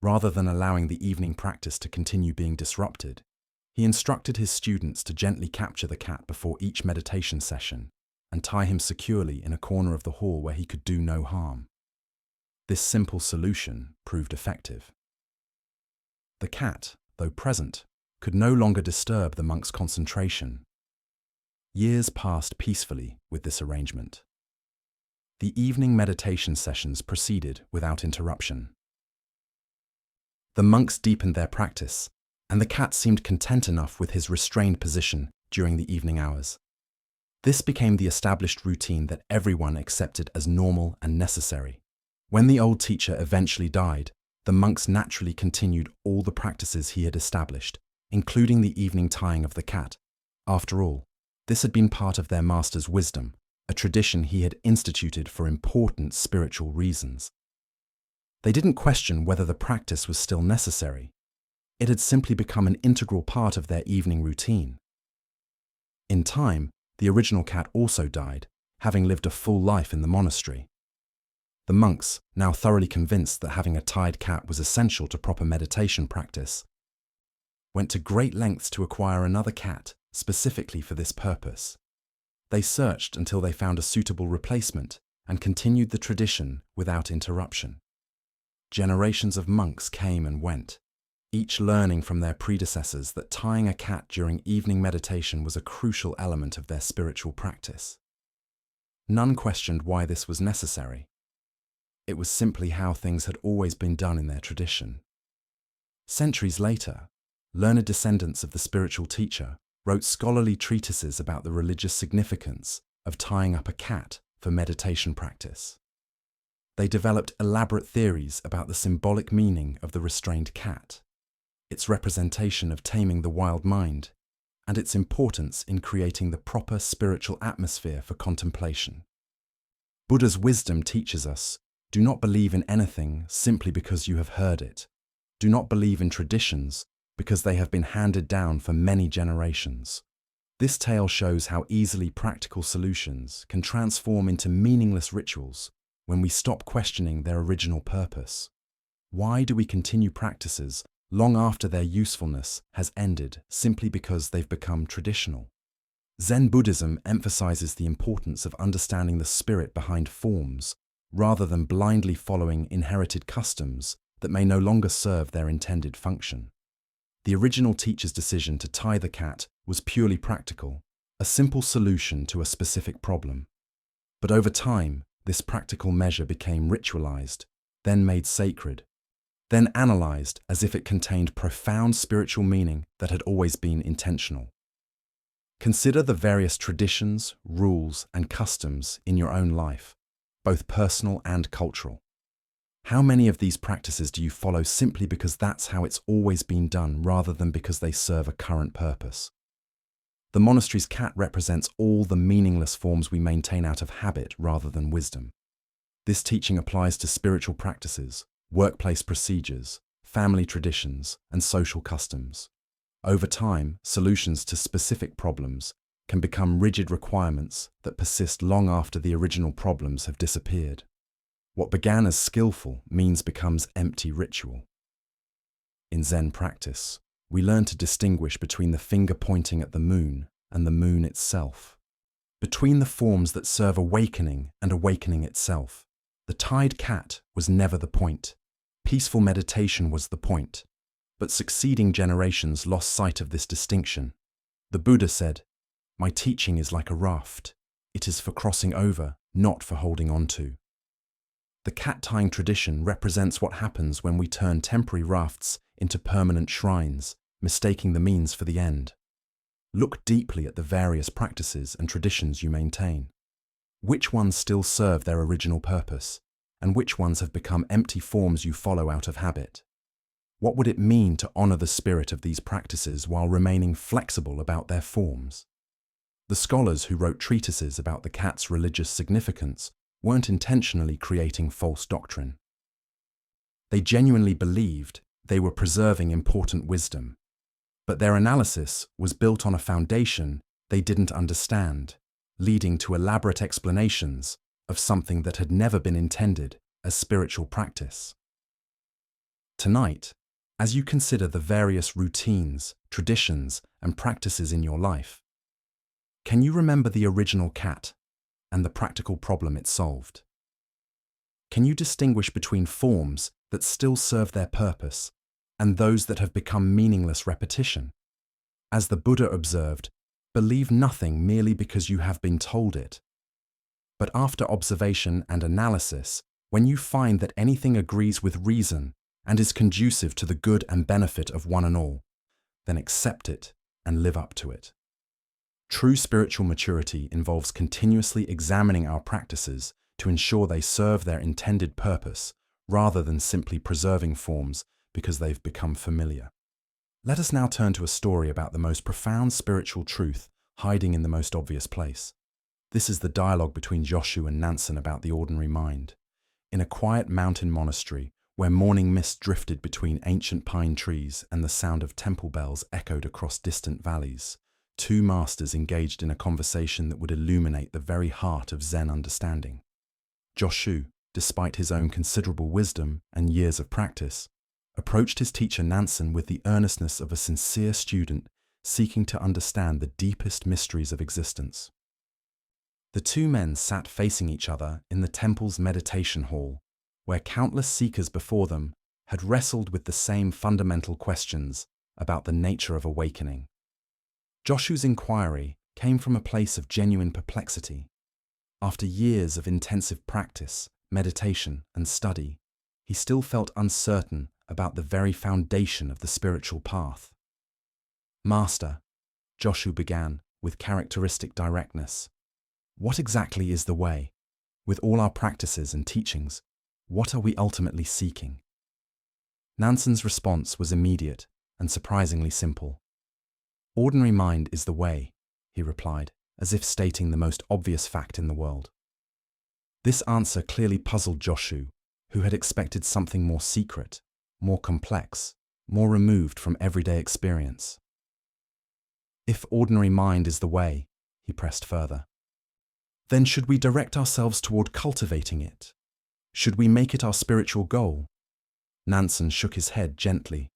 Rather than allowing the evening practice to continue being disrupted, he instructed his students to gently capture the cat before each meditation session and tie him securely in a corner of the hall where he could do no harm. This simple solution proved effective. The cat, though present, could no longer disturb the monk's concentration. Years passed peacefully with this arrangement. The evening meditation sessions proceeded without interruption. The monks deepened their practice, and the cat seemed content enough with his restrained position during the evening hours. This became the established routine that everyone accepted as normal and necessary. When the old teacher eventually died, the monks naturally continued all the practices he had established, including the evening tying of the cat. After all, this had been part of their master's wisdom, a tradition he had instituted for important spiritual reasons. They didn't question whether the practice was still necessary. It had simply become an integral part of their evening routine. In time, the original cat also died, having lived a full life in the monastery. The monks, now thoroughly convinced that having a tied cat was essential to proper meditation practice, went to great lengths to acquire another cat specifically for this purpose. They searched until they found a suitable replacement and continued the tradition without interruption. Generations of monks came and went, each learning from their predecessors that tying a cat during evening meditation was a crucial element of their spiritual practice. None questioned why this was necessary. It was simply how things had always been done in their tradition. Centuries later, learned descendants of the spiritual teacher wrote scholarly treatises about the religious significance of tying up a cat for meditation practice. They developed elaborate theories about the symbolic meaning of the restrained cat, its representation of taming the wild mind, and its importance in creating the proper spiritual atmosphere for contemplation. Buddha's wisdom teaches us, do not believe in anything simply because you have heard it. Do not believe in traditions because they have been handed down for many generations. This tale shows how easily practical solutions can transform into meaningless rituals when we stop questioning their original purpose. Why do we continue practices long after their usefulness has ended simply because they've become traditional? Zen Buddhism emphasizes the importance of understanding the spirit behind forms rather than blindly following inherited customs that may no longer serve their intended function. The original teacher's decision to tie the cat was purely practical, a simple solution to a specific problem. But over time, this practical measure became ritualized, then made sacred, then analyzed as if it contained profound spiritual meaning that had always been intentional. Consider the various traditions, rules, and customs in your own life, both personal and cultural. How many of these practices do you follow simply because that's how it's always been done rather than because they serve a current purpose? The monastery's cat represents all the meaningless forms we maintain out of habit rather than wisdom. This teaching applies to spiritual practices, workplace procedures, family traditions, and social customs. Over time, solutions to specific problems can become rigid requirements that persist long after the original problems have disappeared. What began as skillful means becomes empty ritual. In Zen practice, we learn to distinguish between the finger pointing at the moon and the moon itself, between the forms that serve awakening and awakening itself. The tied cat was never the point. Peaceful meditation was the point. But succeeding generations lost sight of this distinction. The Buddha said, "My teaching is like a raft. It is for crossing over, not for holding on to." The cat-tying tradition represents what happens when we turn temporary rafts into permanent shrines, mistaking the means for the end. Look deeply at the various practices and traditions you maintain. Which ones still serve their original purpose, and which ones have become empty forms you follow out of habit? What would it mean to honor the spirit of these practices while remaining flexible about their forms? The scholars who wrote treatises about the cat's religious significance weren't intentionally creating false doctrine. They genuinely believed they were preserving important wisdom, but their analysis was built on a foundation they didn't understand, leading to elaborate explanations of something that had never been intended as spiritual practice. Tonight, as you consider the various routines, traditions, and practices in your life, can you remember the original cat and the practical problem it solved? Can you distinguish between forms that still serve their purpose and those that have become meaningless repetition? As the Buddha observed, believe nothing merely because you have been told it. But after observation and analysis, when you find that anything agrees with reason and is conducive to the good and benefit of one and all, then accept it and live up to it. True spiritual maturity involves continuously examining our practices to ensure they serve their intended purpose rather than simply preserving forms because they've become familiar. Let us now turn to a story about the most profound spiritual truth hiding in the most obvious place. This is the dialogue between Joshu and Nansen about the ordinary mind. In a quiet mountain monastery, where morning mist drifted between ancient pine trees and the sound of temple bells echoed across distant valleys, two masters engaged in a conversation that would illuminate the very heart of Zen understanding. Joshu, despite his own considerable wisdom and years of practice, approached his teacher Nansen with the earnestness of a sincere student seeking to understand the deepest mysteries of existence. The two men sat facing each other in the temple's meditation hall, where countless seekers before them had wrestled with the same fundamental questions about the nature of awakening. Joshu's inquiry came from a place of genuine perplexity. After years of intensive practice, meditation, and study, he still felt uncertain about the very foundation of the spiritual path. "Master," Joshu began with characteristic directness, "what exactly is the way? With all our practices and teachings, What are we ultimately seeking? Nansen's response was immediate and surprisingly simple. Ordinary mind is the way, he replied, as if stating the most obvious fact in the world. This answer clearly puzzled Joshu, who had expected something more secret, more complex, more removed from everyday experience. If ordinary mind is the way, he pressed further, then should we direct ourselves toward cultivating it? Should we make it our spiritual goal? Nansen shook his head gently.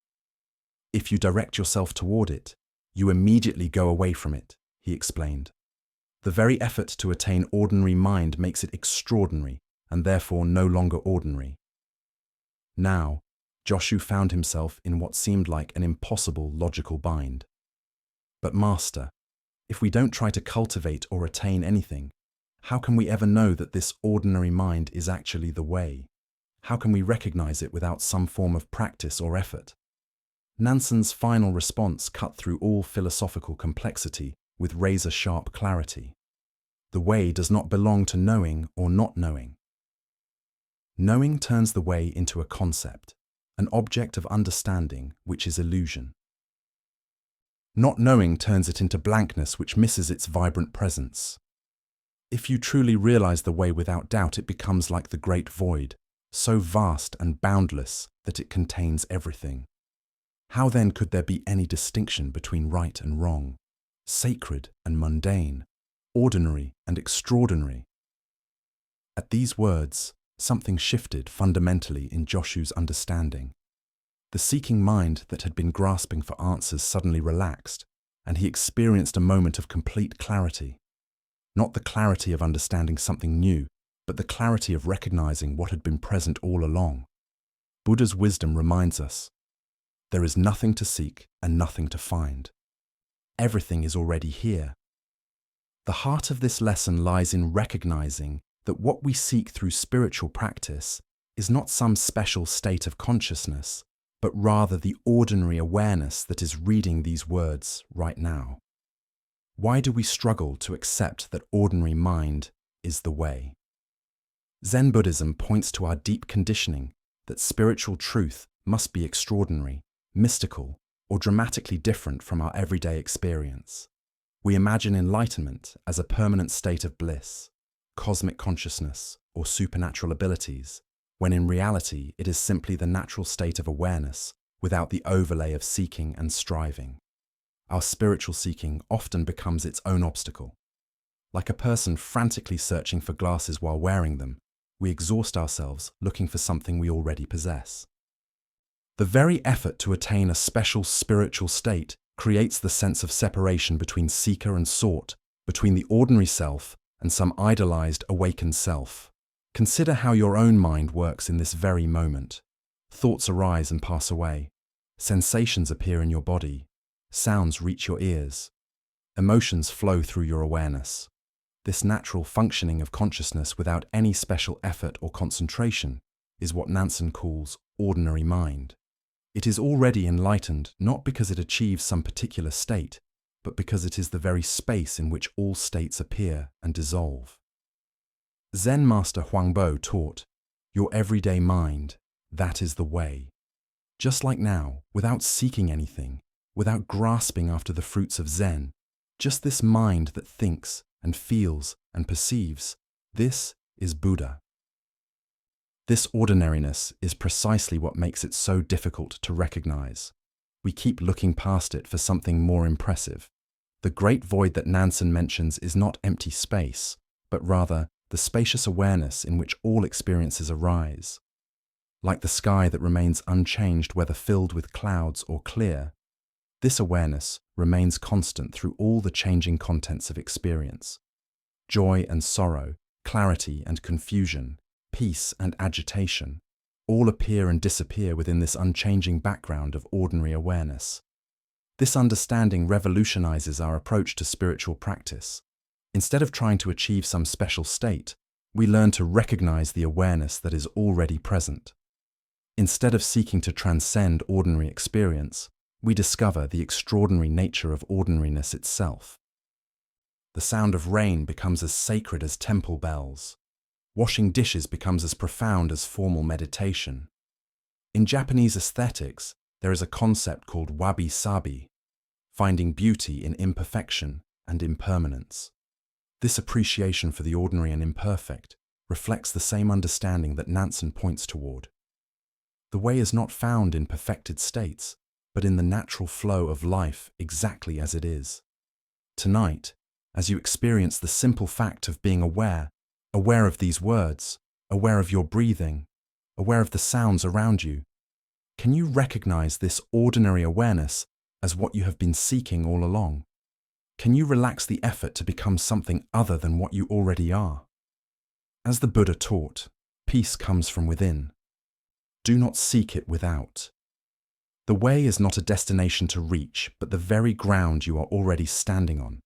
If you direct yourself toward it, you immediately go away from it, he explained. The very effort to attain ordinary mind makes it extraordinary and therefore no longer ordinary. Now, Joshu found himself in what seemed like an impossible logical bind. But Master, if we don't try to cultivate or attain anything, how can we ever know that this ordinary mind is actually the way? How can we recognize it without some form of practice or effort? Nansen's final response cut through all philosophical complexity with razor-sharp clarity. The way does not belong to knowing or not knowing. Knowing turns the way into a concept, an object of understanding which is illusion. Not knowing turns it into blankness which misses its vibrant presence. If you truly realize the way without doubt, it becomes like the great void, so vast and boundless that it contains everything. How then could there be any distinction between right and wrong, sacred and mundane, ordinary and extraordinary? At these words, something shifted fundamentally in Joshu's understanding. The seeking mind that had been grasping for answers suddenly relaxed, and he experienced a moment of complete clarity. Not the clarity of understanding something new, but the clarity of recognizing what had been present all along. Buddha's wisdom reminds us, there is nothing to seek and nothing to find. Everything is already here. The heart of this lesson lies in recognizing that what we seek through spiritual practice is not some special state of consciousness, but rather the ordinary awareness that is reading these words right now. Why do we struggle to accept that ordinary mind is the way? Zen Buddhism points to our deep conditioning that spiritual truth must be extraordinary, mystical, or dramatically different from our everyday experience. We imagine enlightenment as a permanent state of bliss, cosmic consciousness, or supernatural abilities, when in reality it is simply the natural state of awareness without the overlay of seeking and striving. Our spiritual seeking often becomes its own obstacle. Like a person frantically searching for glasses while wearing them, we exhaust ourselves looking for something we already possess. The very effort to attain a special spiritual state creates the sense of separation between seeker and sought, between the ordinary self and some idolized awakened self. Consider how your own mind works in this very moment. Thoughts arise and pass away. Sensations appear in your body. Sounds reach your ears. Emotions flow through your awareness. This natural functioning of consciousness without any special effort or concentration is what Nansen calls ordinary mind. It is already enlightened not because it achieves some particular state, but because it is the very space in which all states appear and dissolve. Zen master Huangbo taught, your everyday mind, that is the way. Just like now, without seeking anything, without grasping after the fruits of Zen, just this mind that thinks and feels and perceives, this is Buddha. This ordinariness is precisely what makes it so difficult to recognize. We keep looking past it for something more impressive. The great void that Nansen mentions is not empty space, but rather the spacious awareness in which all experiences arise. Like the sky that remains unchanged whether filled with clouds or clear, this awareness remains constant through all the changing contents of experience. Joy and sorrow, clarity and confusion, peace and agitation, all appear and disappear within this unchanging background of ordinary awareness. This understanding revolutionizes our approach to spiritual practice. Instead of trying to achieve some special state, we learn to recognize the awareness that is already present. Instead of seeking to transcend ordinary experience, we discover the extraordinary nature of ordinariness itself. The sound of rain becomes as sacred as temple bells. Washing dishes becomes as profound as formal meditation. In Japanese aesthetics, there is a concept called wabi-sabi, finding beauty in imperfection and impermanence. This appreciation for the ordinary and imperfect reflects the same understanding that Nansen points toward. The way is not found in perfected states, but in the natural flow of life exactly as it is. Tonight, as you experience the simple fact of being aware of these words, aware of your breathing, aware of the sounds around you, can you recognize this ordinary awareness as what you have been seeking all along? Can you relax the effort to become something other than what you already are? As the Buddha taught, peace comes from within. Do not seek it without. The way is not a destination to reach, but the very ground you are already standing on.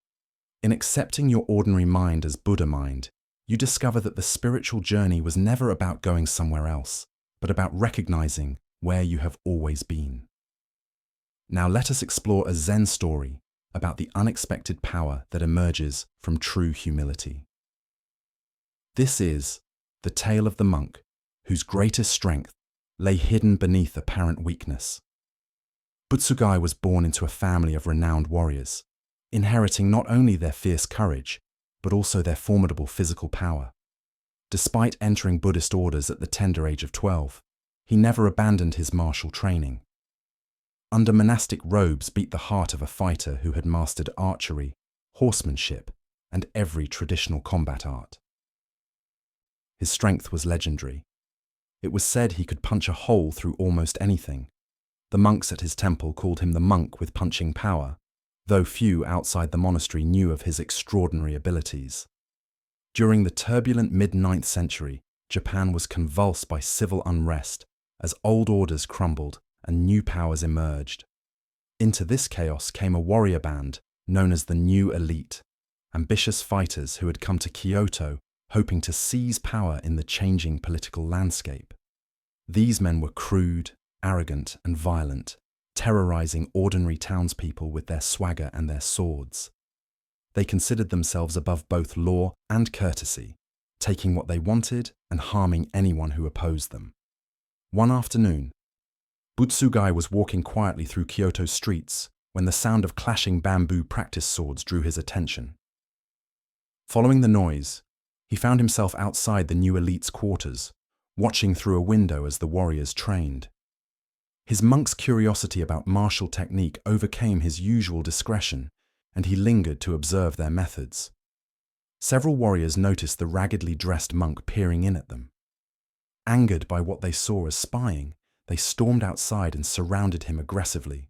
In accepting your ordinary mind as Buddha mind, you discover that the spiritual journey was never about going somewhere else, but about recognizing where you have always been. Now let us explore a Zen story about the unexpected power that emerges from true humility. This is the tale of the monk whose greatest strength lay hidden beneath apparent weakness. Butsugai was born into a family of renowned warriors, inheriting not only their fierce courage, but also their formidable physical power. Despite entering Buddhist orders at the tender age of 12, he never abandoned his martial training. Under monastic robes beat the heart of a fighter who had mastered archery, horsemanship, and every traditional combat art. His strength was legendary. It was said he could punch a hole through almost anything. The monks at his temple called him the monk with punching power, though few outside the monastery knew of his extraordinary abilities. During the turbulent mid-9th century, Japan was convulsed by civil unrest as old orders crumbled and new powers emerged. Into this chaos came a warrior band known as the New Elite, ambitious fighters who had come to Kyoto hoping to seize power in the changing political landscape. These men were crude, arrogant, and violent, terrorizing ordinary townspeople with their swagger and their swords. They considered themselves above both law and courtesy, taking what they wanted and harming anyone who opposed them. One afternoon, Butsugai was walking quietly through Kyoto's streets when the sound of clashing bamboo practice swords drew his attention. Following the noise, he found himself outside the New Elite's quarters, watching through a window as the warriors trained. His monk's curiosity about martial technique overcame his usual discretion, and he lingered to observe their methods. Several warriors noticed the raggedly dressed monk peering in at them. Angered by what they saw as spying, they stormed outside and surrounded him aggressively.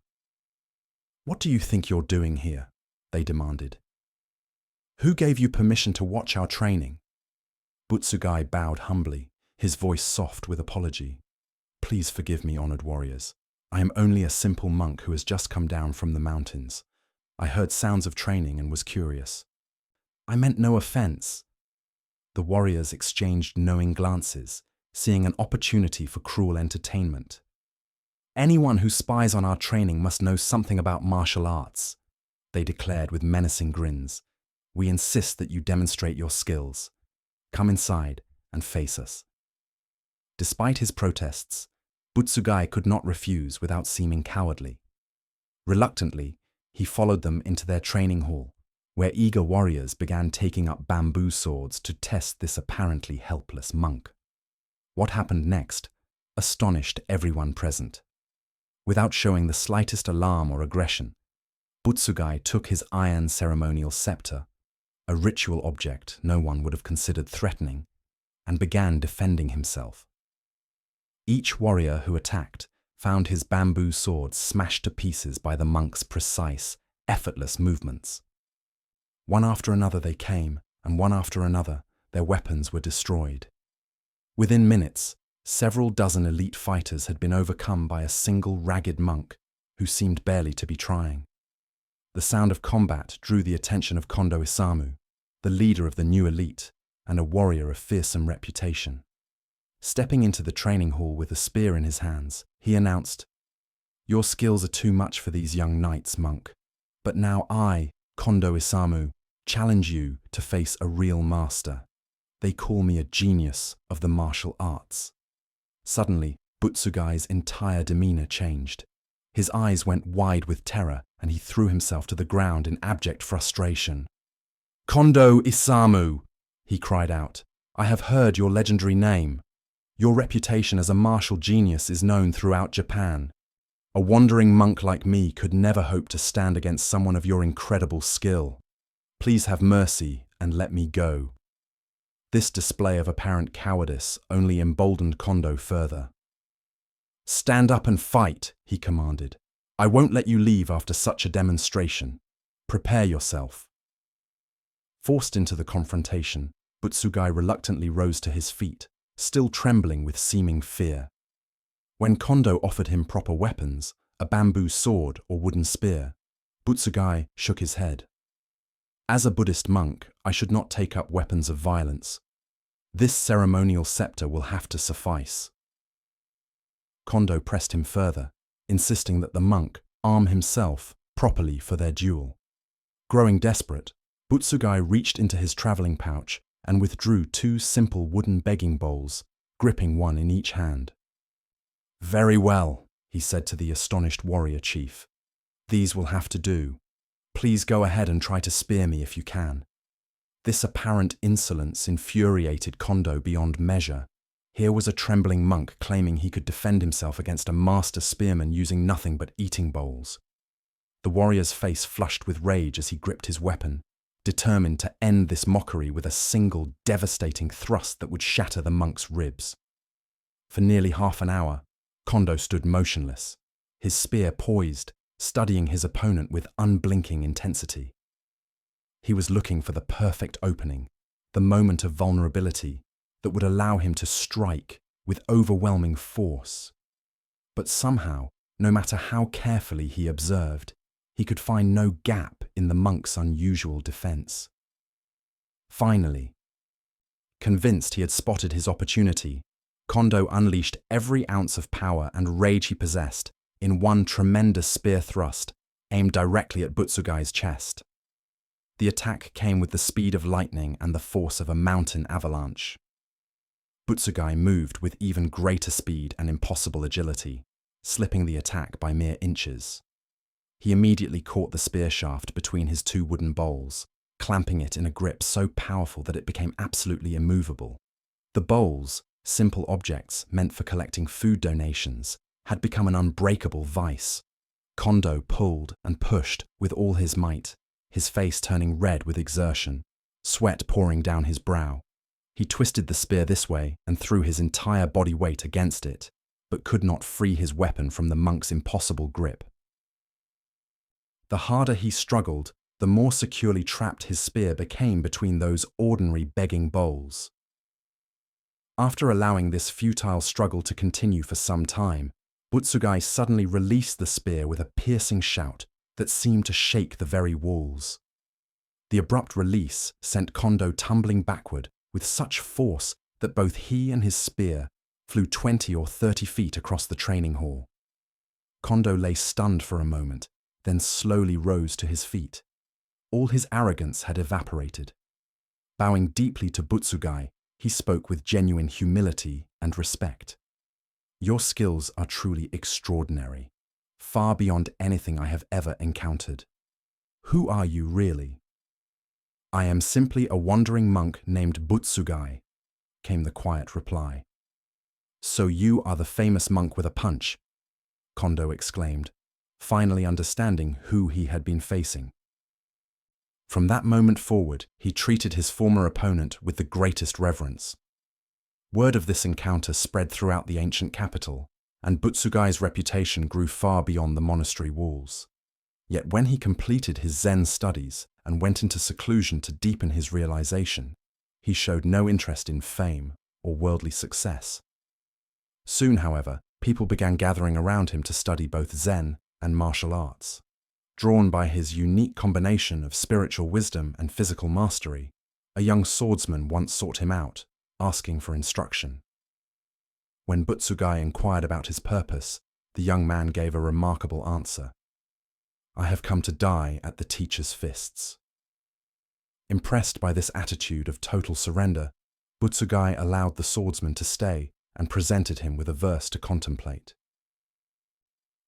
"What do you think you're doing here?" they demanded. "Who gave you permission to watch our training?" Butsugai bowed humbly, his voice soft with apology. "Please forgive me, honored warriors. I am only a simple monk who has just come down from the mountains. I heard sounds of training and was curious. I meant no offense." The warriors exchanged knowing glances, seeing an opportunity for cruel entertainment. "Anyone who spies on our training must know something about martial arts," they declared with menacing grins. "We insist that you demonstrate your skills. Come inside and face us." Despite his protests, Butsugai could not refuse without seeming cowardly. Reluctantly, he followed them into their training hall, where eager warriors began taking up bamboo swords to test this apparently helpless monk. What happened next astonished everyone present. Without showing the slightest alarm or aggression, Butsugai took his iron ceremonial scepter, a ritual object no one would have considered threatening, and began defending himself. Each warrior who attacked found his bamboo sword smashed to pieces by the monk's precise, effortless movements. One after another they came, and one after another their weapons were destroyed. Within minutes, several dozen elite fighters had been overcome by a single ragged monk who seemed barely to be trying. The sound of combat drew the attention of Kondo Isamu, the leader of the New Elite and a warrior of fearsome reputation. Stepping into the training hall with a spear in his hands, he announced, "Your skills are too much for these young knights, monk. But now I, Kondo Isamu, challenge you to face a real master. They call me a genius of the martial arts." Suddenly, Butsugai's entire demeanor changed. His eyes went wide with terror, and he threw himself to the ground in abject frustration. "Kondo Isamu!" he cried out. "I have heard your legendary name. Your reputation as a martial genius is known throughout Japan. A wandering monk like me could never hope to stand against someone of your incredible skill. Please have mercy and let me go." This display of apparent cowardice only emboldened Kondo further. "Stand up and fight," he commanded. "I won't let you leave after such a demonstration. Prepare yourself." Forced into the confrontation, Butsugai reluctantly rose to his feet, still trembling with seeming fear. When Kondo offered him proper weapons, a bamboo sword or wooden spear, Butsugai shook his head. "As a Buddhist monk, I should not take up weapons of violence. This ceremonial scepter will have to suffice." Kondo pressed him further, insisting that the monk arm himself properly for their duel. Growing desperate, Butsugai reached into his traveling pouch and withdrew 2 simple wooden begging bowls, gripping one in each hand. "Very well," he said to the astonished warrior chief. "These will have to do. Please go ahead and try to spear me if you can." This apparent insolence infuriated Kondo beyond measure. Here was a trembling monk claiming he could defend himself against a master spearman using nothing but eating bowls. The warrior's face flushed with rage as he gripped his weapon, determined to end this mockery with a single devastating thrust that would shatter the monk's ribs. For nearly half an hour, Kondo stood motionless, his spear poised, studying his opponent with unblinking intensity. He was looking for the perfect opening, the moment of vulnerability that would allow him to strike with overwhelming force. But somehow, no matter how carefully he observed, he could find no gap in the monk's unusual defense. Finally, convinced he had spotted his opportunity, Kondo unleashed every ounce of power and rage he possessed in one tremendous spear thrust aimed directly at Butsugai's chest. The attack came with the speed of lightning and the force of a mountain avalanche. Butsugai moved with even greater speed and impossible agility, slipping the attack by mere inches. He immediately caught the spear shaft between his 2 wooden bowls, clamping it in a grip so powerful that it became absolutely immovable. The bowls, simple objects meant for collecting food donations, had become an unbreakable vice. Kondo pulled and pushed with all his might, his face turning red with exertion, sweat pouring down his brow. He twisted the spear this way and threw his entire body weight against it, but could not free his weapon from the monk's impossible grip. The harder he struggled, the more securely trapped his spear became between those ordinary begging bowls. After allowing this futile struggle to continue for some time, Butsugai suddenly released the spear with a piercing shout that seemed to shake the very walls. The abrupt release sent Kondo tumbling backward with such force that both he and his spear flew 20 or 30 feet across the training hall. Kondo lay stunned for a moment, then slowly rose to his feet. All his arrogance had evaporated. Bowing deeply to Butsugai, he spoke with genuine humility and respect. "Your skills are truly extraordinary, far beyond anything I have ever encountered. Who are you really?" "I am simply a wandering monk named Butsugai," came the quiet reply. "So you are the famous monk with a punch," Kondo exclaimed, finally understanding who he had been facing. From that moment forward, he treated his former opponent with the greatest reverence. Word of this encounter spread throughout the ancient capital, and Butsugai's reputation grew far beyond the monastery walls. Yet when he completed his Zen studies and went into seclusion to deepen his realization, he showed no interest in fame or worldly success. Soon, however, people began gathering around him to study both Zen and martial arts. Drawn by his unique combination of spiritual wisdom and physical mastery, a young swordsman once sought him out, asking for instruction. When Butsugai inquired about his purpose, the young man gave a remarkable answer. "I have come to die at the teacher's fists." Impressed by this attitude of total surrender, Butsugai allowed the swordsman to stay and presented him with a verse to contemplate.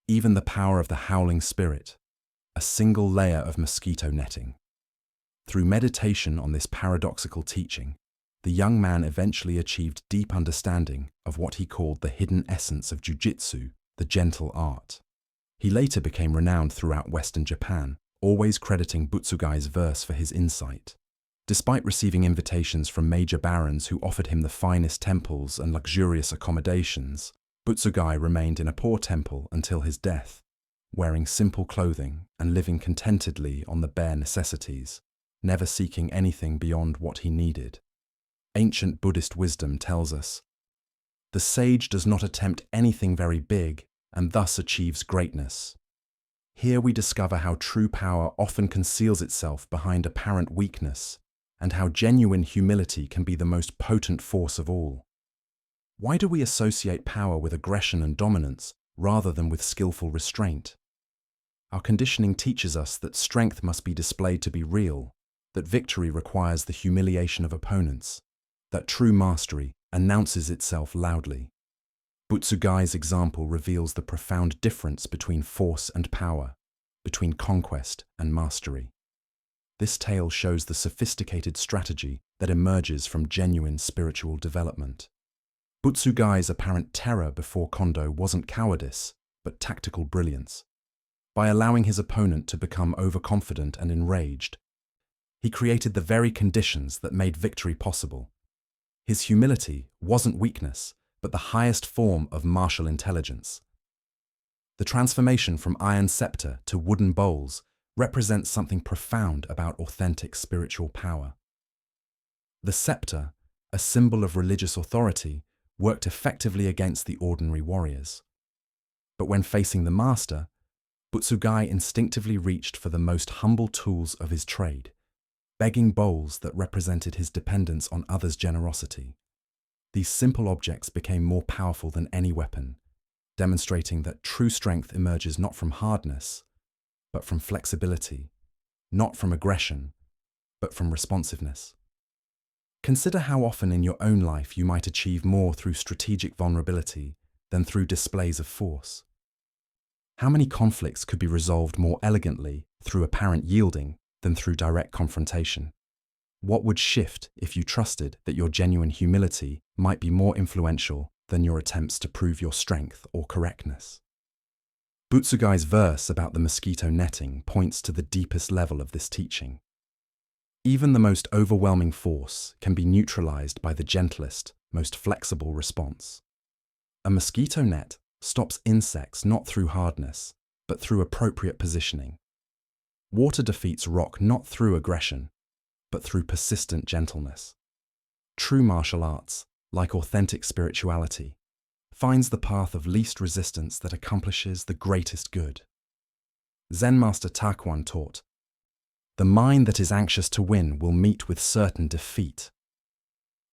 Even the power of the howling spirit, a single layer of mosquito netting. Through meditation on this paradoxical teaching, the young man eventually achieved deep understanding of what he called the hidden essence of jujitsu, the gentle art. He later became renowned throughout Western Japan, always crediting Butsugai's verse for his insight. Despite receiving invitations from major barons who offered him the finest temples and luxurious accommodations, Butsugai remained in a poor temple until his death, wearing simple clothing and living contentedly on the bare necessities, never seeking anything beyond what he needed. Ancient Buddhist wisdom tells us, "The sage does not attempt anything very big and thus achieves greatness." Here we discover how true power often conceals itself behind apparent weakness, and how genuine humility can be the most potent force of all. Why do we associate power with aggression and dominance rather than with skillful restraint? Our conditioning teaches us that strength must be displayed to be real, that victory requires the humiliation of opponents, that true mastery announces itself loudly. Butsugai's example reveals the profound difference between force and power, between conquest and mastery. This tale shows the sophisticated strategy that emerges from genuine spiritual development. Butsugai's apparent terror before Kondo wasn't cowardice, but tactical brilliance. By allowing his opponent to become overconfident and enraged, he created the very conditions that made victory possible. His humility wasn't weakness, but the highest form of martial intelligence. The transformation from iron scepter to wooden bowls represents something profound about authentic spiritual power. The scepter, a symbol of religious authority, worked effectively against the ordinary warriors. But when facing the master, Butsugai instinctively reached for the most humble tools of his trade, begging bowls that represented his dependence on others' generosity. These simple objects became more powerful than any weapon, demonstrating that true strength emerges not from hardness, but from flexibility, not from aggression, but from responsiveness. Consider how often in your own life you might achieve more through strategic vulnerability than through displays of force. How many conflicts could be resolved more elegantly through apparent yielding than through direct confrontation? What would shift if you trusted that your genuine humility might be more influential than your attempts to prove your strength or correctness? Butsugai's verse about the mosquito netting points to the deepest level of this teaching. Even the most overwhelming force can be neutralized by the gentlest, most flexible response. A mosquito net stops insects not through hardness, but through appropriate positioning. Water defeats rock not through aggression, but through persistent gentleness. True martial arts, like authentic spirituality, finds the path of least resistance that accomplishes the greatest good. Zen master Takuan taught, "The mind that is anxious to win will meet with certain defeat."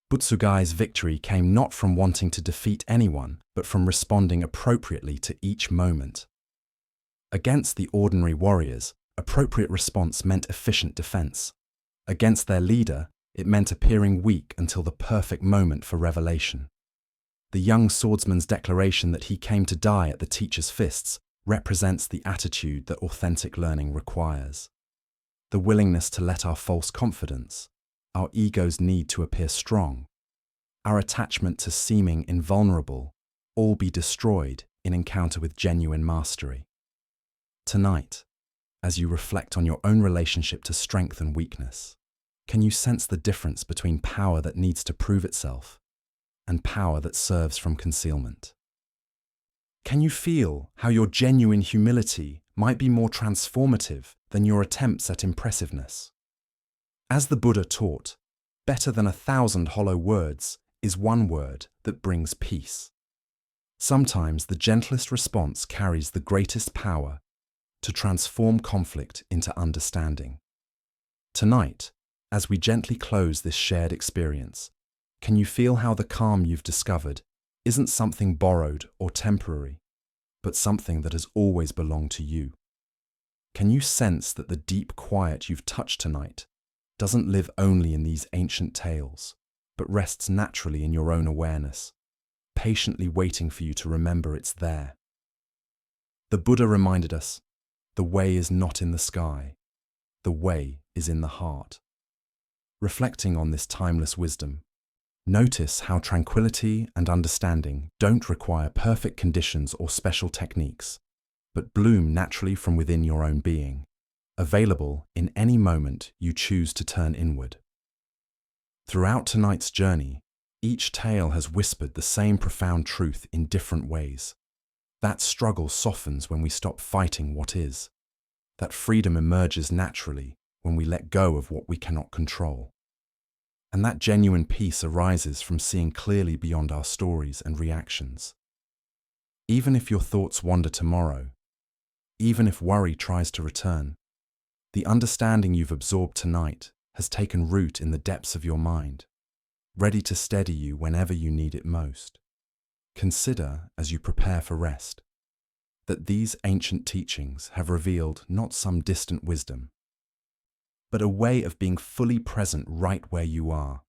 Butsugai's victory came not from wanting to defeat anyone, but from responding appropriately to each moment. Against the ordinary warriors, appropriate response meant efficient defense. Against their leader, it meant appearing weak until the perfect moment for revelation. The young swordsman's declaration that he came to die at the teacher's fists represents the attitude that authentic learning requires. The willingness to let our false confidence, our ego's need to appear strong, our attachment to seeming invulnerable, all be destroyed in encounter with genuine mastery. Tonight, as you reflect on your own relationship to strength and weakness, can you sense the difference between power that needs to prove itself and power that serves from concealment? Can you feel how your genuine humility might be more transformative than your attempts at impressiveness? As the Buddha taught, better than 1,000 hollow words is one word that brings peace. Sometimes the gentlest response carries the greatest power to transform conflict into understanding. Tonight, as we gently close this shared experience, can you feel how the calm you've discovered isn't something borrowed or temporary, but something that has always belonged to you? Can you sense that the deep quiet you've touched tonight doesn't live only in these ancient tales, but rests naturally in your own awareness, patiently waiting for you to remember it's there. The Buddha reminded us, the way is not in the sky, the way is in the heart. Reflecting on this timeless wisdom, notice how tranquility and understanding don't require perfect conditions or special techniques, but bloom naturally from within your own being, available in any moment you choose to turn inward. Throughout tonight's journey, each tale has whispered the same profound truth in different ways. That struggle softens when we stop fighting what is. That freedom emerges naturally when we let go of what we cannot control. And that genuine peace arises from seeing clearly beyond our stories and reactions. Even if your thoughts wander tomorrow, even if worry tries to return, the understanding you've absorbed tonight has taken root in the depths of your mind, ready to steady you whenever you need it most. Consider, as you prepare for rest, that these ancient teachings have revealed not some distant wisdom, but a way of being fully present right where you are.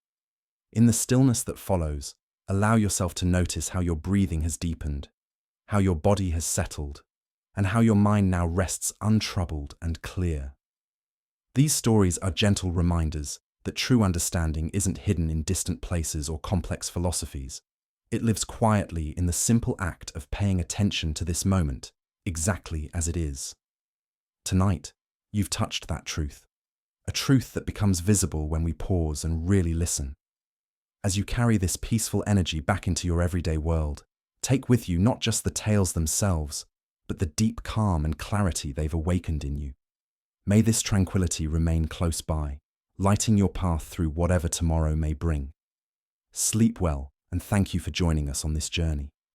In the stillness that follows, allow yourself to notice how your breathing has deepened, how your body has settled, and how your mind now rests untroubled and clear. These stories are gentle reminders that true understanding isn't hidden in distant places or complex philosophies. It lives quietly in the simple act of paying attention to this moment, exactly as it is. Tonight, you've touched that truth, a truth that becomes visible when we pause and really listen. As you carry this peaceful energy back into your everyday world, take with you not just the tales themselves, but the deep calm and clarity they've awakened in you. May this tranquility remain close by, lighting your path through whatever tomorrow may bring. Sleep well, and thank you for joining us on this journey.